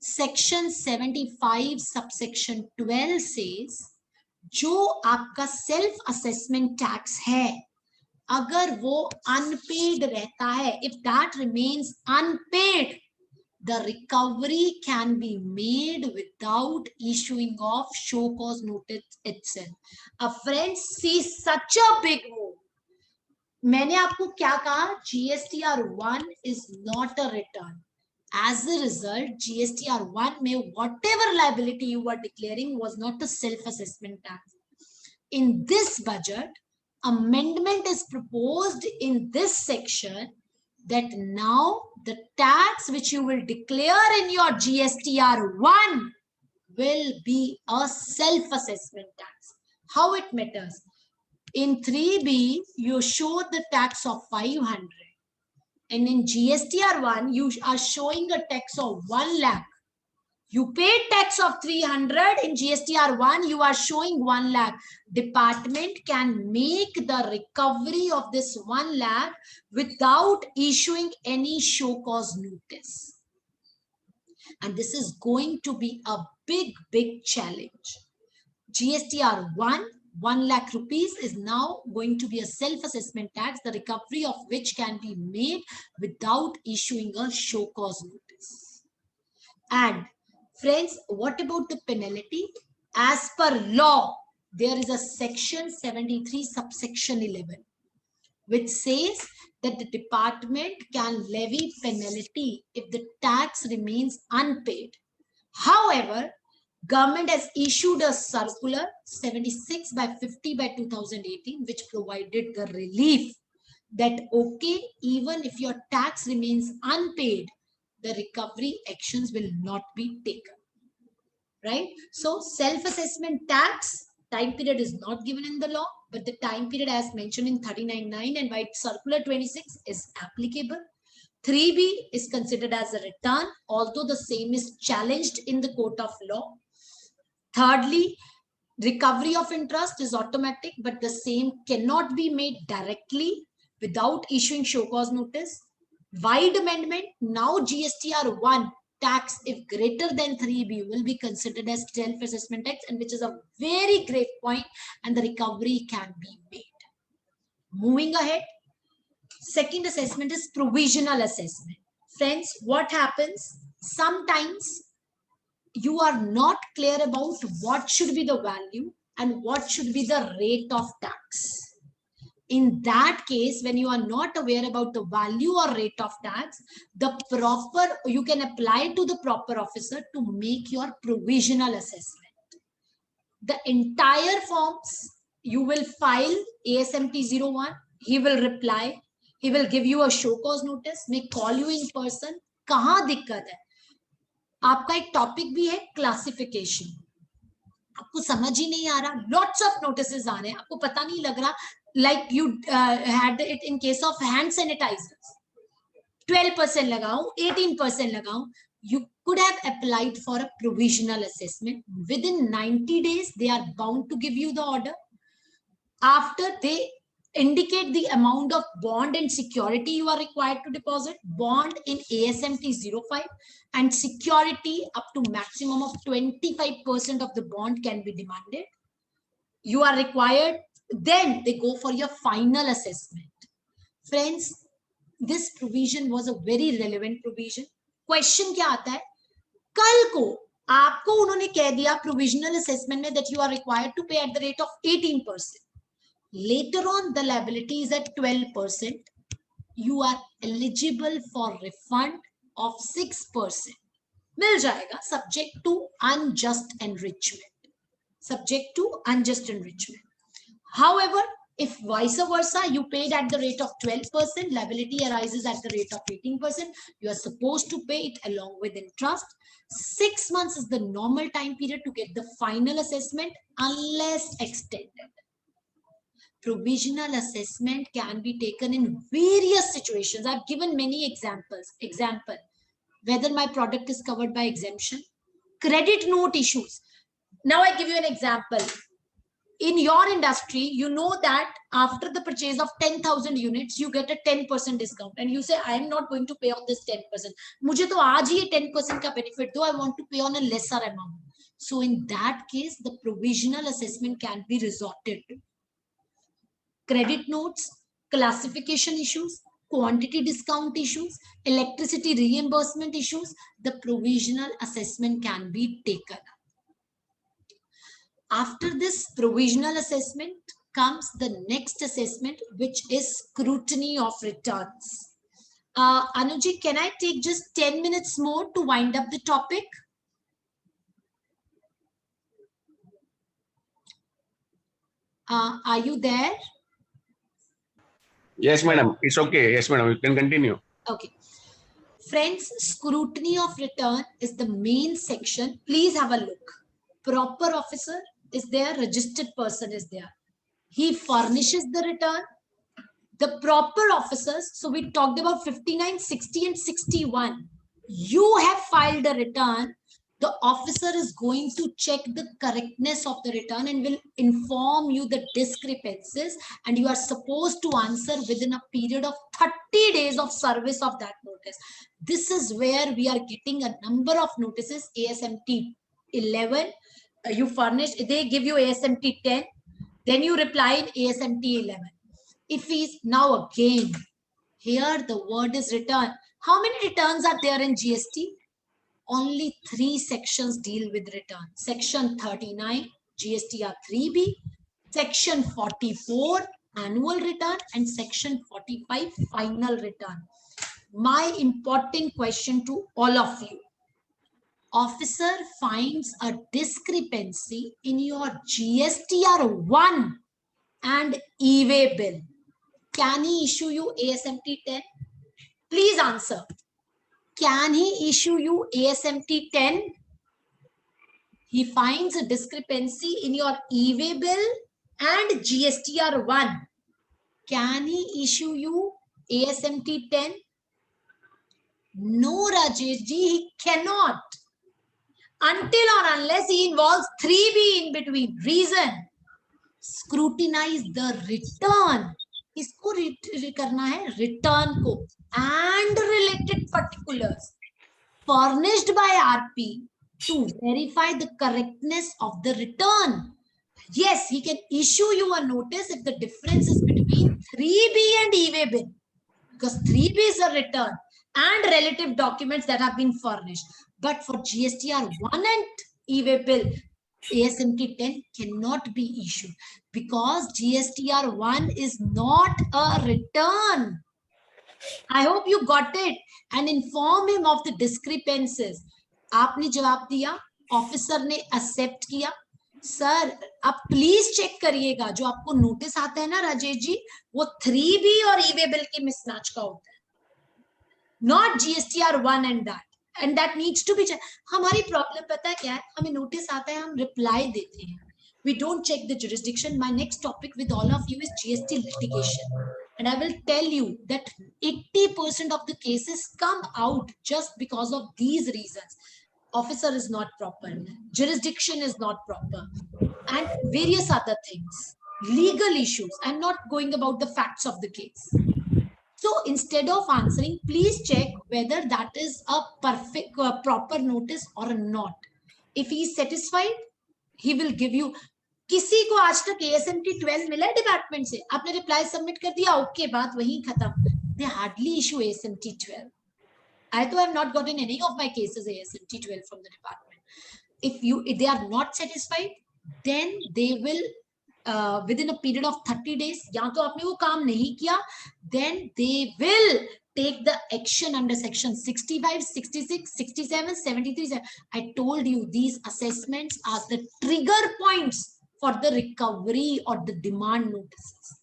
Section 75 subsection 12 says जो आपका self assessment tax है, अगर वो unpaid रहता है, if that remains unpaid, the recovery can be made without issuing of show cause notice itself. Friends, see such a big move. मैंने आपको क्या कहा? GSTR 1 is not a return. As a result, GSTR 1 में whatever liability you were declaring was not a self-assessment tax. In this budget, amendment is proposed in this section that now the tax which you will declare in your GSTR 1 will be a self-assessment tax. How it matters? In 3B, you show the tax of 500. And in GSTR 1, you are showing a tax of 1 lakh. You paid tax of 300. In GSTR 1, you are showing 1 lakh. Department can make the recovery of this 1 lakh without issuing any show cause notice. And this is going to be a big, big challenge. GSTR 1 lakh rupees is now going to be a self-assessment tax, the recovery of which can be made without issuing a show cause notice. And friends, what about the penalty? As per law, there is a section 73 subsection 11, which says that the department can levy penalty if the tax remains unpaid. However, government has issued a circular 76 by 50 by 2018, which provided the relief that, okay, even if your tax remains unpaid, the recovery actions will not be taken. Right? So self-assessment tax, time period is not given in the law, but the time period as mentioned in 39(9) and by circular 26 is applicable. 3B is considered as a return, although the same is challenged in the court of law. Thirdly, recovery of interest is automatic, but the same cannot be made directly without issuing show cause notice. Wide amendment, now GSTR 1 tax, if greater than 3B, will be considered as self-assessment tax, and which is a very great point, and the recovery can be made. Moving ahead, second assessment is provisional assessment. Friends, what happens? Sometimes you are not clear about what should be the value and what should be the rate of tax. In that case, when you are not aware about the value or rate of tax, you can apply to the proper officer to make your provisional assessment. The entire forms you will file ASMT 01. He will reply. He will give you a show cause notice. May call you in person. Kahan dikkat hai? आपका एक topic भी है classification. आपको समझ ही नहीं आ रहा, lots of notices आ रहे हैं, आपको पता नहीं लग रहा. Like you had it in case of hand sanitisers, 12% लगाऊं, 18% लगाऊं. You could have applied for a provisional assessment. Within 90 days, they are bound to give you the order. After they indicate the amount of bond and security you are required to deposit, bond in ASMT 05 and security up to maximum of 25% of the bond can be demanded. You are required, then they go for your final assessment. Friends, this provision was a very relevant provision. Question क्या आता है, कल को आपको उन्होंने कह दिया provisional assessment में that you are required to pay at the rate of 18%. Later on the liability is at 12%. You are eligible for refund of 6%. मिल जाएगा subject to unjust enrichment. Subject to unjust enrichment. However, if vice versa, you paid at the rate of 12%, liability arises at the rate of 18%, you are supposed to pay it along with interest. 6 months is the normal time period to get the final assessment unless extended. Provisional assessment can be taken in various situations. I've given many examples. Example, whether my product is covered by exemption, credit note issues. Now I give you an example. In your industry, you know that after the purchase of 10,000 units, you get a 10% discount. And you say, I am not going to pay on this 10%. मुझे तो आज ही 10% का benefit दो, I want to pay on a lesser amount. So in that case, the provisional assessment can be resorted to. Credit notes, classification issues, quantity discount issues, electricity reimbursement issues, the provisional assessment can be taken. After this provisional assessment comes the next assessment, which is scrutiny of returns. Anuji, can I take just 10 minutes more to wind up the topic? Are you there? Yes, madam. It's okay. Yes, madam. You can continue. Okay. Friends, scrutiny of return is the main section. Please have a look. Proper officer is there, registered person is there. He furnishes the return. The proper officers, so we talked about 59, 60 and 61. You have filed a return. The officer is going to check the correctness of the return and will inform you the discrepancies, and you are supposed to answer within a period of 30 days of service of that notice. This is where we are getting a number of notices. ASMT 11, you furnish, they give you ASMT 10, then you reply in ASMT 11. If he's now again, here the word is return. How many returns are there in GST? Only 3 sections deal with return. Section 39, GSTR 3B, Section 44, annual return, and Section 45, final return. My important question to all of you. Officer finds a discrepancy in your GSTR 1 and e-way bill. Can he issue you ASMT 10? Please answer. Can he issue you ASMT 10? He finds a discrepancy in your e-way bill and GSTR 1. Can he issue you ASMT 10? No, Rajesh ji, he cannot. Until or unless he involves 3B in between. Reason, scrutinize the return. इसको करना है return को and related particulars furnished by RP to verify the correctness of the return. Yes, he can issue you a notice if the difference is between 3B and e-way bill, because 3B is a return and relative documents that have been furnished. But for GSTR 1 and e-way bill, ASMT 10 cannot be issued because GSTR 1 is not a return. I hope you got it, and inform him of the discrepancies. आपने जवाब दिया, officer ने accept किया. Sir आप please check करिएगा, जो आपको notice आता है ना राजेश जी, वो 3B और ई-वे बिल के मिसमैच का होता है, not GSTR 1 and that. and that needs to be checked. हमारी problem पता है क्या है? हमें notice आता है, हम reply देते हैं. We don't check the jurisdiction. My next topic with all of you is GST litigation. And I will tell you that 80% of the cases come out just because of these reasons. Officer is not proper, jurisdiction is not proper, and various other things. Legal issues. I'm not going about the facts of the case. So instead of answering, please check whether that is a perfect, proper notice or not. If he is satisfied, he will give you. किसी को आज तक ASMT 12 मिला है department से? आपने reply submit कर दिया, ओके, बात वहीं खत्म. They hardly issue ASMT 12. I too have not gotten any of my cases ASMT 12 from the department. If they are not satisfied, then they will within a period of 30 days, या तो आपने वो काम नहीं किया, then they will take the action under section 65, 66, 67, 73. I told you these assessments are the trigger points for the recovery or the demand notices.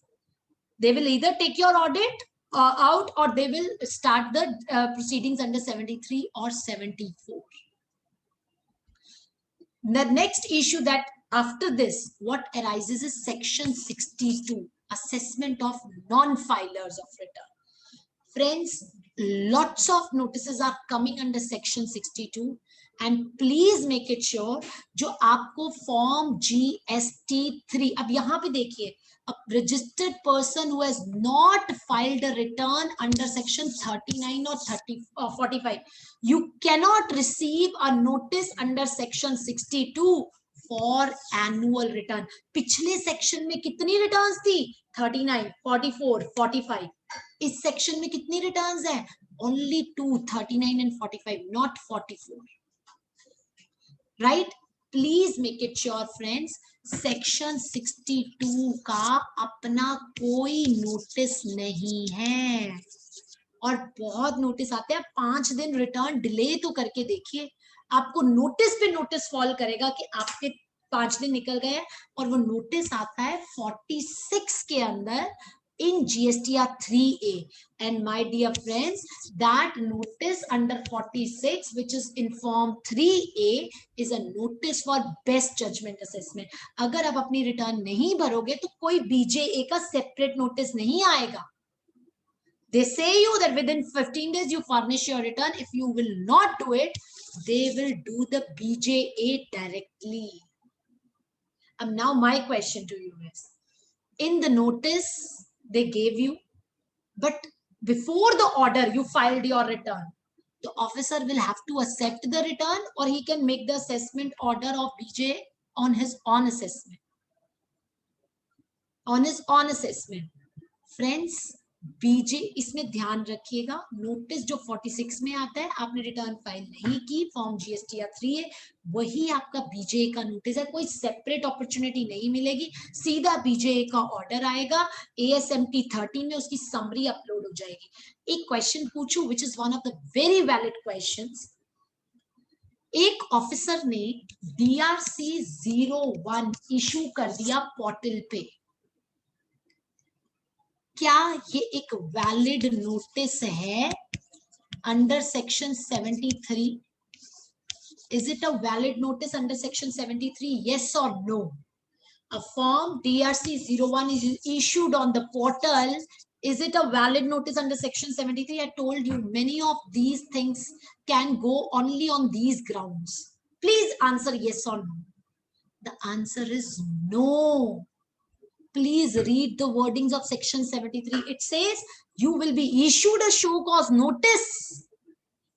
They will either take your audit out, or they will start the proceedings under 73 or 74. The next issue that after this, what arises is section 62, assessment of non-filers of return. Friends, lots of notices are coming under section 62, and please make it sure जो आपको form GST3, अब यहाँ पे देखिए, a registered person who has not filed a return under section 39 or 45, you cannot receive a notice under section 62 for annual return. पिछले section में कितनी returns थी? 39, 44, 45. इस section में कितनी returns हैं? Only 2, 39 and 45, not 44. Right? Please make it sure, friends. Section 62 का अपना कोई notice नहीं है, और बहुत notice आते हैं. 5 दिन return delay तो करके देखिए, आपको notice पे notice fall करेगा कि आपके 5 दिन निकल गए, और वो notice आता है 46 के अंदर in GSTR 3A. And my dear friends, that notice under 46, which is in form 3A, is a notice for best judgment assessment. अगर आप अपनी return नहीं भरोगे तो कोई BJA का separate notice नहीं आएगा. They say you that within 15 days you furnish your return. If you will not do it, they will do the BJA directly. And now my question to you is, in the notice they gave you, but before the order you filed your return, the officer will have to accept the return, or he can make the assessment order of BJA on his own assessment. On his own assessment. Friends, बीजे इसमें ध्यान रखिएगा, notice जो 46 में आता है, आपने return file नहीं की, फॉर्म GSTR 3 है, वही आपका बीजे का नोटिस है. कोई सेपरेट अपॉर्चुनिटी नहीं मिलेगी, सीधा बीजे का ऑर्डर आएगा, ASMT 13 में उसकी समरी अपलोड हो जाएगी. एक क्वेश्चन पूछूं, which is one of the very valid questions. एक ऑफिसर ने DRC 01 इशू कर दिया पोर्टल पे, क्या ये एक वैलिड नोटिस है under section 73? Is it a valid notice under section 73? Yes or no? A form DRC 01 is issued on the portal. Is it a valid notice under section 73? I told you many of these things can go only on these grounds. Please answer yes or no. The answer is no. Please read the wordings of section 73. It says you will be issued a show cause notice,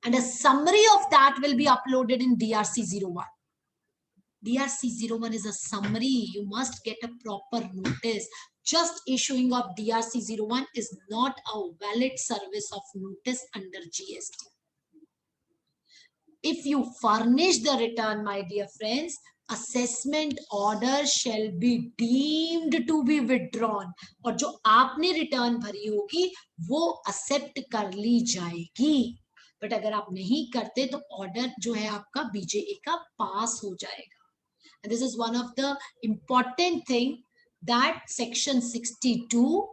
and a summary of that will be uploaded in DRC 01. DRC 01 is a summary. You must get a proper notice. Just issuing of DRC 01 is not a valid service of notice under GST. If you furnish the return, my dear friends, assessment order shall be deemed to be withdrawn, और जो आपने return भरी होगी वो accept कर ली जाएगी. But अगर आप नहीं करते तो ऑर्डर जो है आपका BJA का पास हो जाएगा. And this is one of the important thing that section 62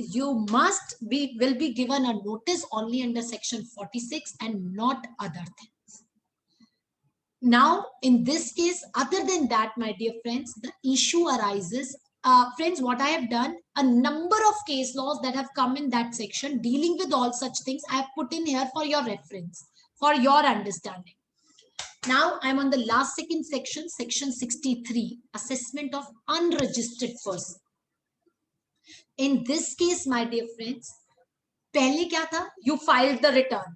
you will be given a notice only under section 46 and not other things. Now, in this case, other than that, my dear friends, the issue arises. Friends, what I have done, a number of case laws that have come in that section dealing with all such things, I have put in here for your reference, for your understanding. Now, I'm on the last second section, section 63, assessment of unregistered person. In this case, my dear friends, पहले क्या था? You filed the return,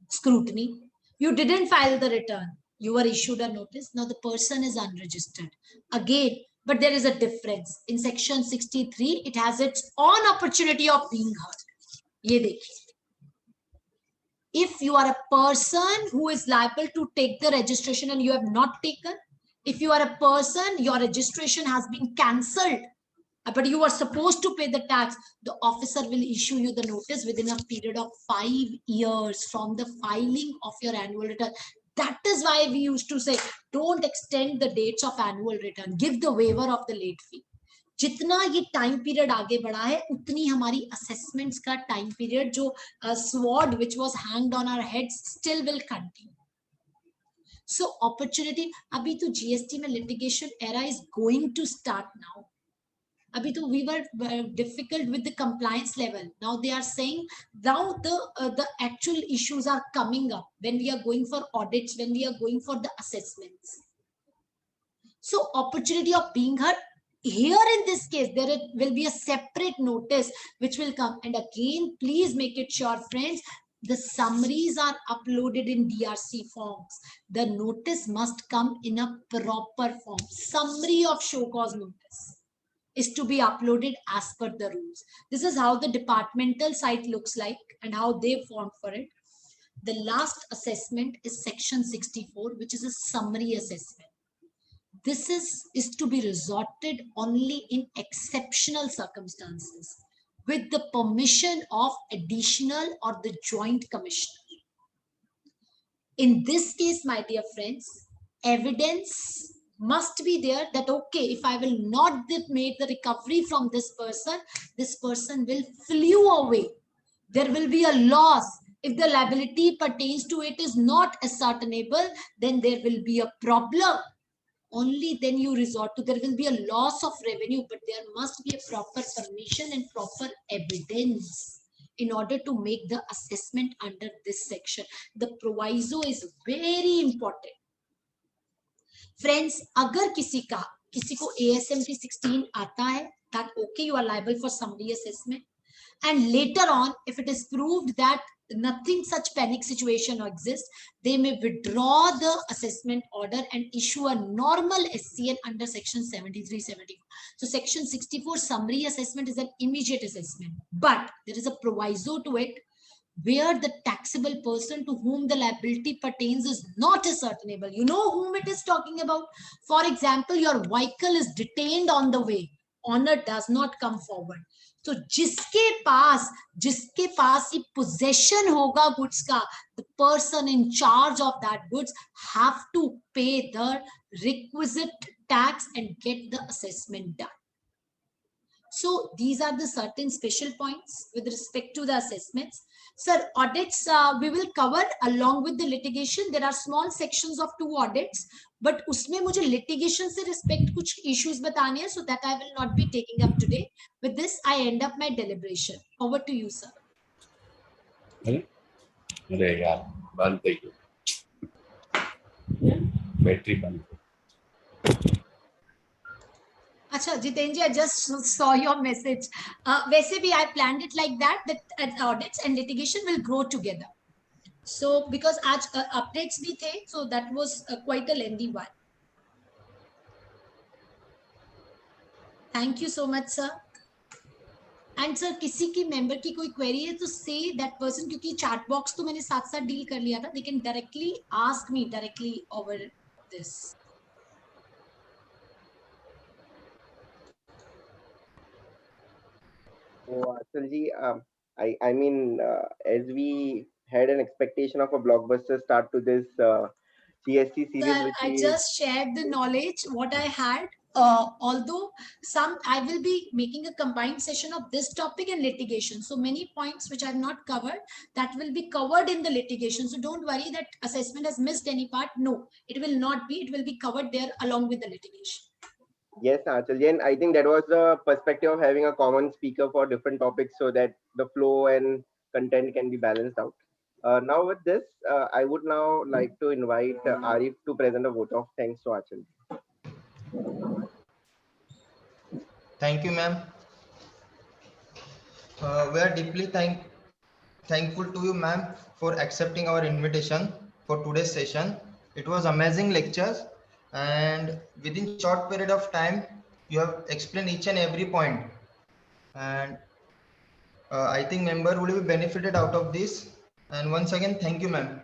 scrutiny. You didn't file the return. You were issued a notice. Now the person is unregistered. Again, but there is a difference. In section 63, it has its own opportunity of being heard. ये देखिए. If you are a person who is liable to take the registration and you have not taken, if you are a person, your registration has been cancelled, but you are supposed to pay the tax, the officer will issue you the notice within a period of 5 years from the filing of your annual return. That is why we used to say, don't extend the dates of annual return. Give the waiver of the late fee. जितना ये time period आगे बढ़ा है उतनी हमारी assessments का time period जो sword which was hanged on our heads still will continue. So opportunity, अभी तो जीएसटी में litigation era is going to start now. Abhi to we were difficult with the compliance level. Now they are saying now the actual issues are coming up when we are going for audits, when we are going for the assessments. So opportunity of being heard here in this case, there will be a separate notice which will come. And again, please make it sure, friends, the summaries are uploaded in DRC forms. The notice must come in a proper form. Summary of show cause notice is to be uploaded as per the rules. This is how the departmental site looks like and how they formed for it. The last assessment is section 64, which is a summary assessment. This is to be resorted only in exceptional circumstances with the permission of additional or the joint commissioner. In this case, my dear friends, evidence must be there that, okay, if I will not make the recovery from this person will flew away. There will be a loss. If the liability pertains to it is not ascertainable, then there will be a problem. Only then you resort to, there will be a loss of revenue, but there must be a proper permission and proper evidence in order to make the assessment under this section. The proviso is very important. Friends, अगर किसी को ASMT 16 आता है, that okay, you are liable for summary assessment. And later on, if it is proved that nothing such panic situation exists, they may withdraw the assessment order and issue a normal SCN under section 73, 74. So section 64 summary assessment is an immediate assessment, but there is a proviso to it where the taxable person to whom the liability pertains is not ascertainable. You know whom it is talking about? For example, your vehicle is detained on the way. Owner does not come forward. So जिसके पास ये possession होगा goods का, the person in charge of that goods have to pay the requisite tax and get the assessment done. So these are the certain special points with respect to the assessments. Sir, audits we will cover along with the litigation. There are small sections of 2 audits, but उसमें मुझे litigation से respect कुछ issues बताने हैं, so that I will not be taking up today. With this, I end up my deliberation. Over to you, sir. अरे यार बंद करिए, बैटरी बंद. Acha, Jitenji, I just saw your message. वैसे भी I planned it like that audits and litigation will grow together. So because आज updates भी थे, so that was quite a lengthy one. Thank you so much, sir. And sir, किसी की member की कोई query है तो say that person, क्योंकि chat box तो मैंने साथ deal कर लिया था. They can directly ask me directly over this. So, Asalji, I mean, as we had an expectation of a blockbuster start to this GST series. Sir, I just shared the knowledge, what I had. although I will be making a combined session of this topic and litigation. So many points which I have not covered, that will be covered in the litigation. So don't worry that assessment has missed any part. No, it will not be. It will be covered there along with the litigation. Yes, Achalji, and I think that was the perspective of having a common speaker for different topics so that the flow and content can be balanced out. Now with this, I would now like to invite Arif to present a vote of thanks to Achalji. Thank you, ma'am. We are deeply thankful to you, ma'am, for accepting our invitation for today's session. It was amazing lectures, and within short period of time, you have explained each and every point. And I think member will be benefited out of this. And once again, thank you, ma'am.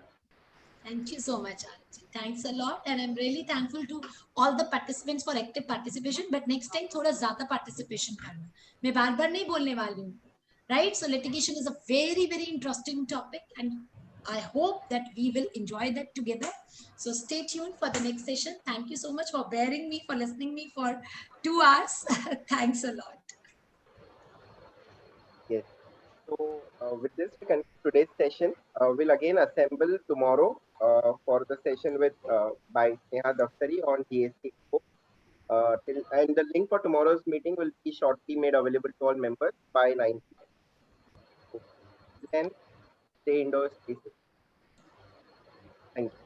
Thank you so much, Archie. Thanks a lot, and I'm really thankful to all the participants for active participation. But next time, थोड़ा ज़्यादा participation करना. मैं बार-बार नहीं बोलने वाली हूँ. Right? So litigation is a very, very interesting topic, and I hope that we will enjoy that together. So stay tuned for the next session. Thank you so much for bearing me, for listening me for 2 hours. Thanks a lot. Yes. So with this, we conclude today's session. We'll again assemble tomorrow for the session with by Sneha Daftari on GST. And the link for tomorrow's meeting will be shortly made available to all members by 9 p.m. Then stay indoors, stay safe. Thank you.